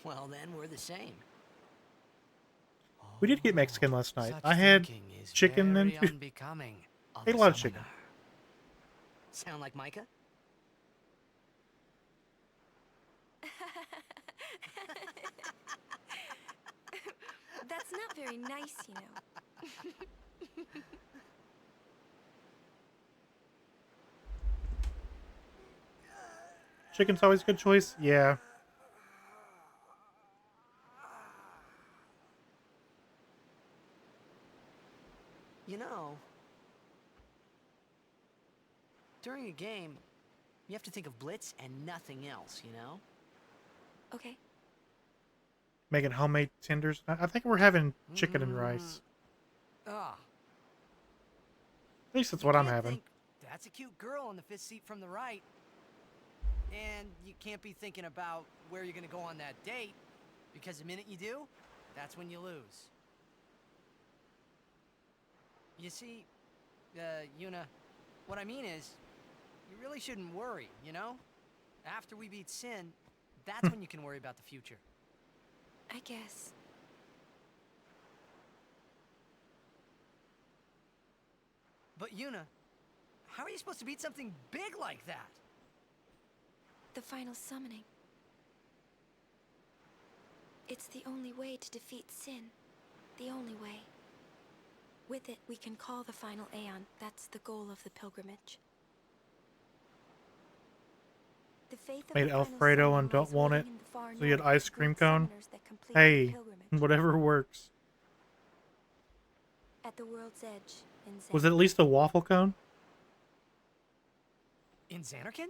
Well, then we're the same. We did get Mexican last night. Such I had thinking is chicken then very too. unbecoming of Ate a lot of summoner. chicken. Sound like Micah? That's not very nice, you know. Chicken's always a good choice? Yeah. You know, during a game, you have to think of Blitz and nothing else, you know? Okay. Making homemade tenders. I think we're having chicken and rice. Ah. At least that's what I'm having. That's a cute girl in the fifth seat from the right. And you can't be thinking about where you're gonna go on that date, because the minute you do, that's when you lose. You see, Yuna, what I mean is, you really shouldn't worry, you know? After we beat Sin, that's when you can worry about the future. I guess. But Yuna, how are you supposed to beat something big like that? The final summoning. It's the only way to defeat Sin. The only way. With it, we can call the final Aeon. That's the goal of the pilgrimage. The faith of Made the final Alfredo summoning and don't lies want it. waiting in the far So you had north ice to cream greet cone. summoners that complete Hey, the pilgrimage. whatever works. At the world's edge in Was it at least a waffle cone? In Xanarkand?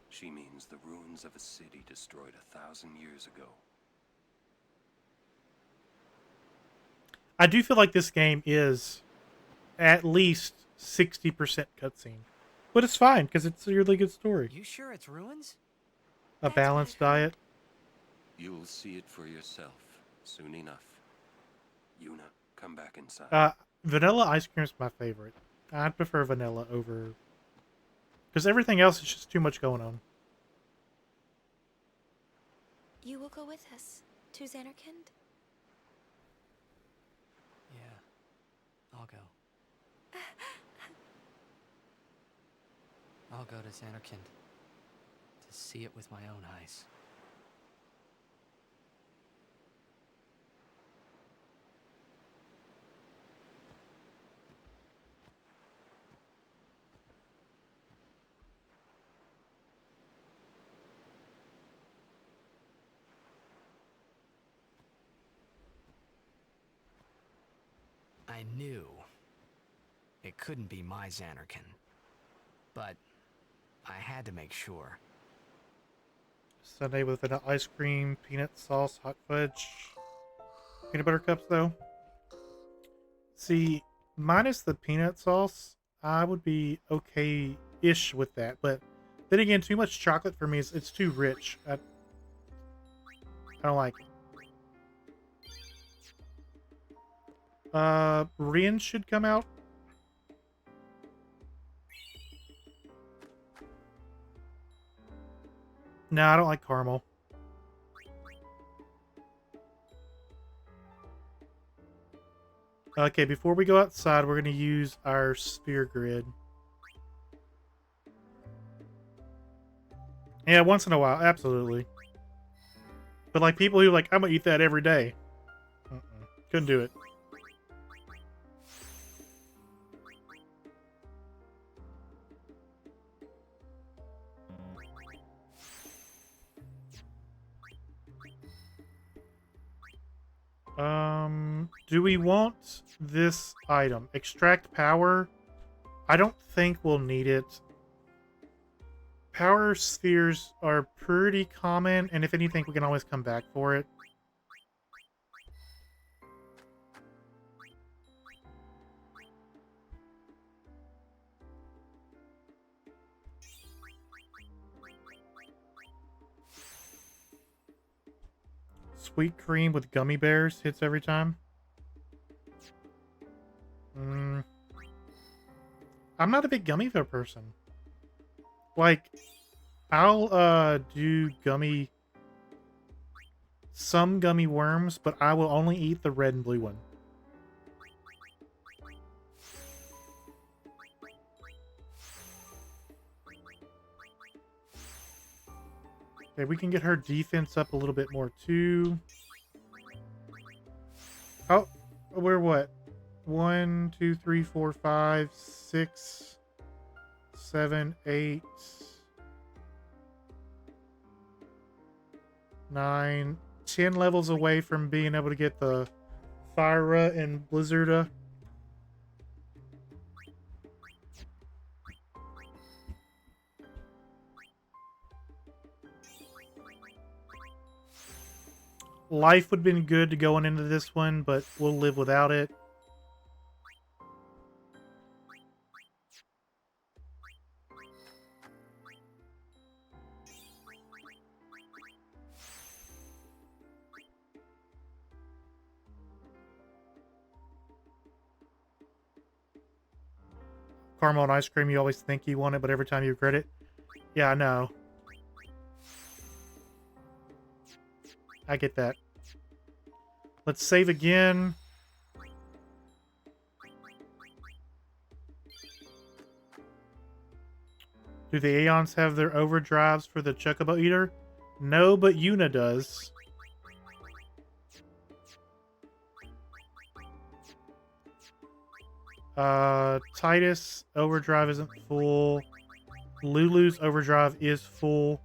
She means the ruins of a city destroyed 1,000 years ago. I do feel like this game is at least 60% cutscene. But it's fine, because it's a really good story. You sure it's ruins? A balanced diet. You'll see it for yourself soon enough. Yuna, come back inside. Vanilla ice cream is my favorite. I'd prefer vanilla over... because everything else is just too much going on. You will go with us to Xanarkand? Yeah, I'll go. I'll go to Xanarkand to see it with my own eyes. I knew it couldn't be my Xanarkand, but I had to make sure. Sundae with vanilla ice cream, peanut sauce, hot fudge. Peanut butter cups, though. See, minus the peanut sauce, I would be okay-ish with that. But then again, too much chocolate for me, it's too rich. I don't like it. Rian should come out. No, I don't like caramel. Okay, before we go outside, we're going to use our sphere grid. Yeah, once in a while, absolutely. But like people who like, I'm going to eat that every day. Couldn't do it. Do we want this item? Extract power? I don't think we'll need it. Power spheres are pretty common, and if anything, we can always come back for it. Sweet cream with gummy bears hits every time. I'm not a big gummy bear person. Like, I'll do some gummy worms, but I will only eat the red and blue one. Okay, we can get her defense up a little bit more too. Oh, we're what? 1, 2, 3, 4, 5, 6, 7, 8, 9, 10 levels away from being able to get the Fyra and Blizzarda. Life would have been good to going into this one, but we'll live without it. Caramel and ice cream, you always think you want it, but every time you regret it. Yeah, I know. I get that. Let's save again. Do the Aeons have their overdrives for the Chocobo Eater? No, but Yuna does. Titus overdrive isn't full. Lulu's overdrive is full.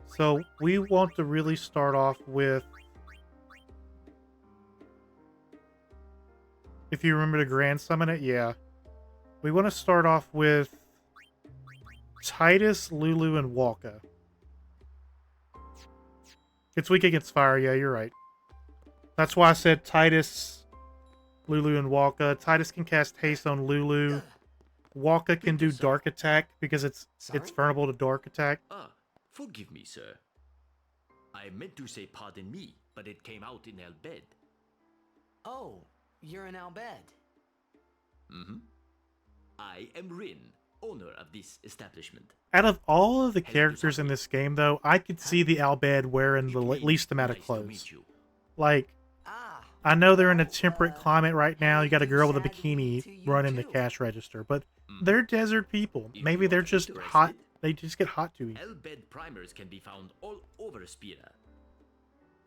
So we want to really start off with, if you remember to Grand Summon it, yeah. We want to start off with Titus, Lulu, and Walka. It's weak against fire, yeah, you're right. That's why I said Titus, Lulu, and Walka. Titus can cast haste on Lulu. Walka can do dark attack because it's vulnerable to dark attack. Ah, forgive me, sir. I meant to say pardon me, but it came out in El Bed. Oh, you're in Al Bed. Mm-hmm. I am Rin, owner of this establishment. Out of all of the characters in this game, though, I could see the Albed wearing the least amount of clothes. Like, I know they're in a temperate climate right now. You got a girl with a bikini running the cash register, but they're desert people. Maybe they're just hot. They just get hot too easy. El Bed primers can be found all over Spira.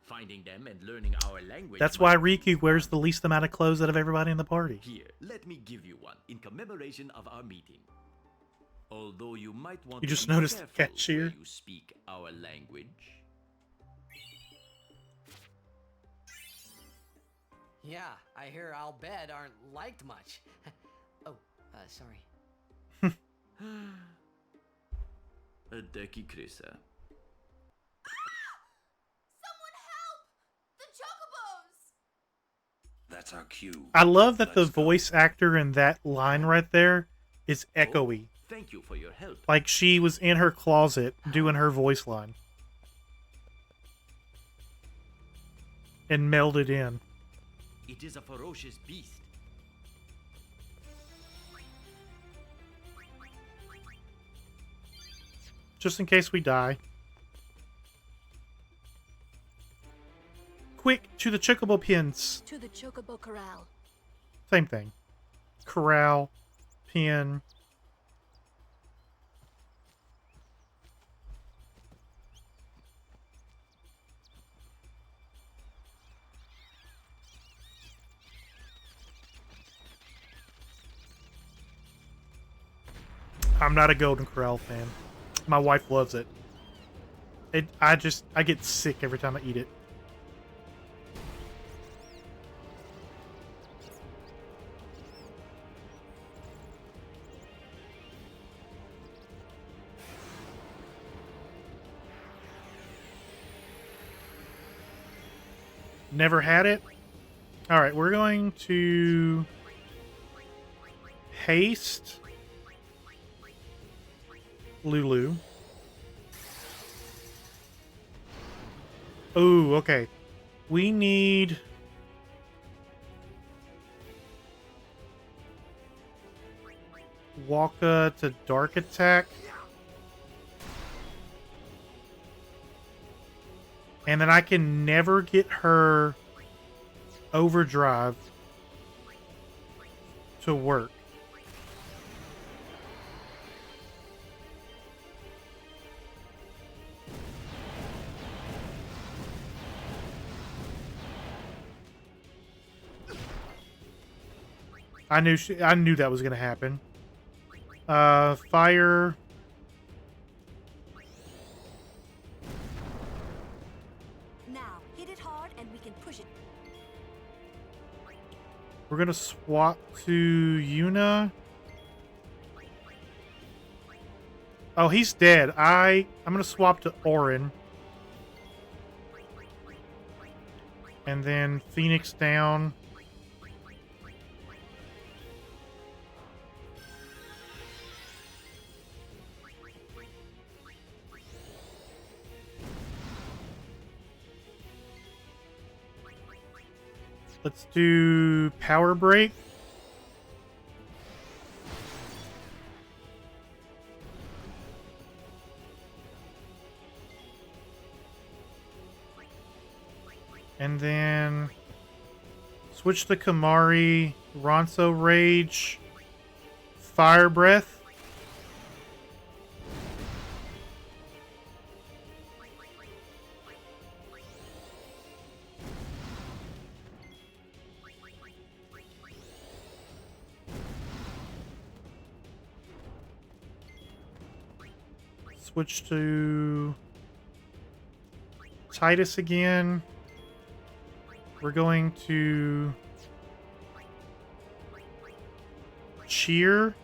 Finding them and learning our language. That's why Riku wears the least amount of clothes out of everybody in the party. Here, let me give you one in commemoration of our meeting. Although you might want you just to be noticed the careful cashier. where you speak our language. Yeah, I hear Al Bed aren't liked much. Oh, sorry. A Deki Krisa. That's our cue. I love that the voice actor in that line right there is echoey. Thank you for your help. Like she was in her closet doing her voice line. And melded in. It is a ferocious beast. Just in case we die. Quick, to the Chocobo pins. To the Chocobo Corral. Same thing. Corral, pin. I'm not a Golden Corral fan. My wife loves it. I get sick every time I eat it. Never had it? Alright, we're going to haste Lulu. Ooh, okay. We need... Walka to dark attack. And then I can never get her overdrive to work. I knew that was going to happen. Fire. Now, hit it hard and we can push it. We're going to swap to Yuna. Oh, he's dead. I'm going to swap to Orin. And then Phoenix down. Let's do Power Break. And then switch to Kamari, Ronso Rage, Fire Breath. Switch to Titus again. We're going to Cheer.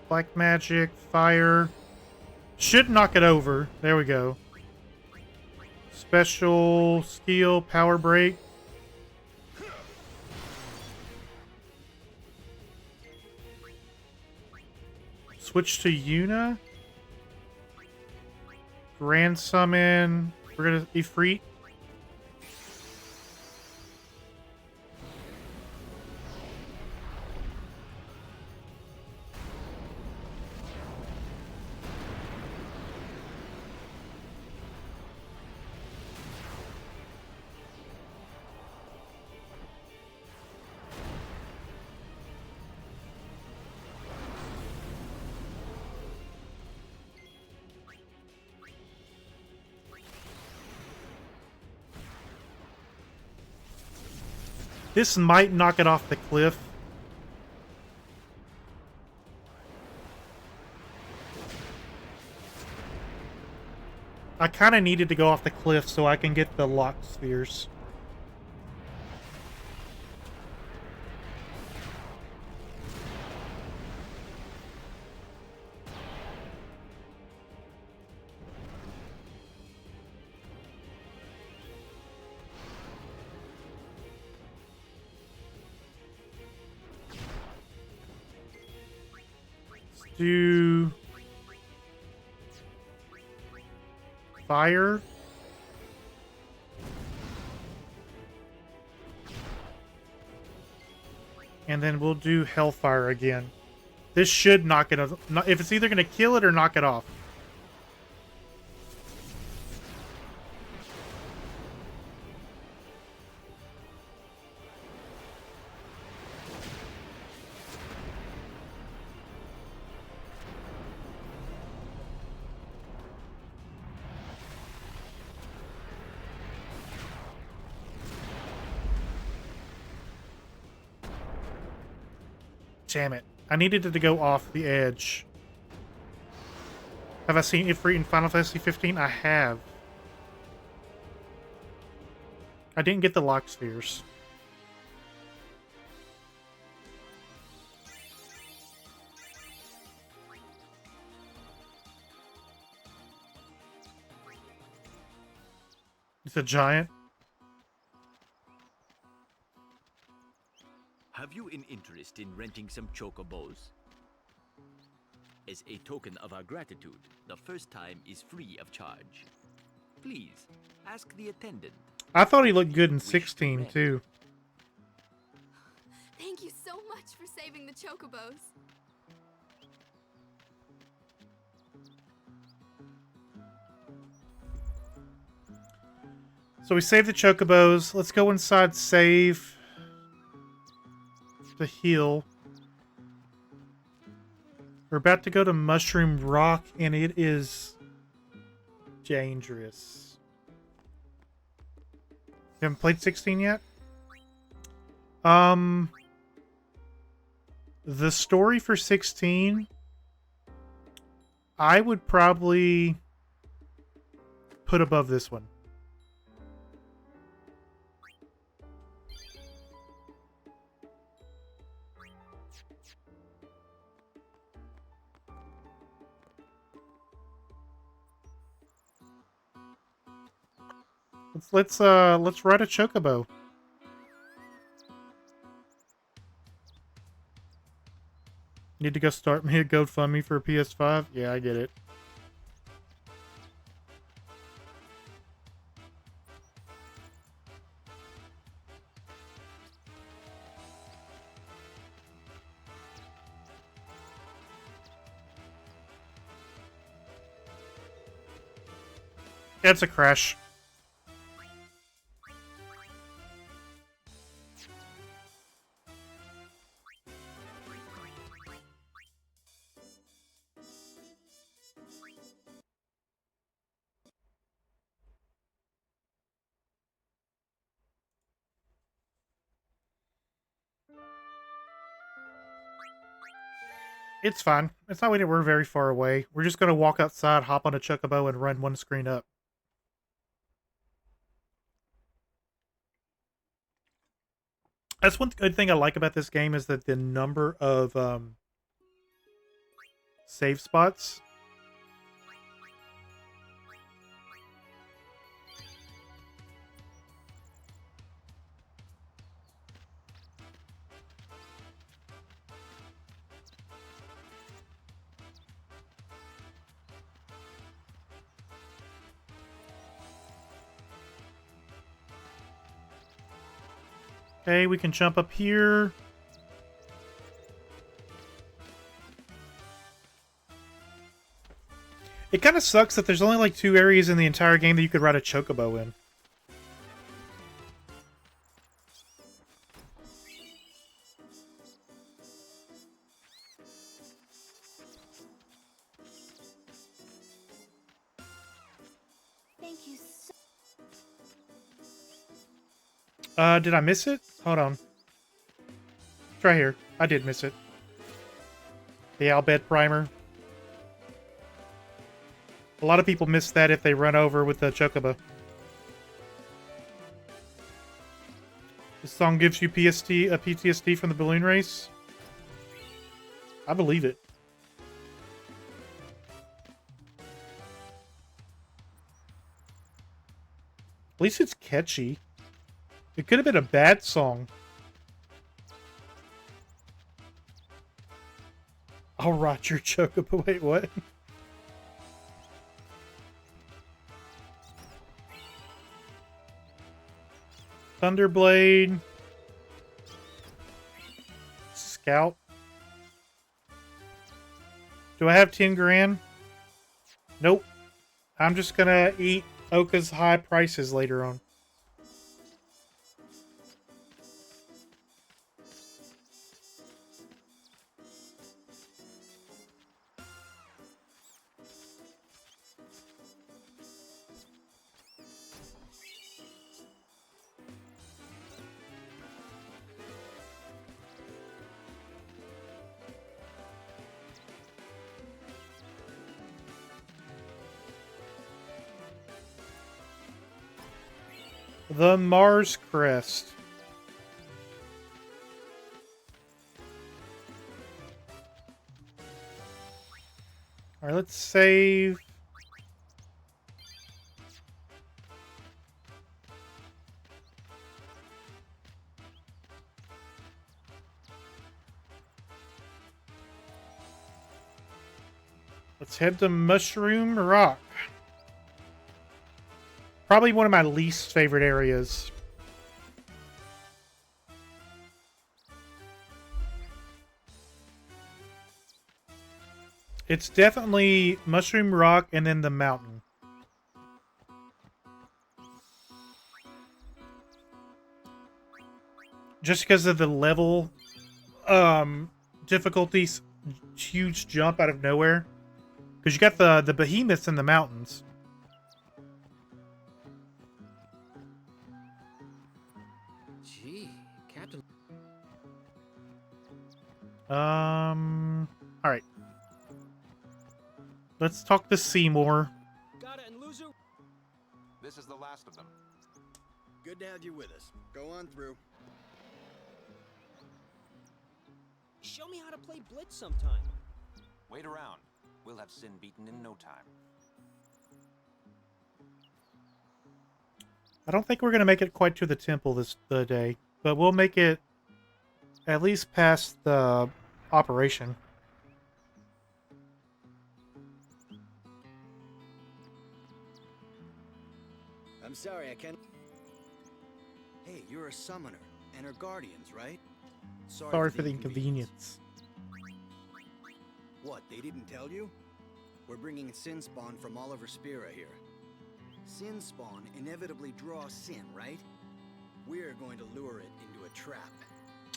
Black Magic, Fire. Should knock it over. There we go. Special Skill, Power Break. Switch to Yuna. Grand Summon. We're gonna Ifrit. This might knock it off the cliff. I kind of needed to go off the cliff so I can get the lock spheres. Do Fire. And then we'll do Hellfire again. This should knock it off. If it's either going to kill it or knock it off. Damn it. I needed it to go off the edge. Have I seen Ifrit in Final Fantasy 15? I have. I didn't get the lock spheres. It's a giant. Have you an interest in renting some chocobos? As a token of our gratitude, the first time is free of charge. Please, ask the attendant. I thought he looked good in 16, too. Thank you so much for saving the chocobos. So we saved the chocobos. Let's go inside, save. To heal. We're about to go to Mushroom Rock, and it is dangerous. You haven't played 16 yet? The story for 16, I would probably put above this one. Let's ride a chocobo. Need to go start me a GoFundMe for a PS5? Yeah, I get it. It's a crash. It's fine. It's not we're very far away. We're just gonna walk outside, hop on a chocobo, and run one screen up. That's one good thing I like about this game is that the number of save spots. Okay, we can jump up here. It kind of sucks that there's only like 2 areas in the entire game that you could ride a chocobo in. Thank you so Did I miss it? Hold on. It's right here. I did miss it. The Albed primer. A lot of people miss that if they run over with the chocobo. This song gives you PTSD from the balloon race. I believe it. At least it's catchy. It could have been a bad song. I'll rot your chocobo. Wait, what? Thunderblade. Scout. Do I have 10 grand? Nope. I'm just gonna eat Oka's high prices later on. The Mars Crest. Alright, let's save. Let's head to Mushroom Rock. Probably one of my least favorite areas. It's definitely Mushroom Rock and then the mountain. Just because of the level difficulties, huge jump out of nowhere. Because you got the behemoths in the mountains. Gee, Captain. Alright. Let's talk to Seymour. Got it, and loser. This is the last of them. Good to have you with us. Go on through. Show me how to play Blitz sometime. Wait around. We'll have Sin beaten in no time. I don't think we're going to make it quite to the temple this day, but we'll make it at least past the operation. I'm sorry, I can't... Hey, you're a summoner, and her guardians, right? Sorry for the inconvenience. What, they didn't tell you? We're bringing sin spawn from all over Spira here. Sin spawn inevitably draws sin, right? We're going to lure it into a trap.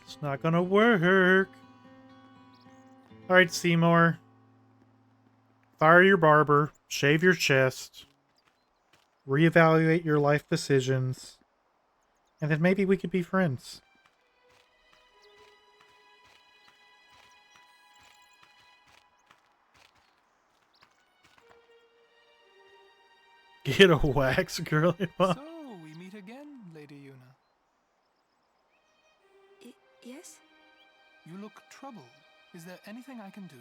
It's not gonna work. Alright, Seymour. Fire your barber. Shave your chest. Reevaluate your life decisions. And then maybe we could be friends. Get a wax, girly mom. So, we meet again, Lady Yuna. Yes? You look troubled. Is there anything I can do?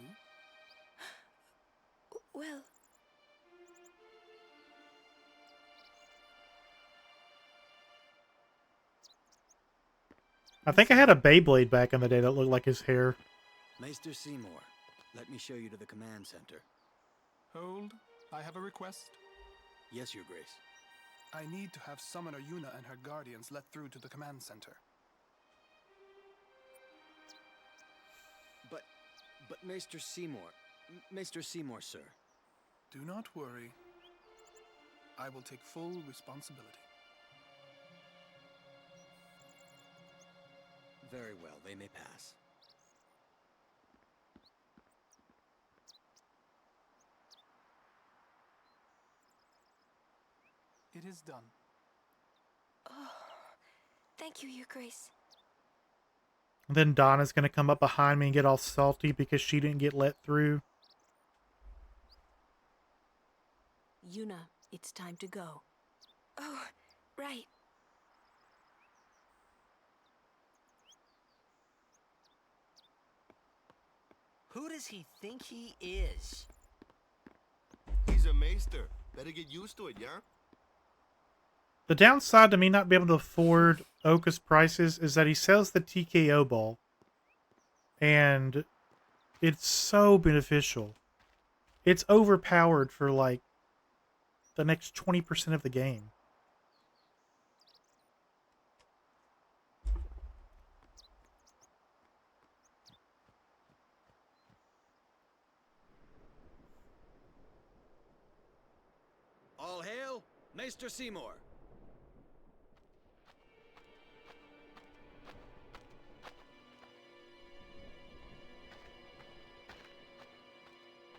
Well... I think I had a Beyblade back in the day that looked like his hair. Maester Seymour, let me show you to the command center. Hold. I have a request. Yes, Your Grace. I need to have Summoner Yuna and her guardians let through to the command center. But Maester Seymour... Maester Seymour, sir. Do not worry. I will take full responsibility. Very well, they may pass. It is done. Oh, thank you, Your Grace. And then Donna's gonna come up behind me and get all salty because she didn't get let through. Yuna, it's time to go. Oh, right. Who does he think he is? He's a maester. Better get used to it, yeah? The downside to me not being able to afford Oka's prices is that he sells the TKO ball. And it's so beneficial. It's overpowered for like the next 20% of the game. All hail, Maester Seymour.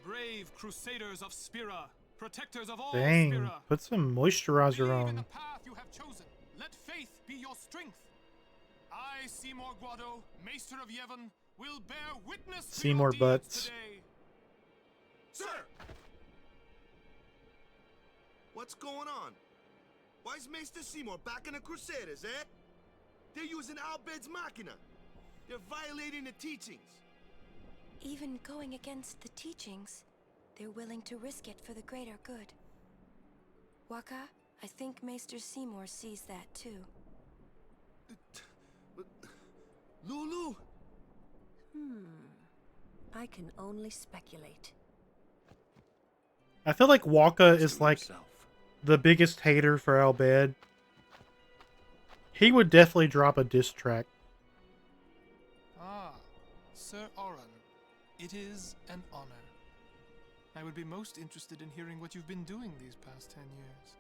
Brave crusaders of Spira, protectors of all Dang, Spira. put some moisturizer Believe in the on. path you have chosen. Let faith be your strength. I, Seymour Guado, Maester of Yevon, will bear witness to Seymour your deeds Butts. today. Sir! What's going on? Why is Maester Seymour backing the Crusaders, eh? They're using Albed's Machina. They're violating the teachings. Even going against the teachings, they're willing to risk it for the greater good. Waka, I think Maester Seymour sees that too. Lulu! I can only speculate. I feel like Waka is like the biggest hater for Albed. He would definitely drop a diss track. Ah, Sir Oran, it is an honor. I would be most interested in hearing what you've been doing these past 10 years.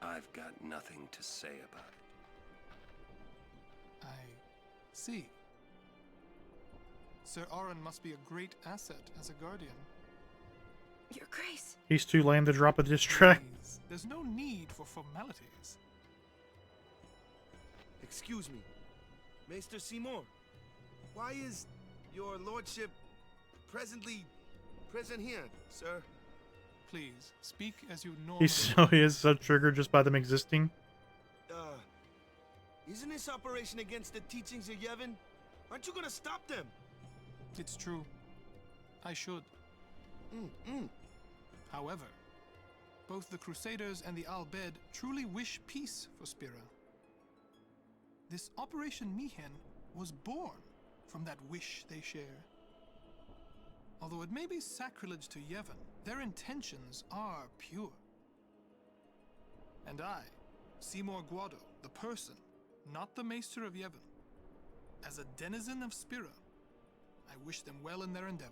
I've got nothing to say about it. I see. Sir Oran must be a great asset as a guardian. Your Grace. He's too lame to drop a diss track. Please, there's no need for formalities. Excuse me. Maester Seymour, why is your lordship presently present here, sir? Please, speak as you normally... He is so triggered just by them existing. Isn't this operation against the teachings of Yevon? Aren't you gonna stop them? It's true. I should. However, Both the Crusaders and the Al Bhed truly wish peace for Spira. This Operation Mihen was born from that wish they share. Although it may be sacrilege to Yevon, their intentions are pure. And I, Seymour Guado, the person, not the Maester of Yevon, as a denizen of Spira, I wish them well in their endeavor.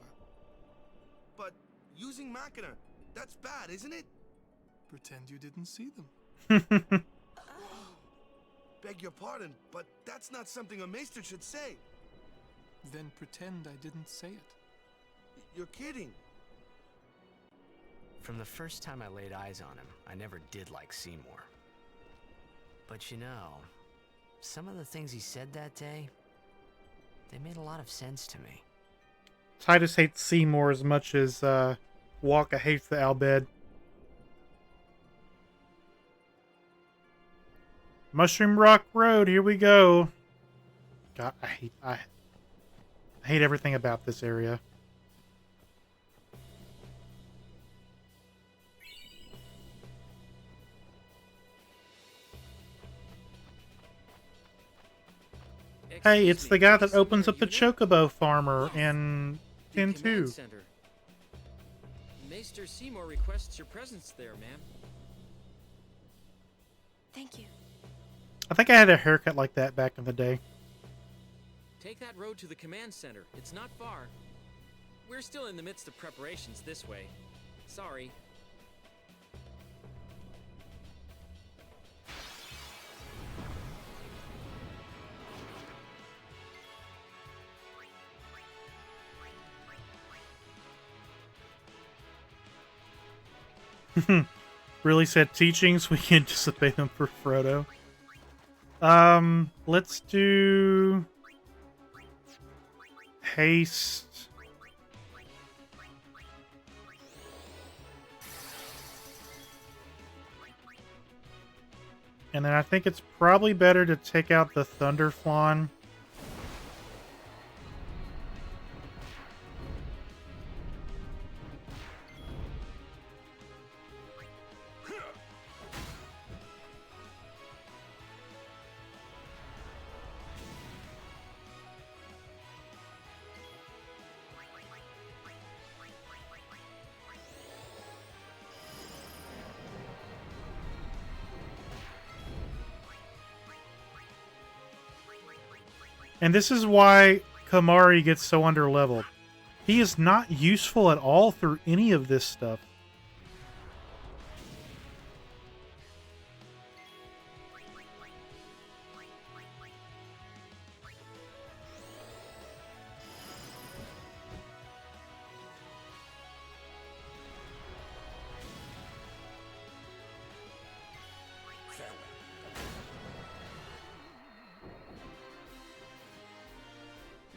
But using Machina, that's bad, isn't it? Pretend you didn't see them. Beg your pardon, but that's not something a Maester should say. Then pretend I didn't say it. You're kidding. From the first time I laid eyes on him, I never did like Seymour. But you know, some of the things he said that day, they made a lot of sense to me. Titus hates Seymour as much as Waka hates the Al Bhed. Mushroom Rock Road, here we go. God, I hate everything about this area. Hey, it's the guy that opens up the Chocobo Farmer in 10-2. Maester Seymour requests your presence there, ma'am. Thank you. I think I had a haircut like that back in the day. Take that road to the command center. It's not far. We're still in the midst of preparations this way. Sorry. Really said teachings, we can disobey them for Frodo. Let's do haste. And then I think it's probably better to take out the Thunderflawn. And this is why Kamari gets so underleveled. He is not useful at all through any of this stuff.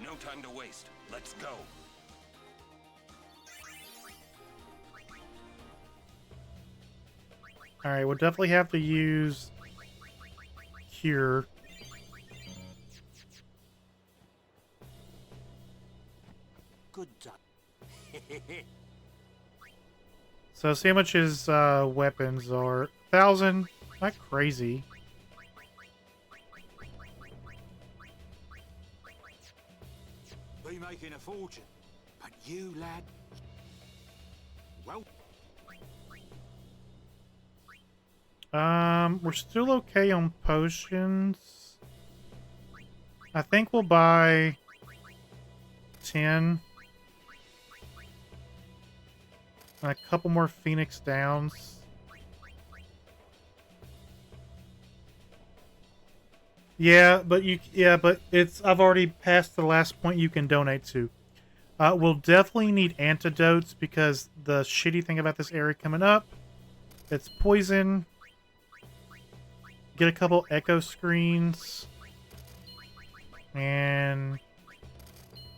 No time to waste. Let's go. Alright, we'll definitely have to use Cure. Good job. So see how much his weapons are. 1,000? Not crazy. Be making a fortune, but you, lad, well. We're still okay on potions. I think we'll buy 10. And a couple more Phoenix Downs. Yeah, but I've already passed the last point you can donate to. We'll definitely need antidotes because the shitty thing about this area coming up, it's poison. Get a couple echo screens. And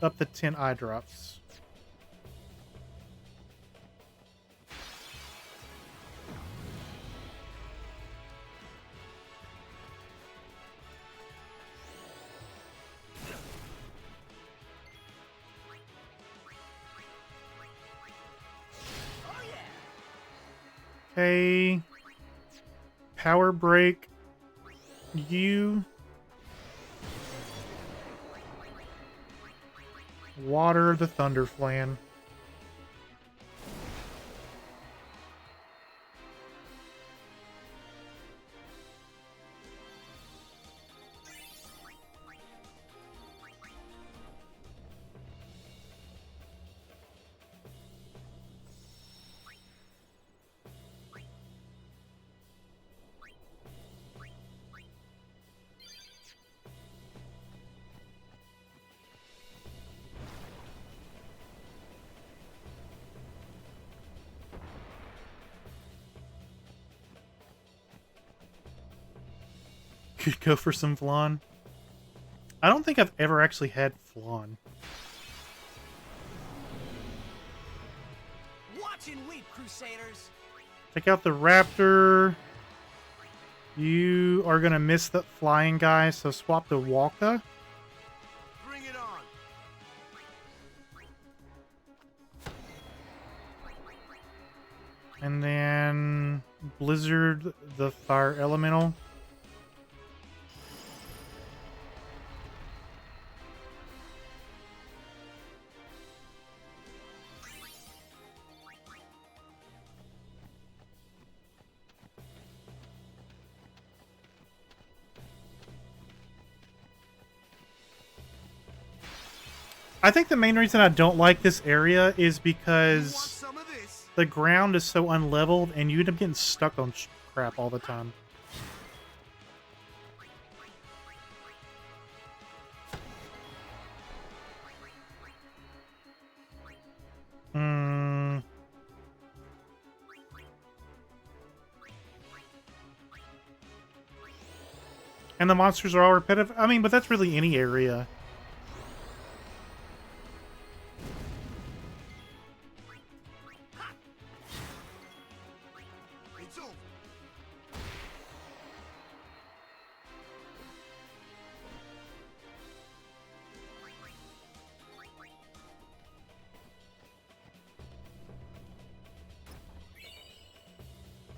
up to 10 eye drops. Okay. Power break. You. Water the Thunder Flan. Could go for some flan. I don't think I've ever actually had flan. Watch and weep, Crusaders. Take out the raptor. You are gonna miss the flying guy, so swap to Walka. Bring it on. And then Blizzard the fire elemental. I think the main reason I don't like this area is because the ground is so unleveled and you end up getting stuck on crap all the time. Hmm. And the monsters are all repetitive. I mean, but that's really any area. It's over.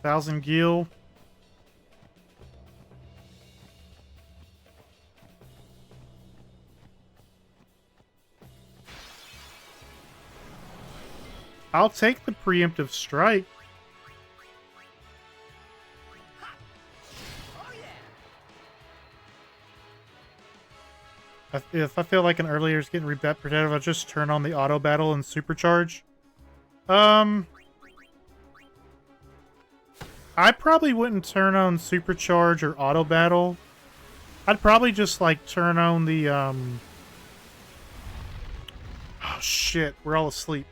Thousand Gil. I'll take the preemptive strike. If I feel like an earlier is getting repetitive, I'll just turn on the auto battle and supercharge. I probably wouldn't turn on supercharge or auto battle. I'd probably just like turn on the oh shit, we're all asleep.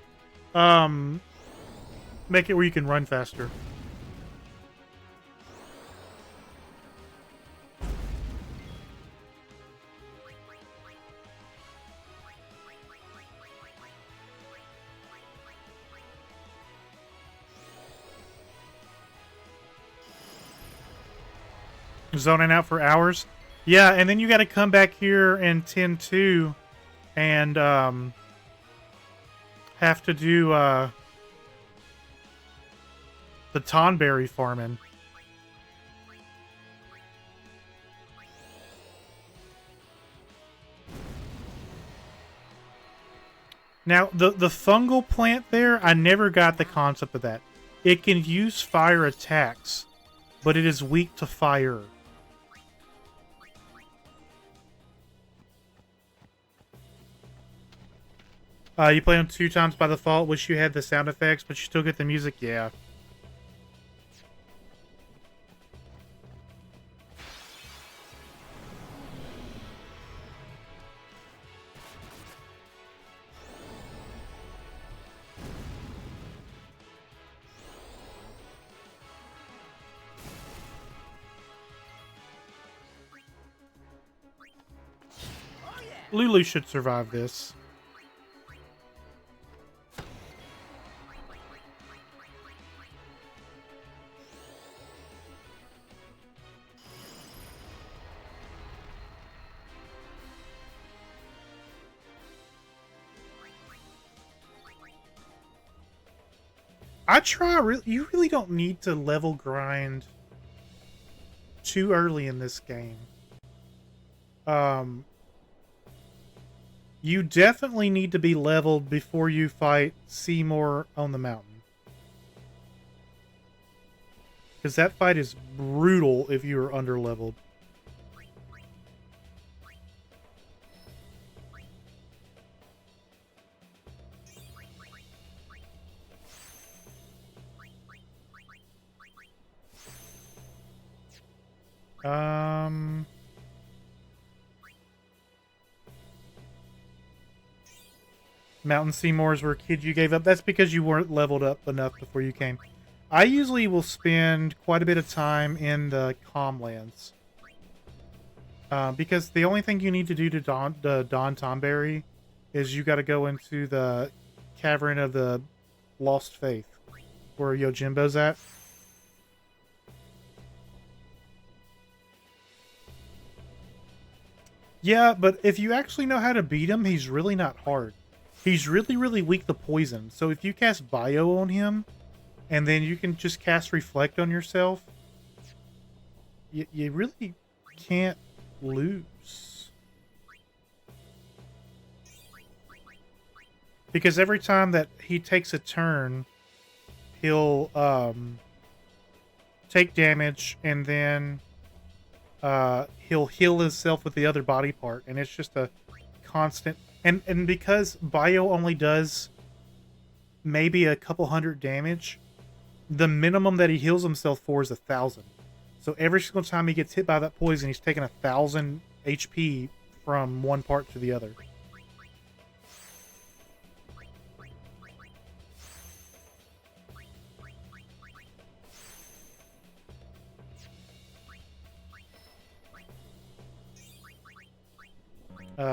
Make it where you can run faster. Zoning out for hours. Yeah, and then you got to come back here in 10-2 and have to do the Tonberry farming. Now, the fungal plant there, I never got the concept of that. It can use fire attacks, but it is weak to fire. You play them 2 times by default. Wish you had the sound effects, but you still get the music. Yeah. Lulu should survive this. You really don't need to level grind too early in this game. You definitely need to be leveled before you fight Seymour on the mountain. Because that fight is brutal if you are underleveled. Mountain Seymours were kids you gave up. That's because you weren't leveled up enough before you came. I usually will spend quite a bit of time in the Calmlands. Because the only thing you need to do to Don Tomberry is you got to go into the Cavern of the Lost Faith, where Yojimbo's at. Yeah, but if you actually know how to beat him, he's really not hard. He's really, really weak to poison. So if you cast Bio on him, and then you can just cast Reflect on yourself, you really can't lose. Because every time that he takes a turn, he'll take damage, and then he'll heal himself with the other body part, and it's just a constant. And because Bio only does maybe a couple hundred damage, the minimum that he heals himself for is 1,000. So every single time he gets hit by that poison, he's taking 1,000 HP from one part to the other.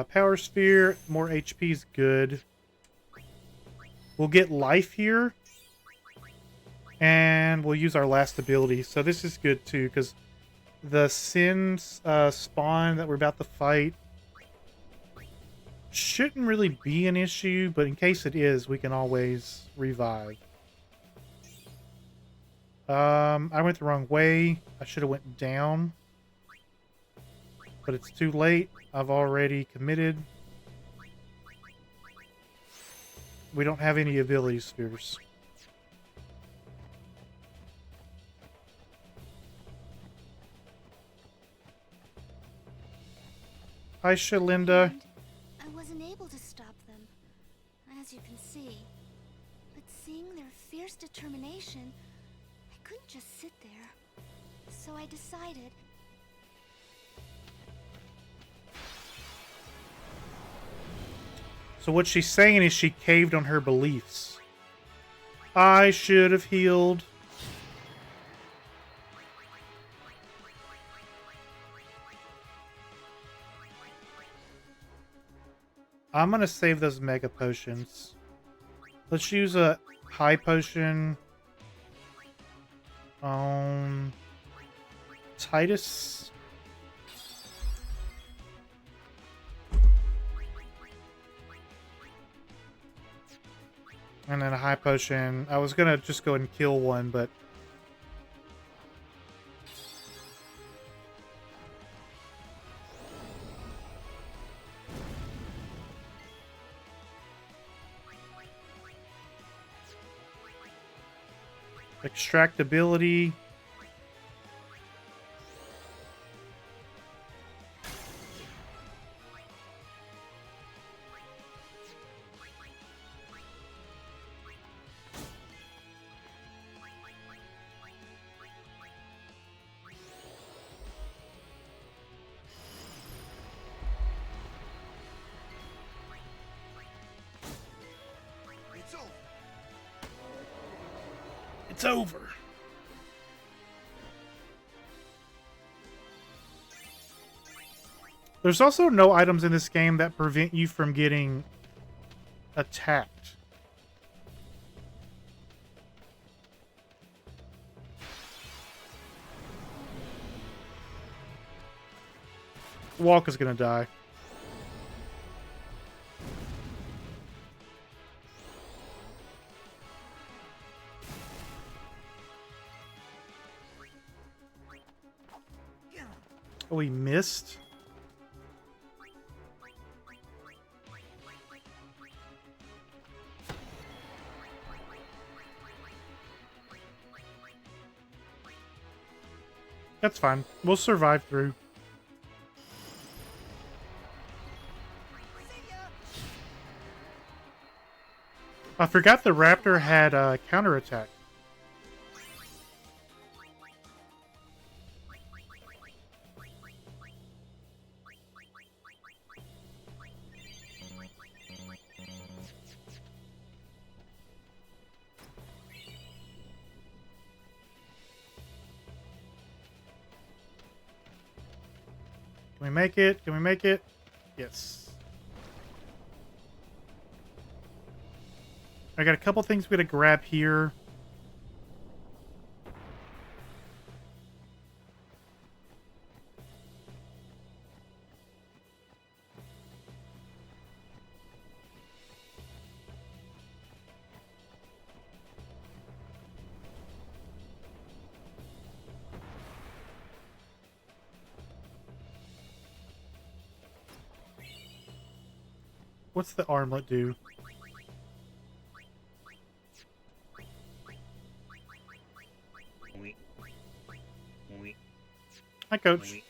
Power Sphere, more HP is good. We'll get life here. And we'll use our last ability. So this is good too, because the Sin spawn that we're about to fight shouldn't really be an issue, but in case it is, we can always revive. I went the wrong way. I should have went down. But it's too late. I've already committed. We don't have any ability spheres. Hi, Shalinda. I wasn't able to stop them, as you can see. But seeing their fierce determination, I couldn't just sit there. So I decided... So what she's saying is she caved on her beliefs. I should have healed. I'm going to save those mega potions. Let's use a high potion on Titus. And then a high potion. I was going to just go and kill one, but... Extractability. It's over. There's also no items in this game that prevent you from getting attacked. Walk is gonna die. Oh, we missed? That's fine. We'll survive through. I forgot the raptor had a counterattack. Can we make it? Can we make it? Yes. I got a couple things we gotta grab here. What's the armlet do? Hi, Coach.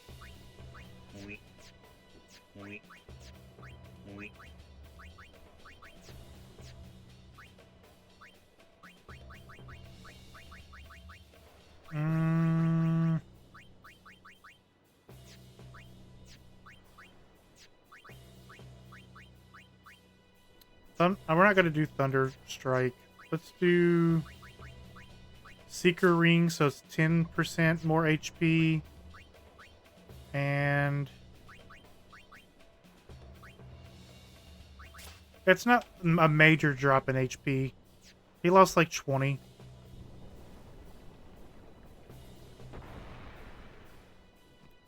We're not going to do Thunder Strike. Let's do Seeker Ring, so it's 10% more HP. And it's not a major drop in HP. He lost like 20.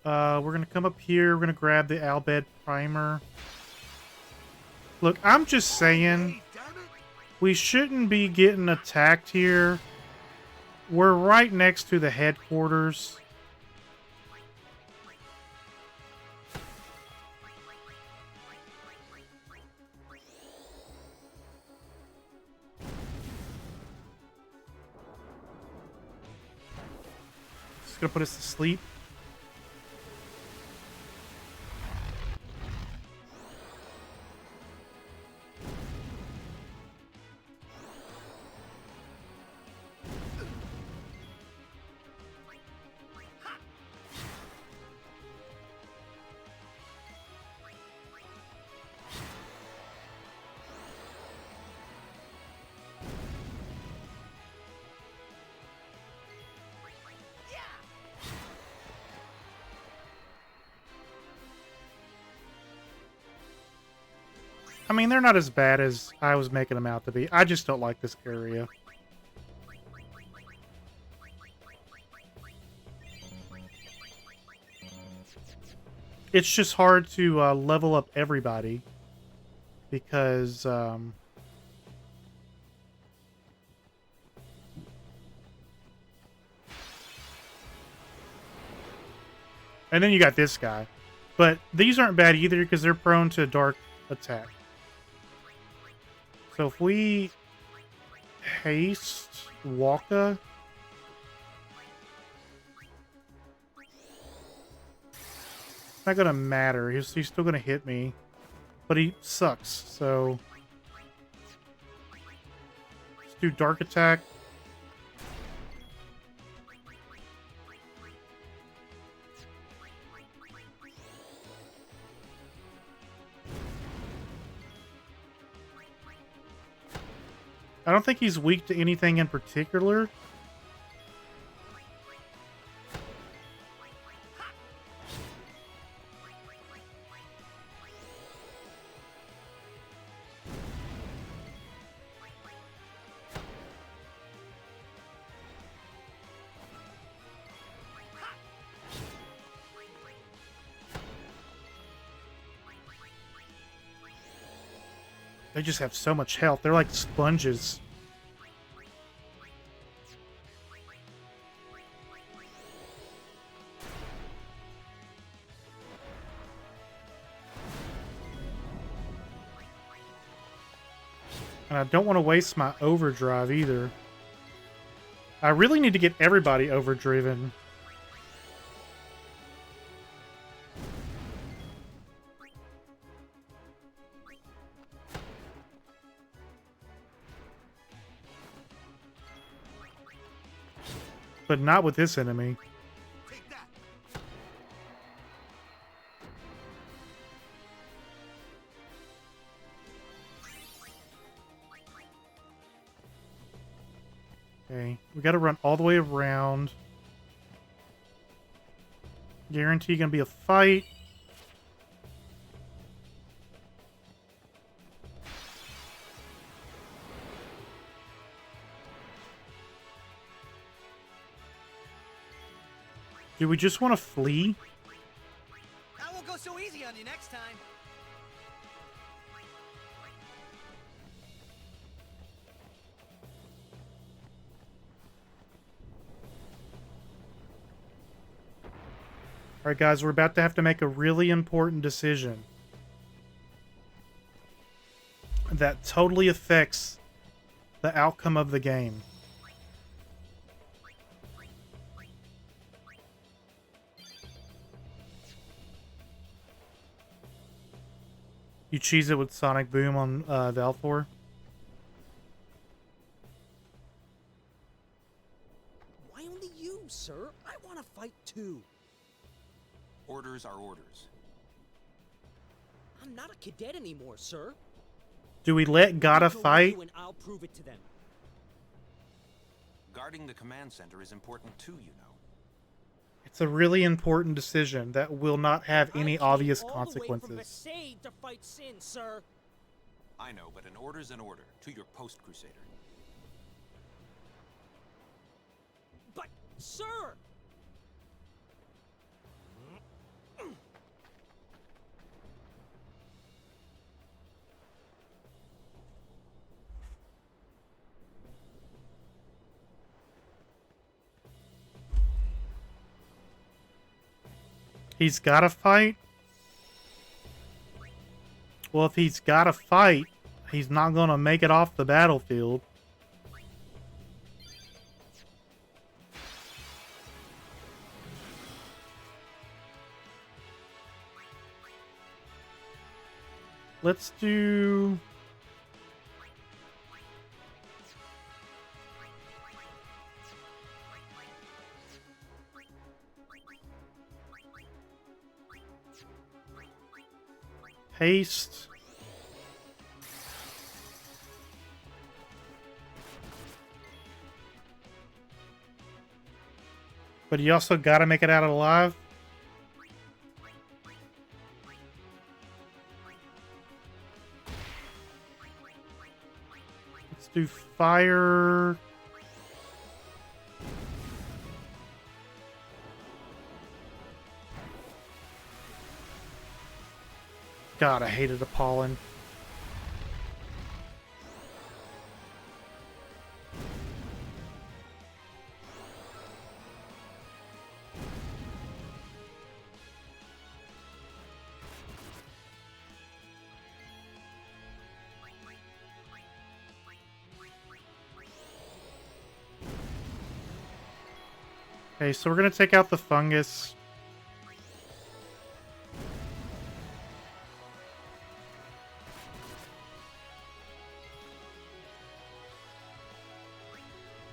We're going to come up here. We're going to grab the Albed Primer. Look, I'm just saying, we shouldn't be getting attacked here. We're right next to the headquarters. It's gonna put us to sleep. I mean, they're not as bad as I was making them out to be. I just don't like this area. It's just hard to level up everybody because and then you got this guy. But these aren't bad either because they're prone to dark attack. So if we haste Waka, it's not gonna matter. He's still gonna hit me, but he sucks. So let's do dark attack. I don't think he's weak to anything in particular. They just have so much health. They're like sponges. And I don't want to waste my overdrive either. I really need to get everybody overdriven. But not with this enemy. Okay, we gotta run all the way around. Guarantee gonna be a fight. Do we just want to flee? I won't go so easy on you next time. Alright guys, we're about to have to make a really important decision that totally affects the outcome of the game. You cheese it with Sonic Boom on Valfor? Why only you, sir? I want to fight too. Orders are orders. I'm not a cadet anymore, sir. Do we let Gotta Go with fight? you and I'll prove it to them. Guarding the command center is important too, you know. It's a really important decision that will not have any obvious All the way from consequences. Besaid to fight sin, sir. I know, but an order's an order. To your post, Crusader. But, sir! He's gotta fight? Well, if he's gotta fight, he's not gonna make it off the battlefield. Let's do... Haste. But you also gotta make it out alive. Let's do fire. God, I hated the pollen. Okay, so we're gonna take out the fungus.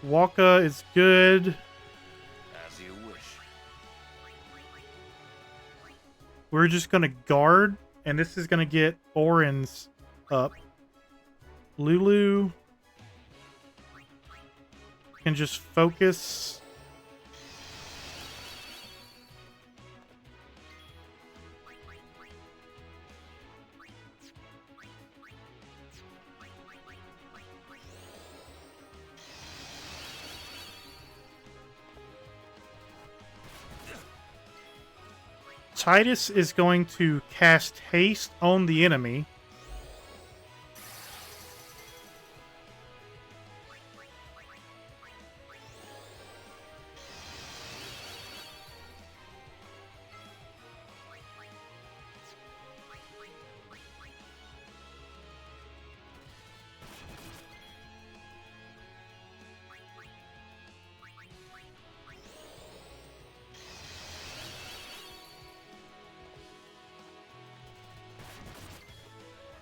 Waka is good. As you wish. We're just gonna guard, and this is gonna get Orin's up. Lulu can just focus. Titus is going to cast haste on the enemy.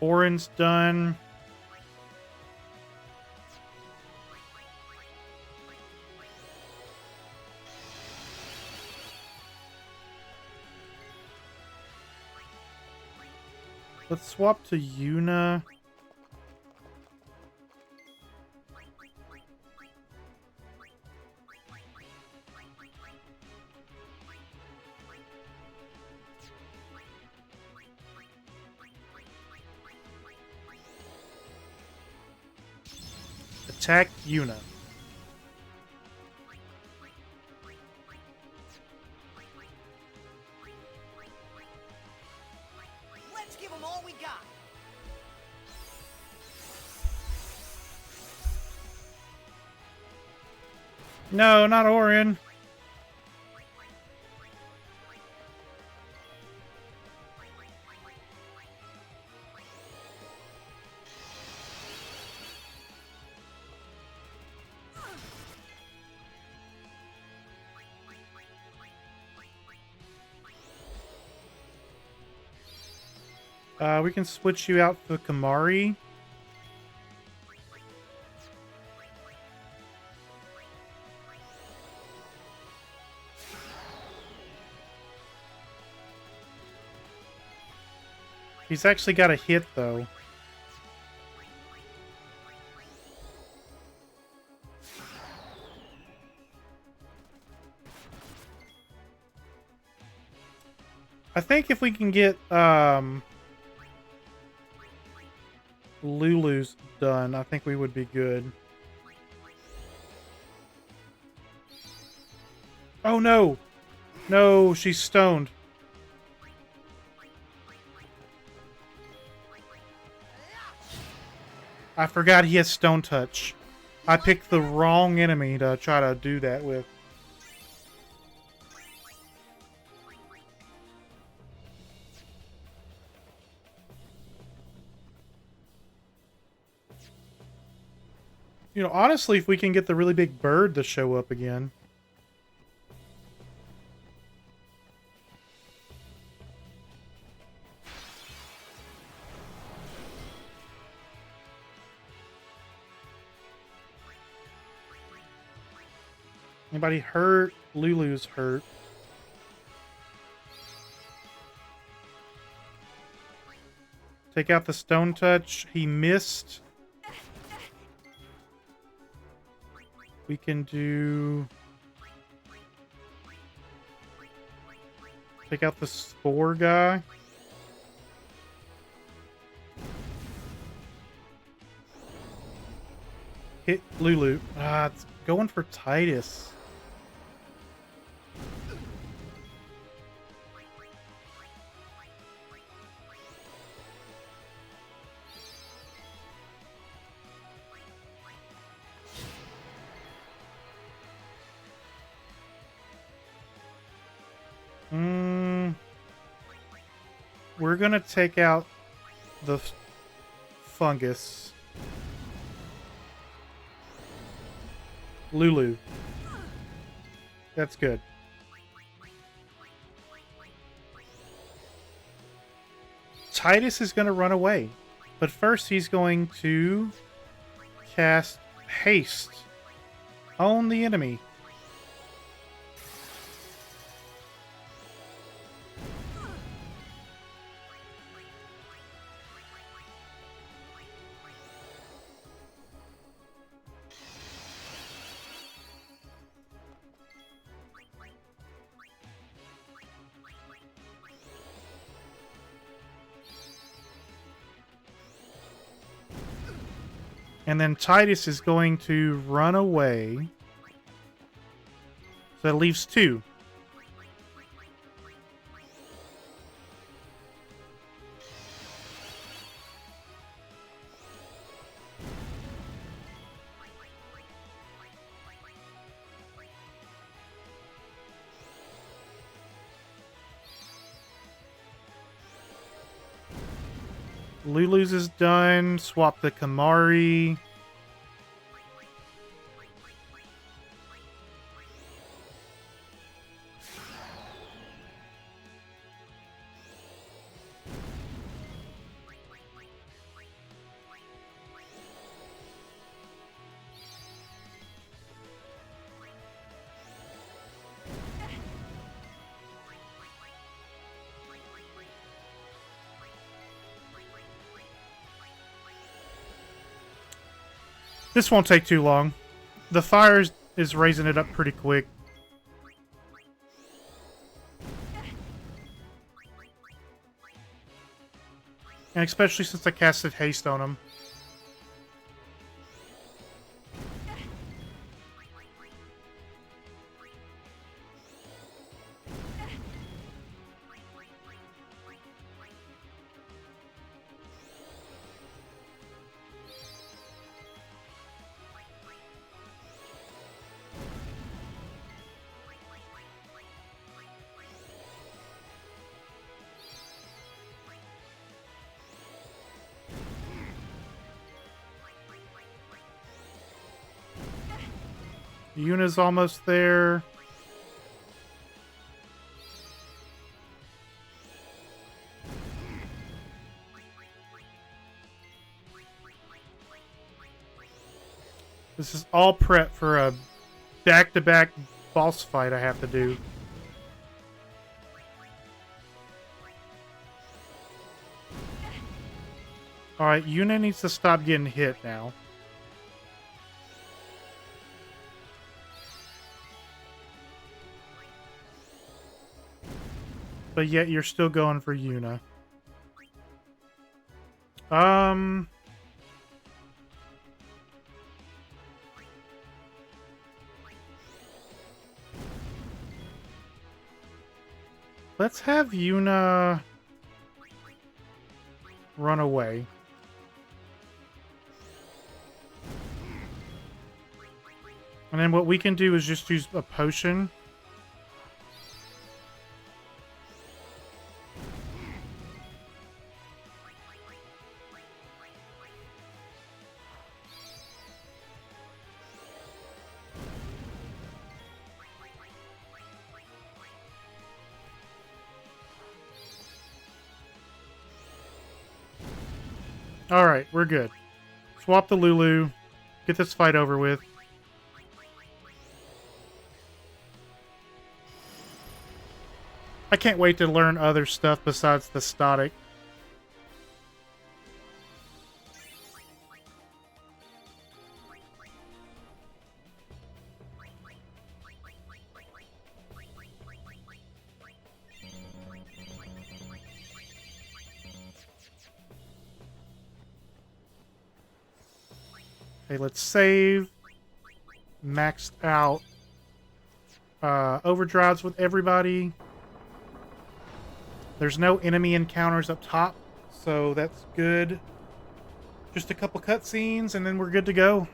Orin's done. Let's swap to Yuna. Attack Yuna. Let's give them all we got. No, not Orin. We can switch you out for Kamari. He's actually got a hit, though. I think if we can get, Lulu's done, I think we would be good. Oh, no! No, she's stoned. I forgot he has Stone Touch. I picked the wrong enemy to try to do that with. You know, honestly, if we can get the really big bird to show up again. Anybody hurt? Lulu's hurt. Take out the Stone Touch. He missed. We can do... Take out the Spore guy. Hit Lulu. Ah, it's going for Titus. We're gonna take out the fungus. Lulu. That's good. Titus is gonna run away. But first he's going to cast Haste on the enemy. And then Titus is going to run away. So that leaves two. Lulu's is done. Swap the Kamari. This won't take too long. The fire is raising it up pretty quick. And especially since I casted haste on him. Yuna's almost there. This is all prep for a back-to-back boss fight I have to do. Alright, Yuna needs to stop getting hit now. But yet you're still going for Yuna. Let's have Yuna run away. And then what we can do is just use a potion. Alright, we're good. Swap the Lulu. Get this fight over with. I can't wait to learn other stuff besides the static. Okay, let's save. Maxed out overdrives with everybody. There's no enemy encounters up top, so that's good. Just a couple cutscenes, and then we're good to go.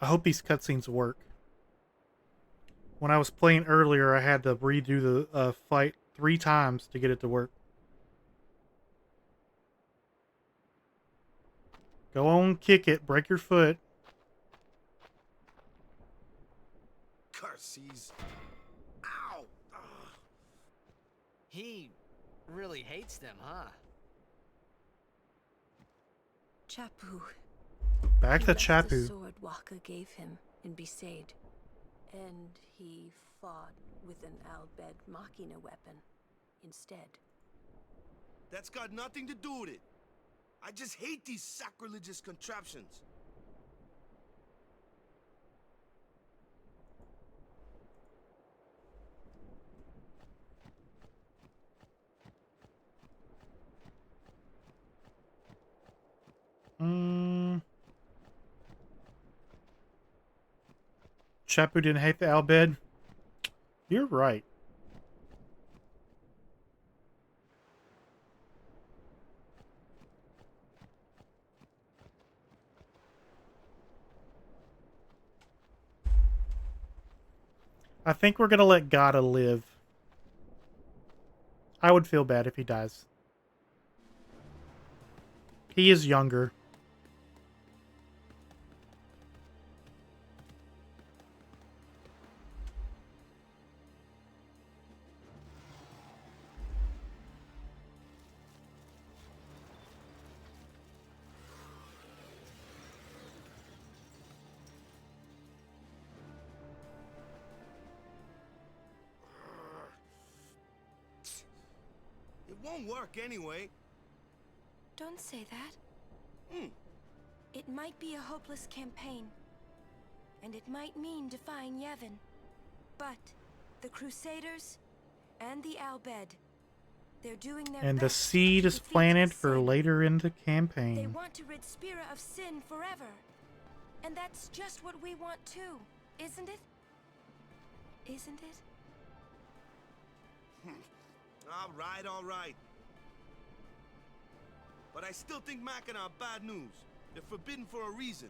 I hope these cutscenes work. When I was playing earlier, I had to redo the fight 3 times to get it to work. Go on, kick it, break your foot. Curses. Ow! Ugh. He really hates them, huh? Chapu. Back He to left Chapu. the sword Waka gave him in Besaid, and he fought with an Albed Machina weapon instead. That's got nothing to do with it. I just hate these sacrilegious contraptions. Chapu didn't hate the Albed. You're right. I think we're gonna let Gata live. I would feel bad if he dies. He is younger. won't work anyway. Don't say that. It might be a hopeless campaign, and it might mean defying Yevon. But the Crusaders and the Albed, they're doing their And the best seed to is defeat planted for sin. later in the They campaign. want to rid Spira of sin forever. And that's just what we want too, isn't it? Isn't it? All right. But I still think Machina are bad news. They're forbidden for a reason.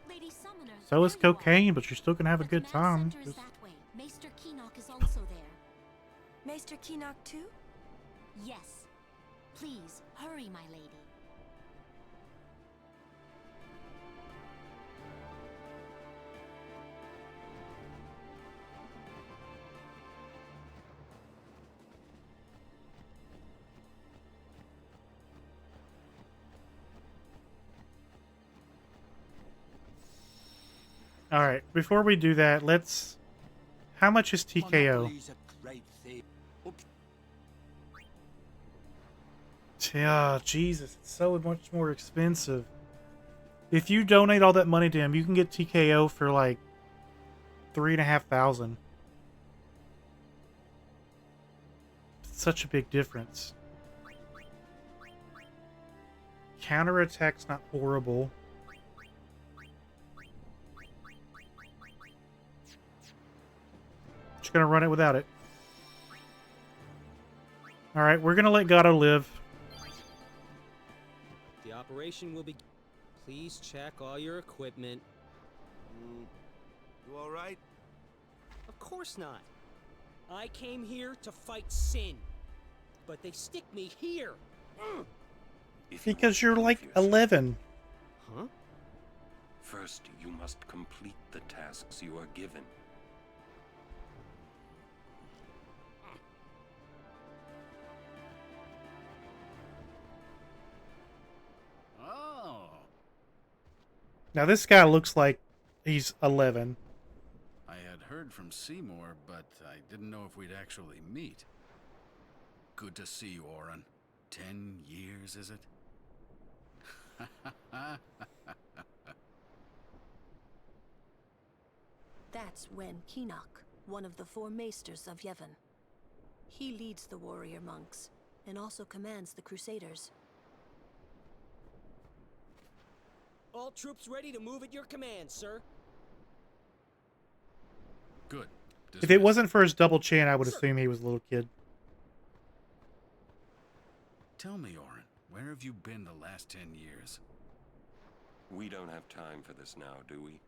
Lady Summoner. So is there you are. cocaine, but you're still gonna have a The good command time. center is Just- that way. Maester Keenock is also there. Maester Keenock too? Yes. Please, hurry, my lady. All right, before we do that, let's. How much is TKO? Yeah, Jesus, it's so much more expensive. If you donate all that money to him, you can get TKO for like 3,500. Such a big difference. Counterattack's not horrible. Just gonna run it without it. Alright, we're gonna let Gato live. The operation will be. Please check all your equipment. You all right? Of course not. I came here to fight sin, but they stick me here. Because you're like 11. Huh? First, you must complete the tasks you are given. Oh. Now this guy looks like he's 11. I had heard from Seymour, but I didn't know if we'd actually meet. Good to see you, Oren. 10 years, is it? That's Wen Keenock, one of the 4 maesters of Yevon. He leads the warrior monks, and also commands the Crusaders. All troops ready to move at your command, sir. Good. If it wasn't for his double chin, I would assume he was a little kid. Tell me, Oren, where have you been the last 10 years? We don't have time for this now, do we?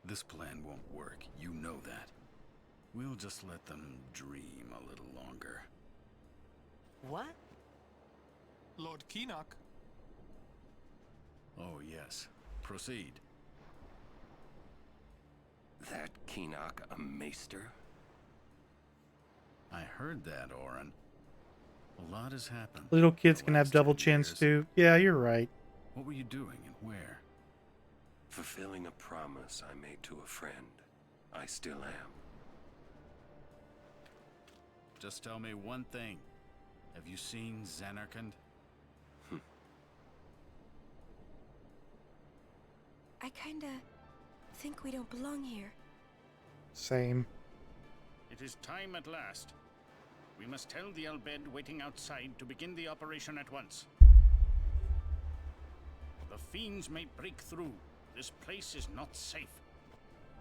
This plan won't work, you know that. We'll just let them dream a little longer. What? Lord Keenock. Oh, yes. Proceed. That Keenock a maester? I heard that, Oren. A lot has happened. Little kids can have double chins too. Yeah, you're right. What were you doing and where? Fulfilling a promise I made to a friend. I still am. Just tell me one thing. Have you seen Zanarkand? I kinda think we don't belong here. Same. It is time at last. We must tell the Albed waiting outside to begin the operation at once. The fiends may break through. This place is not safe.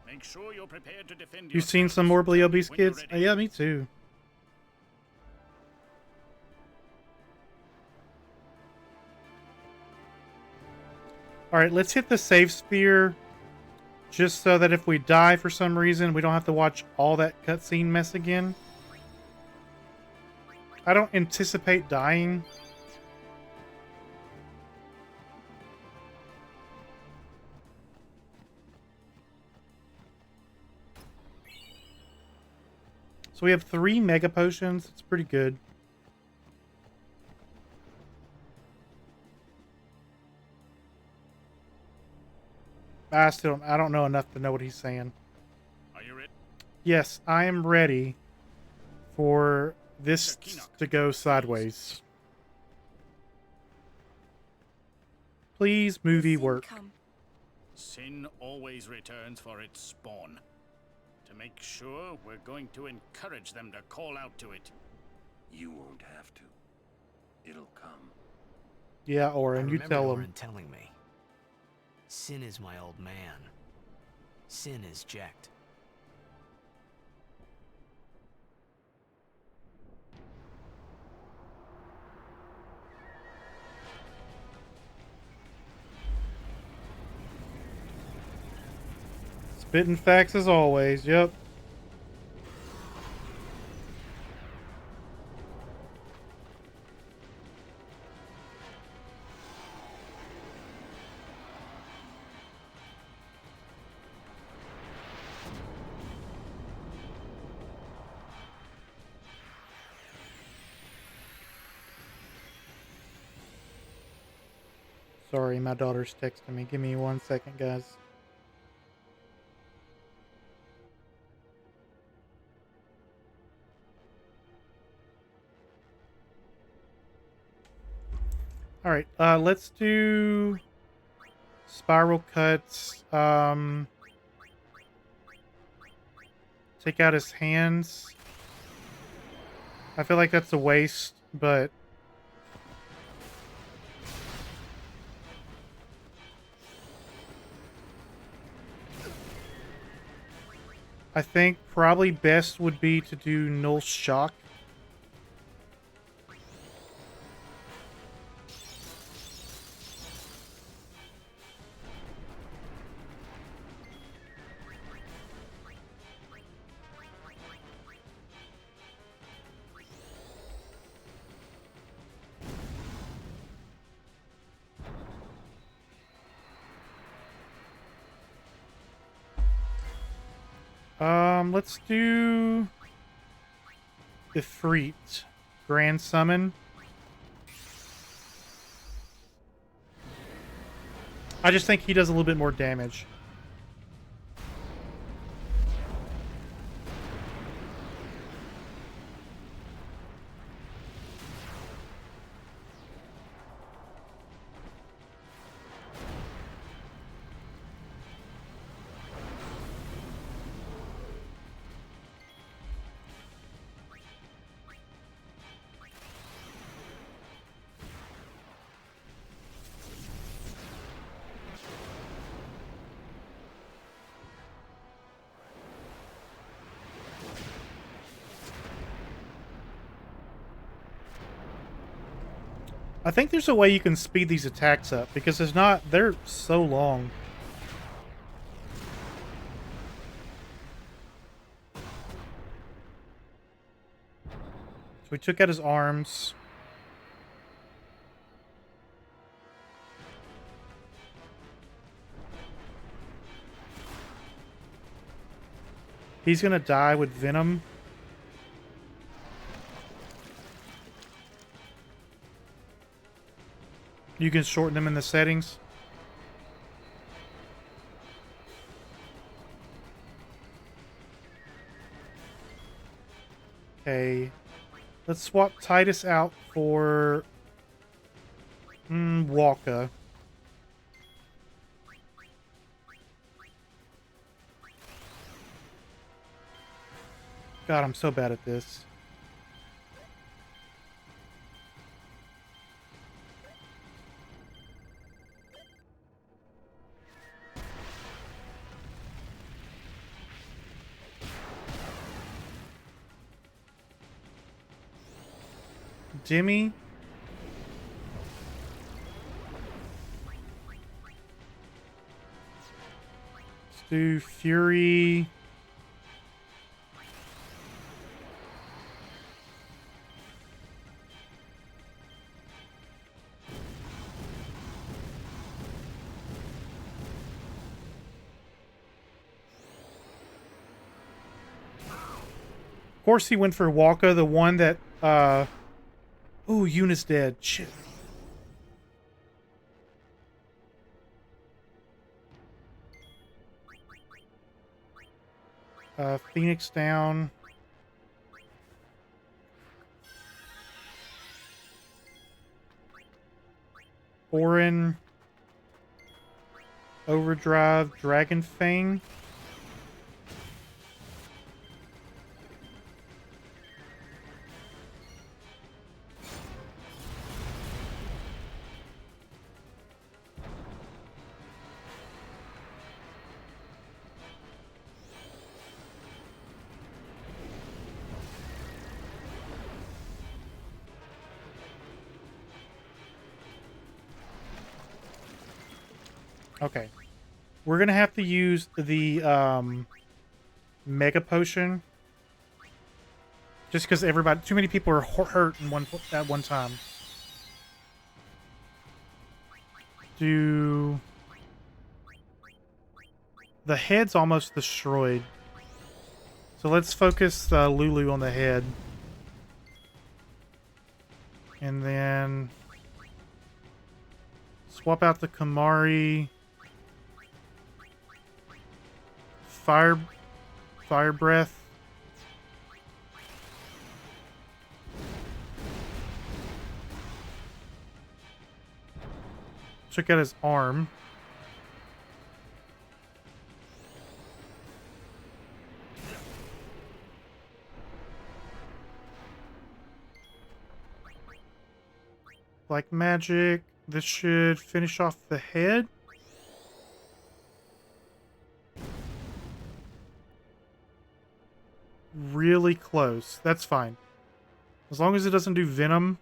Make sure you're prepared to defend You seen some more Obese kids? Yeah, me too. Alright, let's hit the save sphere. Just so that if we die for some reason, we don't have to watch all that cutscene mess again. I don't anticipate dying. So we have 3 mega potions. It's pretty good. I don't know enough to know what he's saying. Are you ready? Yes, I am ready. for this to go sideways. Please, movie work. Sin always returns for its spawn. To make sure, we're going to encourage them to call out to it. You won't have to. It'll come. Yeah, Oren, you tell him. Oren telling me. Sin is my old man. Sin is Jekt. Spitting facts as always, yep. Sorry, my daughter's texting me. Give me 1 second, guys. Alright, let's do spiral cuts. Take out his hands. I feel like that's a waste, but I think probably best would be to do null shock. Let's do Ifrit. Grand Summon. I just think he does a little bit more damage. I think there's a way you can speed these attacks up, because they're so long. So we took out his arms. He's gonna die with Venom. You can shorten them in the settings. Okay. Let's swap Titus out for Walka. God, I'm so bad at this. Jimmy. Let's do Fury. Of course he went for Walka, the one that ooh, Yuna's dead. Shit. Phoenix down. Orin, Overdrive, Dragon Fang. Okay. We're going to have to use the Mega Potion. Just because too many people are hurt at one time. The head's almost destroyed. So let's focus Lulu on the head. And then swap out the Kamari. Fire breath. Check out his arm. Like magic. This should finish off the head. Really close. That's fine. As long as it doesn't do venom.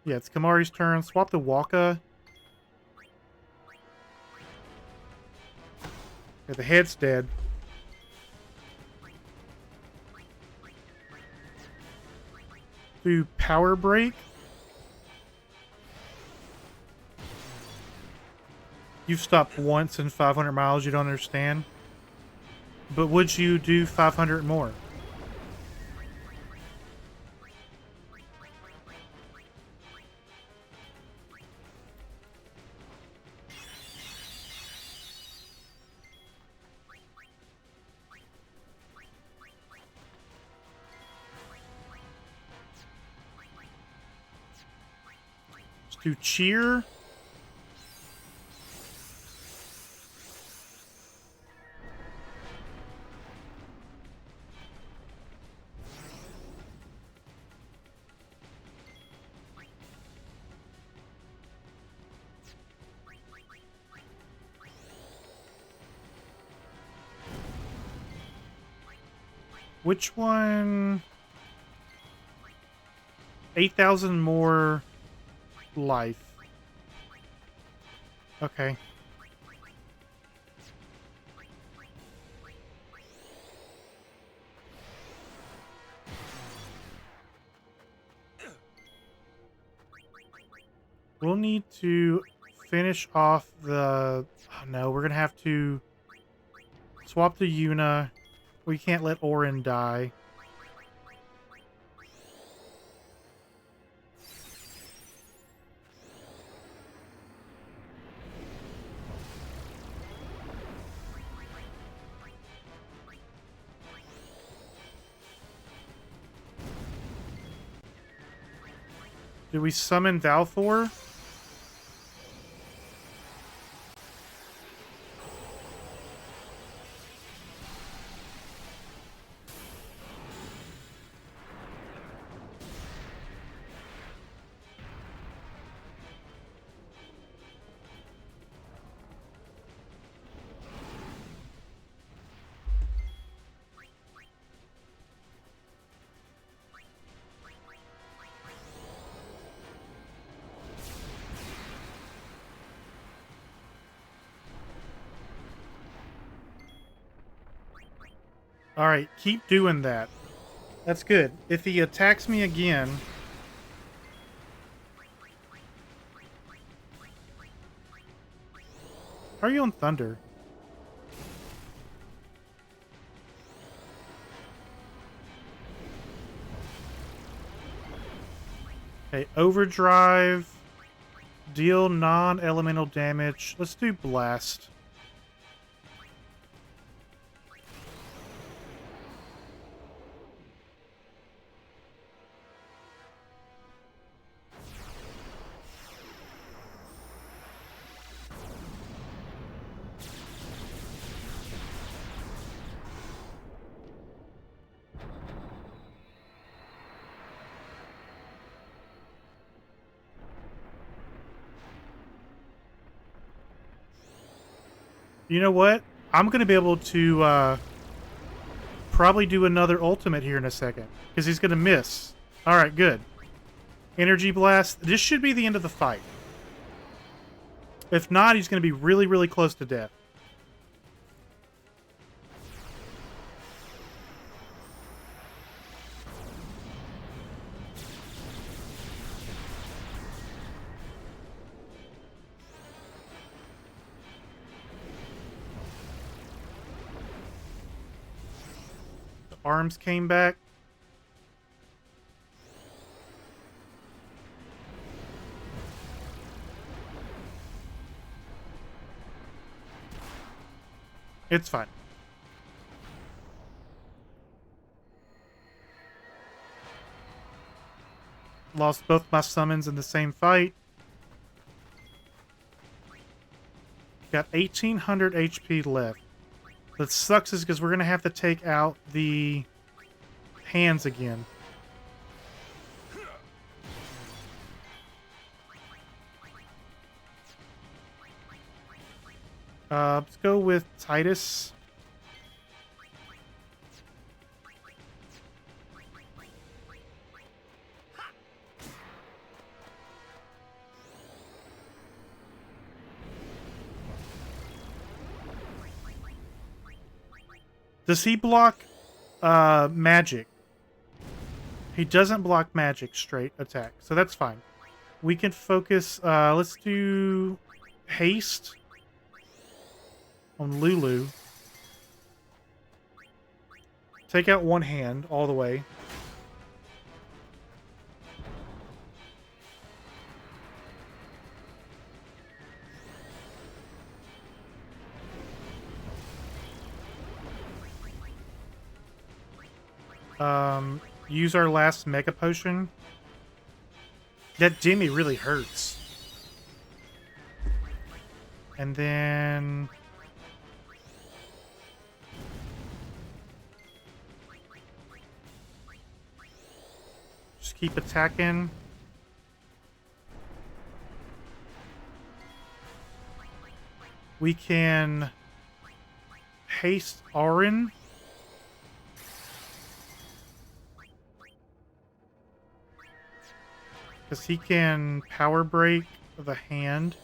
Yeah, it's Kamari's turn. Swap the Waka. Yeah, the head's dead. Do Power Break. You've stopped once in 500 miles, you don't understand. But would you do 500 more? Let's do Cheer. Which one? 8,000 more life. Okay. We'll need to finish off the... Oh, no, we're going to have to swap the Yuna. We can't let Orin die. Did we summon Valthor? Alright, keep doing that. That's good. If he attacks me again... How are you on Thunder? Okay, Overdrive. Deal non-elemental damage. Let's do Blast. You know what? I'm going to be able to probably do another ultimate here in a second. Because he's going to miss. Alright, good. Energy Blast. This should be the end of the fight. If not, he's going to be really, really close to death. The arms came back. It's fine. Lost both my summons in the same fight. Got 1,800 HP left. What sucks is because we're going to have to take out the hands again. Let's go with Titus. Does he block magic? He doesn't block magic straight attack, so that's fine. We can focus, let's do haste on Lulu. Take out one hand all the way. Use our last Mega Potion. That Jimmy really hurts. And then... just keep attacking. We can haste Auron. Because he can power break the hand.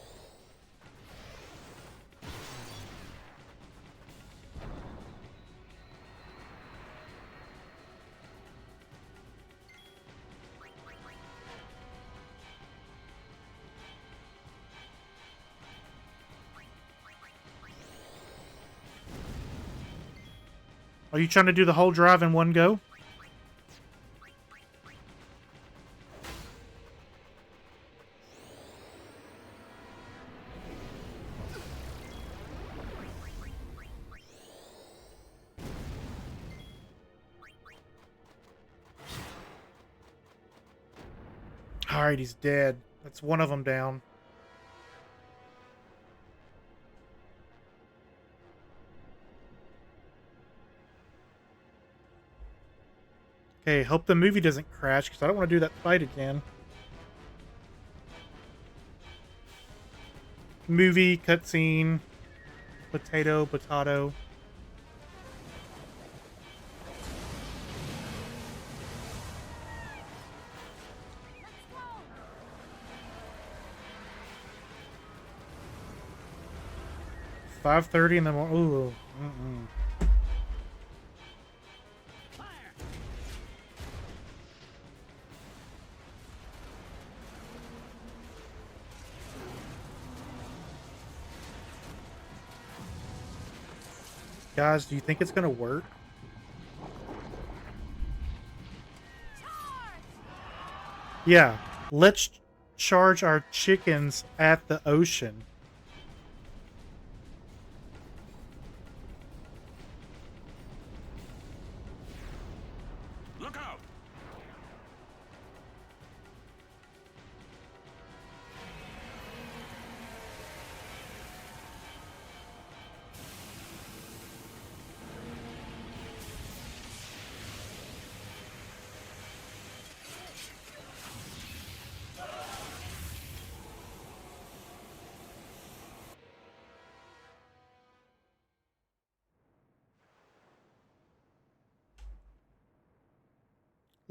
Are you trying to do the whole drive in one go? Alright, he's dead. That's one of them down. Okay, hope the movie doesn't crash, because I don't want to do that fight again. Movie, cutscene, potato. 5:30 in the morning. Ooh. Guys, do you think it's gonna work? Yeah, let's charge our chickens at the ocean. Look out!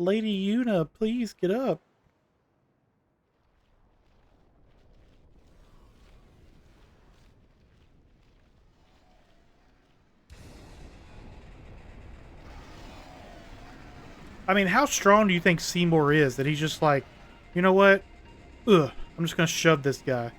Lady Una, please get up. I mean, how strong do you think Seymour is that he's just like, you know what? Ugh, I'm just gonna shove this guy.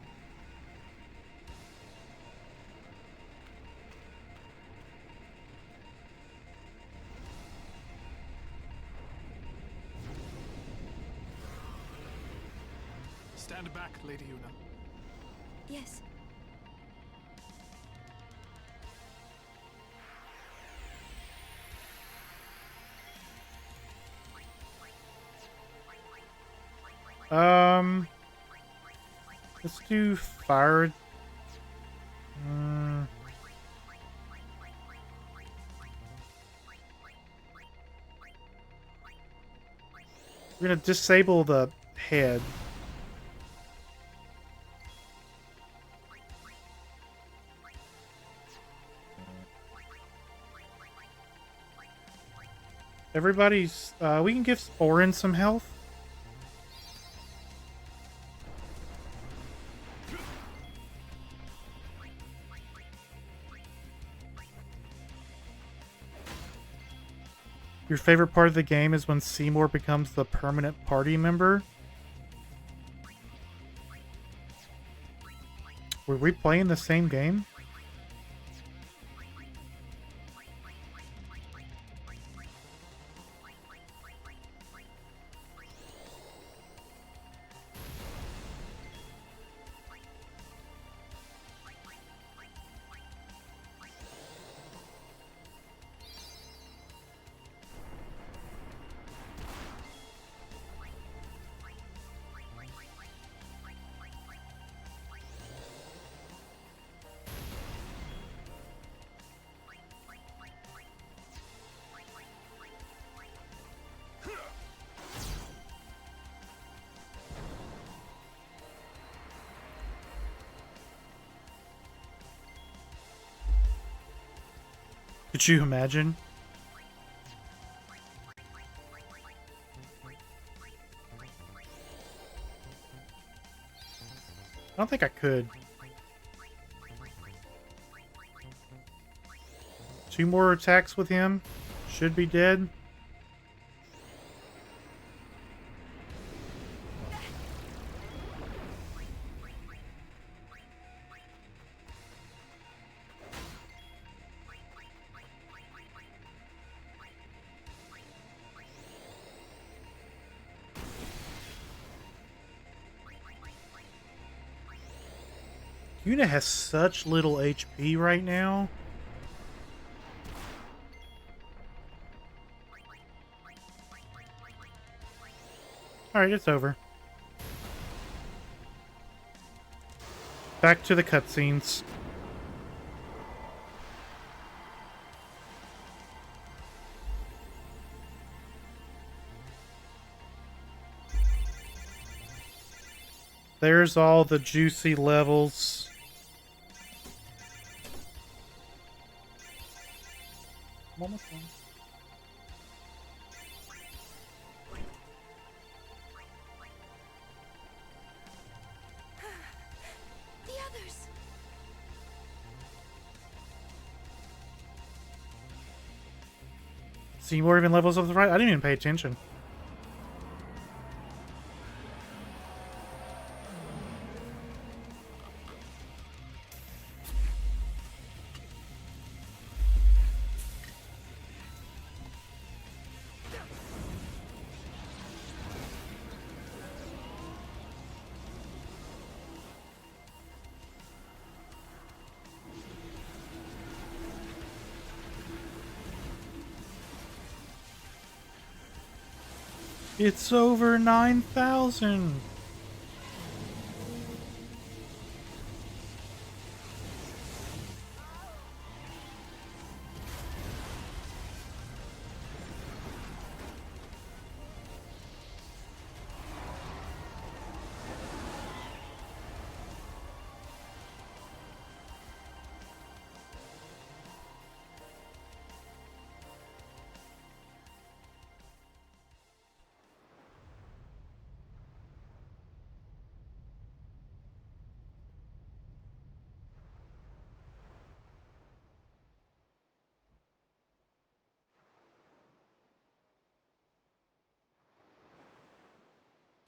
Stand back, Lady Una. Yes. Let's do fire. We're gonna disable the head. Everybody's, we can give Orin some health. Your favorite part of the game is when Seymour becomes the permanent party member. Were we playing the same game? Could you imagine? I don't think I could. 2 more attacks with him. Should be dead. Una has such little HP right now. Alright, it's over. Back to the cutscenes. There's all the juicy levels. I'm almost done. The others. Seymour even levels up the right. I didn't even pay attention. It's over 9,000.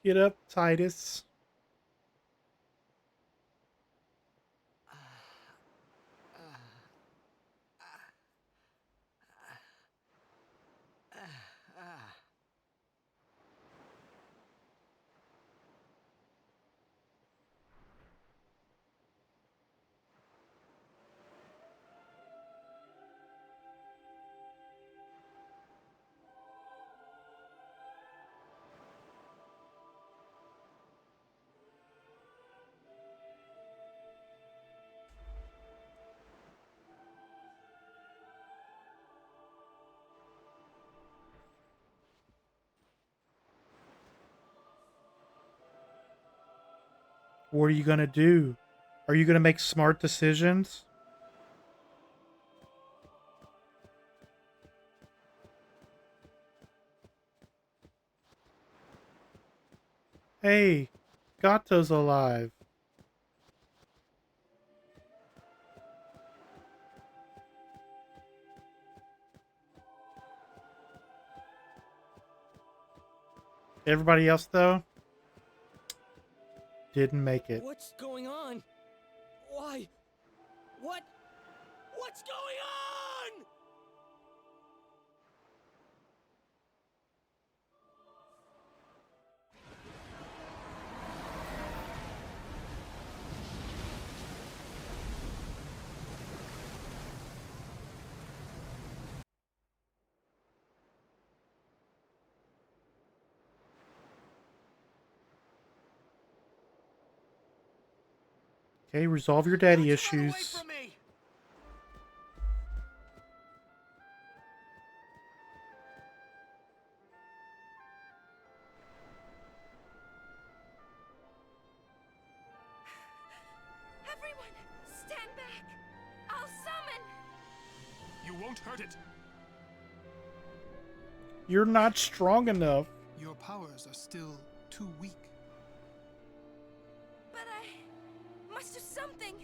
Get up, Titus. What are you gonna do? Are you gonna make smart decisions? Hey, Gato's alive. Everybody else, though, didn't make it. What's going on? Why? What's going on? Okay, resolve your daddy issues. Everyone, stand back! I'll summon! You won't hurt it. You're not strong enough. Your powers are still too weak. But I must do something.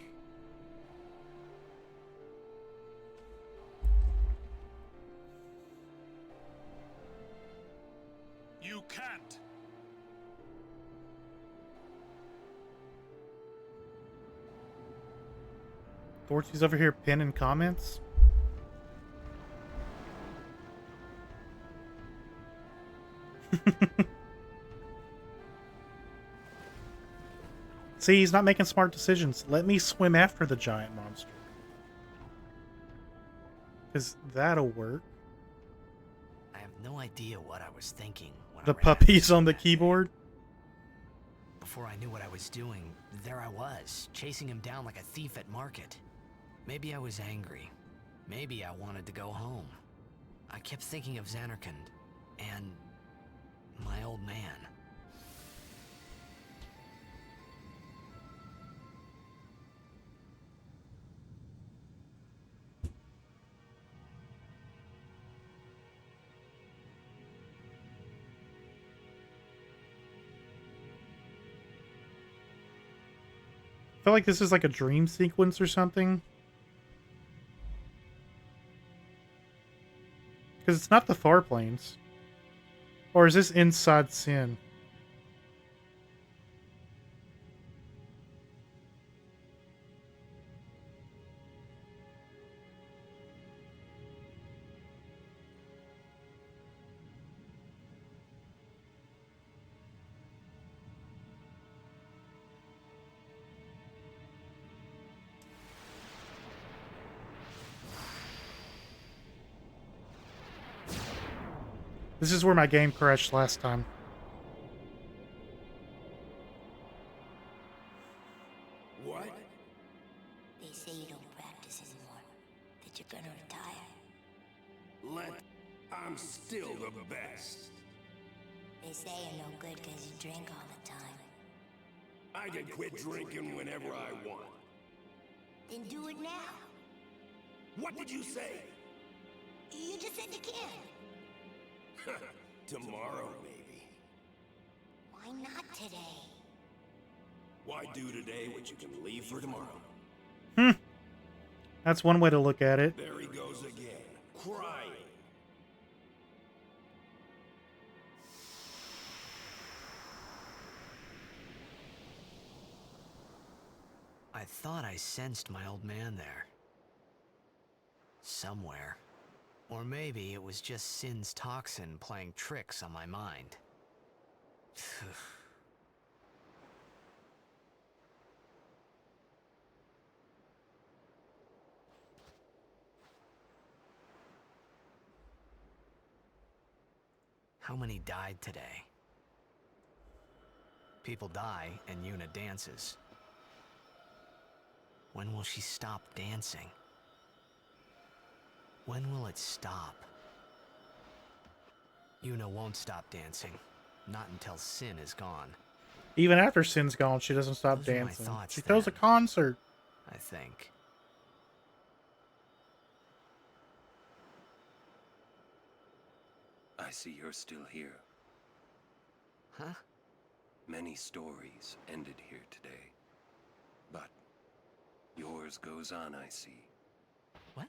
You can't. Dorothy's over here pinning comments. See, he's not making smart decisions. Let me swim after the giant monster. Because that'll work. I have no idea what I was thinking when The I ran out of puppies on the keyboard. Before I knew what I was doing, there I was, chasing him down like a thief at market. Maybe I was angry. Maybe I wanted to go home. I kept thinking of Xanarkand and my old man. I feel like this is like a dream sequence or something. Because it's not the Far Plains. Or is this inside Sin? This is where my game crashed last time. What? They say you don't practice anymore. That you're gonna retire. I'm still the best. They say you're no good because you drink all the time. I can quit drinking whenever I want. Then do it now. What did you say? You just said you can. Tomorrow, maybe. Why not today? Why do today what you can leave for tomorrow? That's one way to look at it. There he goes again, crying. I thought I sensed my old man there. Somewhere. Or maybe it was just Sin's toxin playing tricks on my mind. How many died today? People die and Yuna dances. When will she stop dancing? When will it stop? Yuna won't stop dancing. Not until Sin is gone. Even after Sin's gone, she doesn't stop Those were my dancing. thoughts She throws a then. concert. I think. I see you're still here. Huh? Many stories ended here today. But yours goes on, I see. What?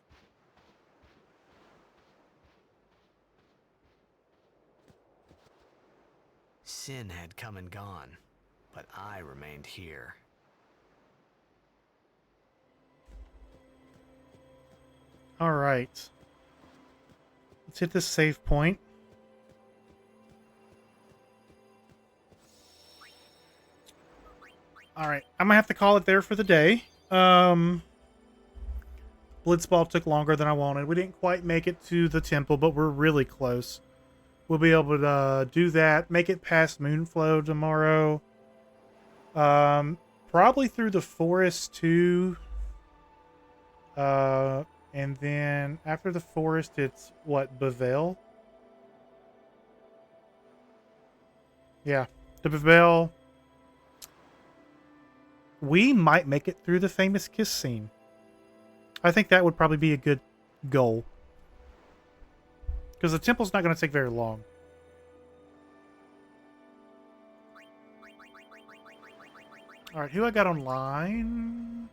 Sin had come and gone, but I remained here. All right. Let's hit this save point. All right. I'm going to have to call it there for the day. Blitzball took longer than I wanted. We didn't quite make it to the temple, but we're really close. We'll be able to do that. Make it past Moonflow tomorrow. Probably through the forest too. And then after the forest, it's what, Bevelle? Yeah, to Bevelle. We might make it through the famous kiss scene. I think that would probably be a good goal. Because the temple's not going to take very long. Alright, who I got online?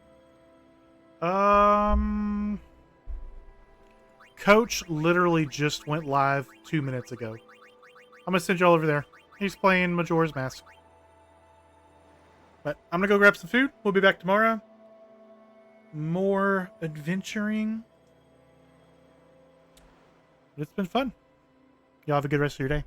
Coach literally just went live 2 minutes ago. I'm going to send y'all over there. He's playing Majora's Mask. But I'm going to go grab some food. We'll be back tomorrow. More adventuring. But it's been fun. Y'all have a good rest of your day.